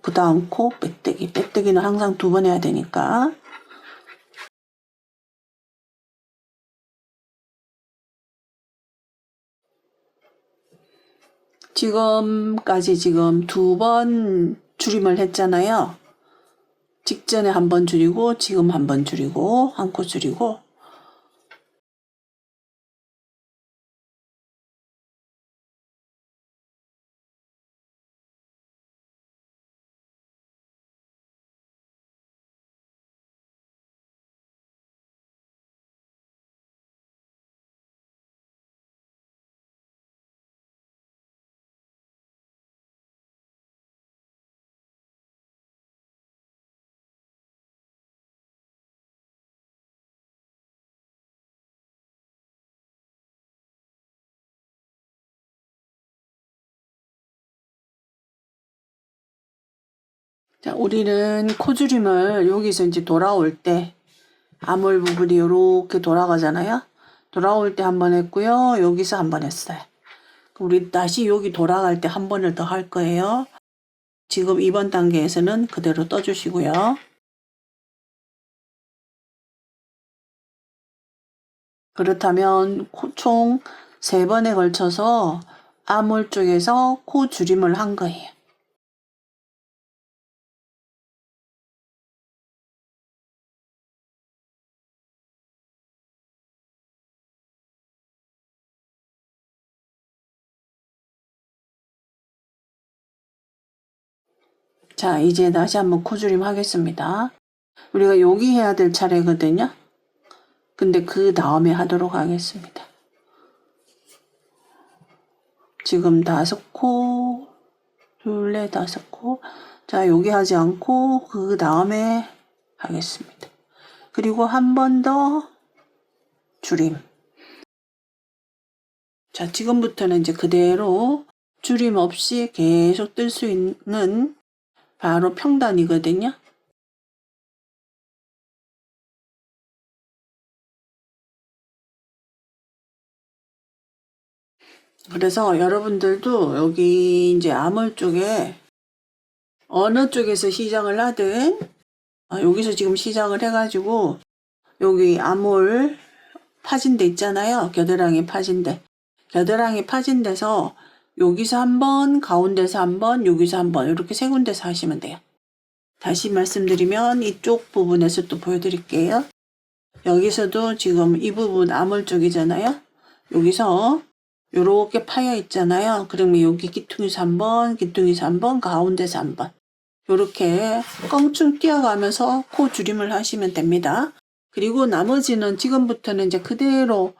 그 다음 코 빼뜨기. 빼뜨기는 항상 2번 해야 되니까. 지금까지 지금 2번 줄임을 했잖아요. 직전에 한 번 줄이고 지금 한 번 줄이고 한 코 줄이고. 자, 우리는 코줄임을 여기서 이제 돌아올 때 암홀 부분이 이렇게 돌아가잖아요. 돌아올 때 한 번 했고요. 여기서 한 번 했어요. 우리 다시 여기 돌아갈 때 한 번을 더 할 거예요. 지금 2번 단계에서는 그대로 떠주시고요. 그렇다면 총 3번에 걸쳐서 암홀 쪽에서 코 줄임을 한 거예요. 자, 이제 다시 한번 코줄임 하겠습니다. 우리가 여기 해야 될 차례거든요. 근데 그 다음에 하도록 하겠습니다. 지금 5코, 둘레 5코. 자, 여기 하지 않고 그 다음에 하겠습니다. 그리고 한 번 더 줄임. 자, 지금부터는 이제 그대로 줄임 없이 계속 뜰 수 있는 바로 평단이거든요. 그래서 여러분들도 여기 이제 암홀 쪽에 어느 쪽에서 시작을 하든 여기서 지금 시작을 해가지고 여기 암홀 파진 데 있잖아요. 겨드랑이 파진 데. 겨드랑이 파진 데서 여기서 한 번, 가운데서 한 번, 여기서 한 번 이렇게 3군데서 하시면 돼요. 다시 말씀드리면 이쪽 부분에서 또 보여드릴게요. 여기서도 지금 이 부분 암홀 쪽이잖아요. 여기서 요렇게 파여 있잖아요. 그러면 여기 기퉁에서 한 번, 기퉁에서 한 번, 가운데서 한 번. 요렇게 껑충 뛰어가면서 코 줄임을 하시면 됩니다. 그리고 나머지는 지금부터는 이제 그대로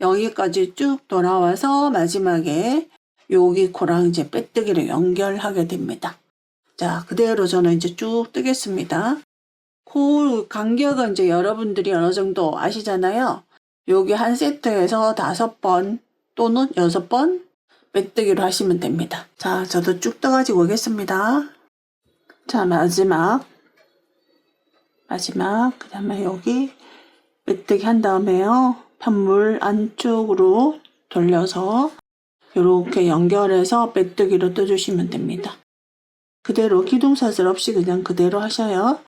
여기까지 쭉 돌아와서 마지막에 여기 코랑 이제 빼뜨기를 연결하게 됩니다. 자, 그대로 저는 이제 쭉 뜨겠습니다. 코 간격은 이제 여러분들이 어느 정도 아시잖아요. 여기 한 세트에서 5번 또는 6번 빼뜨기로 하시면 됩니다. 자, 저도 쭉 떠가지고 오겠습니다. 자, 마지막 그 다음에 여기 빼뜨기 한 다음에요. 편물 안쪽으로 돌려서 이렇게 연결해서 빼뜨기로 떠주시면 됩니다. 그대로 기둥사슬 없이 그냥 그대로 하셔요.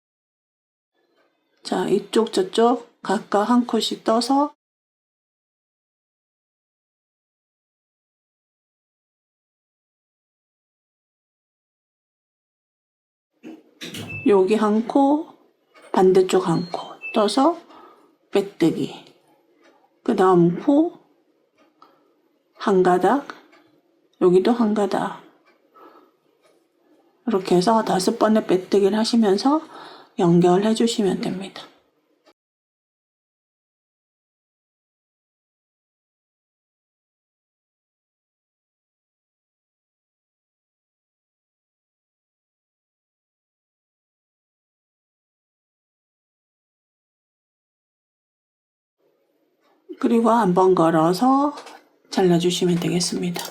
자, 이쪽 저쪽 각각 한 컷씩 떠서 여기 한 코, 반대쪽 한 코 떠서 빼뜨기. 그 다음 코 한 가닥, 여기도 한 가닥. 이렇게 해서 5번의 빼뜨기를 하시면서 연결해 주시면 됩니다. 그리고 한번 걸어서 잘라주시면 되겠습니다.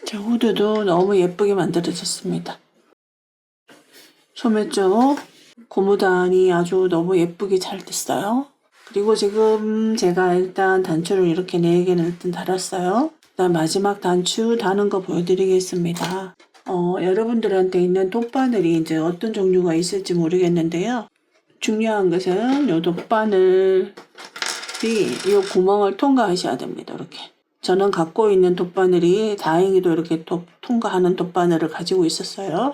자, 후드도 너무 예쁘게 만들어졌습니다. 소매 쪽 고무단이 아주 너무 예쁘게 잘 됐어요. 그리고 지금 제가 일단 단추를 이렇게 4개는 일단 달았어요. 그다음 마지막 단추 다는 거 보여드리겠습니다. 여러분들한테 있는 돗바늘이 이제 어떤 종류가 있을지 모르겠는데요. 중요한 것은 이 돗바늘이 이 구멍을 통과하셔야 됩니다. 이렇게. 저는 갖고 있는 돗바늘이 다행히도 이렇게 통과하는 돗바늘을 가지고 있었어요.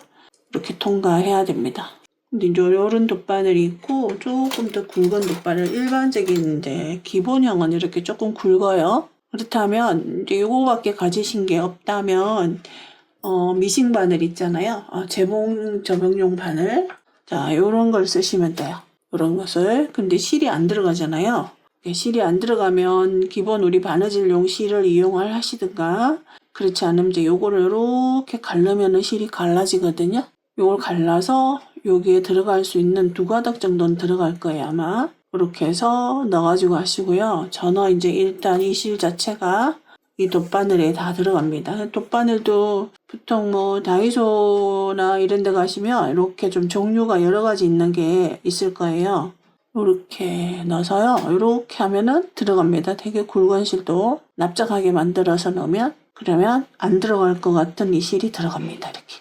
이렇게 통과해야 됩니다. 근데 이제 요런 돗바늘이 있고 조금 더 굵은 돗바늘, 일반적인 이제 기본형은 이렇게 조금 굵어요. 그렇다면 이제 요거밖에 가지신 게 없다면 미싱 바늘 있잖아요. 재봉 접용용 바늘. 자, 요런 걸 쓰시면 돼요. 요런 것을. 근데 실이 안 들어가잖아요. 실이 안 들어가면 기본 우리 바느질용 실을 이용을 하시든가, 그렇지 않으면 이제 요거를 이렇게 갈르면은 실이 갈라지거든요. 요걸 갈라서 여기에 들어갈 수 있는 2가닥 정도는 들어갈 거예요, 아마. 이렇게 해서 넣어가지고 하시고요. 저는 이제 일단 이 실 자체가 이 돗바늘에 다 들어갑니다. 돗바늘도 보통 뭐 다이소나 이런 데 가시면 이렇게 좀 종류가 여러 가지 있는 게 있을 거예요. 이렇게 넣어서요. 이렇게 하면은 들어갑니다. 되게 굵은 실도 납작하게 만들어서 넣으면, 그러면 안 들어갈 것 같은 이 실이 들어갑니다. 이렇게.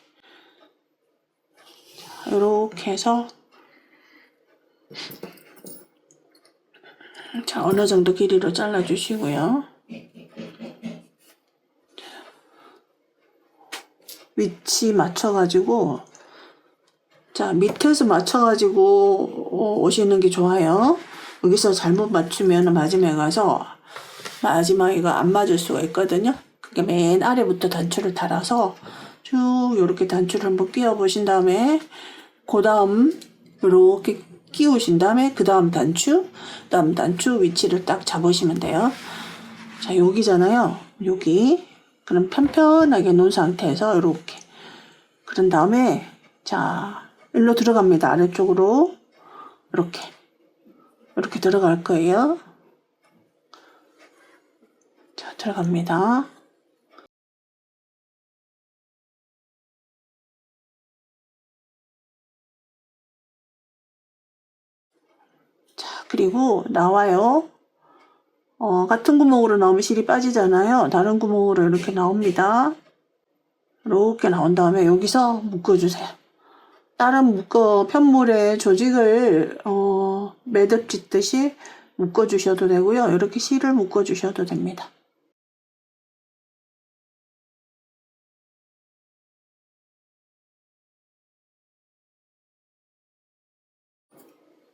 이렇게 해서 자, 어느 정도 길이로 잘라 주시고요. 위치 맞춰가지고, 자, 밑에서 맞춰가지고 오시는 게 좋아요. 여기서 잘못 맞추면 마지막에 가서 마지막에가 안 맞을 수가 있거든요. 그게 맨 아래부터 단추를 달아서 쭉 이렇게 단추를 한번 끼워 보신 다음에, 그 다음 이렇게 끼우신 다음에 그 다음 단추 위치를 딱 잡으시면 돼요. 자, 여기잖아요. 여기. 그럼 편편하게 놓은 상태에서 이렇게. 그런 다음에 자, 일로 들어갑니다. 아래쪽으로 이렇게 들어갈 거예요. 자, 들어갑니다. 자, 그리고 나와요. 같은 구멍으로 나오면 실이 빠지잖아요. 다른 구멍으로 이렇게 나옵니다. 이렇게 나온 다음에 여기서 묶어주세요. 다른 편물에 조직을 매듭 짓듯이 묶어주셔도 되고요. 이렇게 실을 묶어주셔도 됩니다.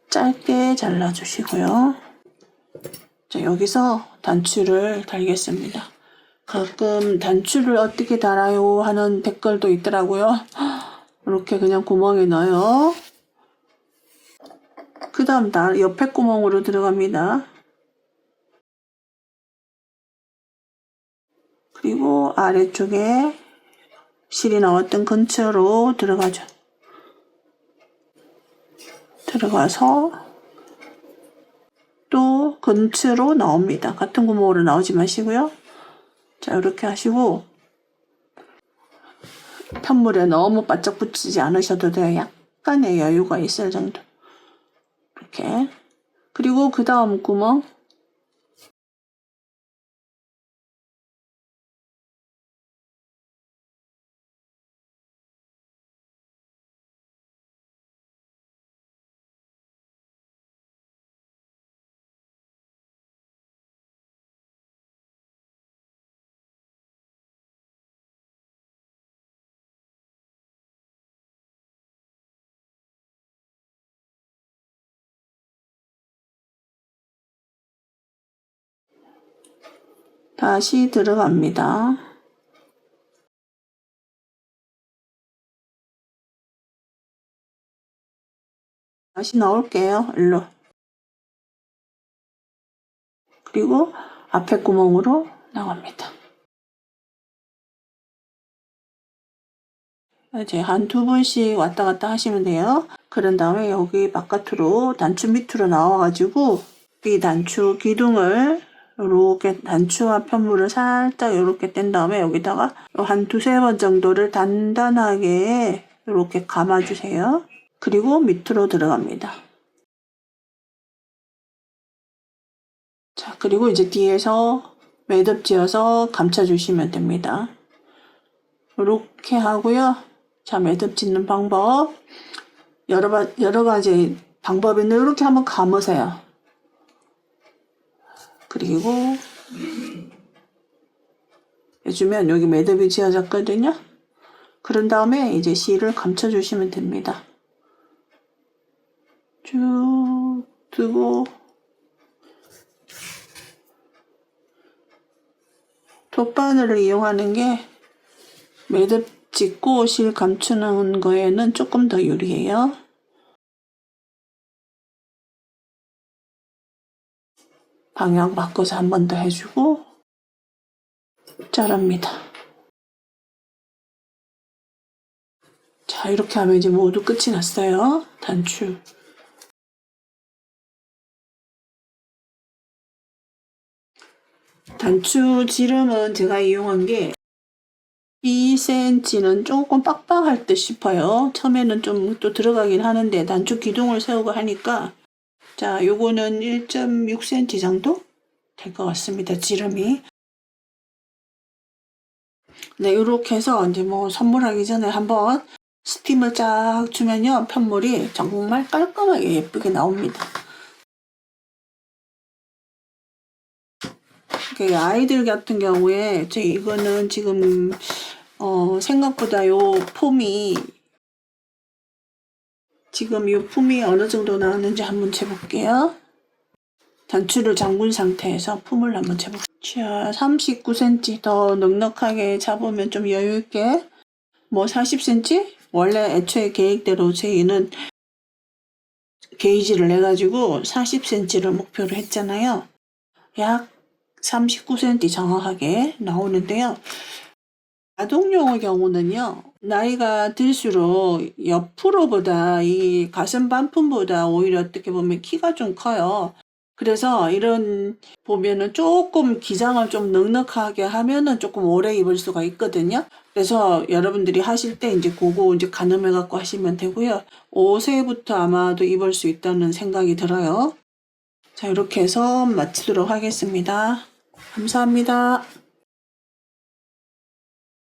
짧게 잘라주시고요. 자, 여기서 단추를 달겠습니다. 가끔 단추를 어떻게 달아요 하는 댓글도 있더라고요. 이렇게 그냥 구멍에 넣어요. 그 다음 옆에 구멍으로 들어갑니다. 그리고 아래쪽에 실이 나왔던 근처로 들어가죠. 들어가서 또 근처로 나옵니다. 같은 구멍으로 나오지 마시고요. 자, 이렇게 하시고 편물에 너무 바짝 붙이지 않으셔도 돼요. 약간의 여유가 있을 정도. 이렇게. 그리고 그 다음 구멍 다시 들어갑니다. 다시 넣을게요. 일로. 그리고 앞에 구멍으로 나갑니다. 이제 한 2번씩 왔다 갔다 하시면 돼요. 그런 다음에 여기 바깥으로 단추 밑으로 나와가지고 이 단추 기둥을 요렇게 단추와 편물을 살짝 요렇게 뗀 다음에 여기다가 한 두세 번 정도를 단단하게 요렇게 감아주세요. 그리고 밑으로 들어갑니다. 자, 그리고 이제 뒤에서 매듭 지어서 감춰주시면 됩니다. 요렇게 하고요. 자, 매듭 짓는 방법. 여러 가지 방법이 있는데 이렇게 한번 감으세요. 그리고 해주면 여기 매듭이 지어졌거든요. 그런 다음에 이제 실을 감춰주시면 됩니다. 쭉 두고 돗바늘을 이용하는 게 매듭 짓고 실 감추는 거에는 조금 더 유리해요. 방향 바꿔서 한 번 더 해주고 자릅니다. 자, 이렇게 하면 이제 모두 끝이 났어요. 단추. 단추 지름은 제가 이용한 게 2cm는 조금 빡빡할 듯 싶어요. 처음에는 좀 또 들어가긴 하는데 단추 기둥을 세우고 하니까 자, 요거는 1.6cm 정도 될 것 같습니다. 지름이. 네, 요렇게 해서 이제 뭐 선물하기 전에 한번 스팀을 쫙 주면요. 편물이 정말 깔끔하게 예쁘게 나옵니다. 아이들 같은 경우에 이거는 지금 생각보다 지금 이 품이 어느 정도 나왔는지 한번 재볼게요. 단추를 잠근 상태에서 품을 한번 재볼게요. 자, 39cm 더 넉넉하게 잡으면 좀 여유있게 뭐 40cm? 원래 애초에 계획대로 저희는 게이지를 내가지고 40cm를 목표로 했잖아요. 약 39cm 정확하게 나오는데요. 아동용의 경우는요, 나이가 들수록 옆으로보다 이 가슴 반품보다 오히려 어떻게 보면 키가 좀 커요. 그래서 이런 보면은 조금 기장을 좀 넉넉하게 하면은 조금 오래 입을 수가 있거든요. 그래서 여러분들이 하실 때 이제 그거 이제 가늠해 갖고 하시면 되고요. 5세부터 아마도 입을 수 있다는 생각이 들어요. 자, 이렇게 해서 마치도록 하겠습니다. 감사합니다.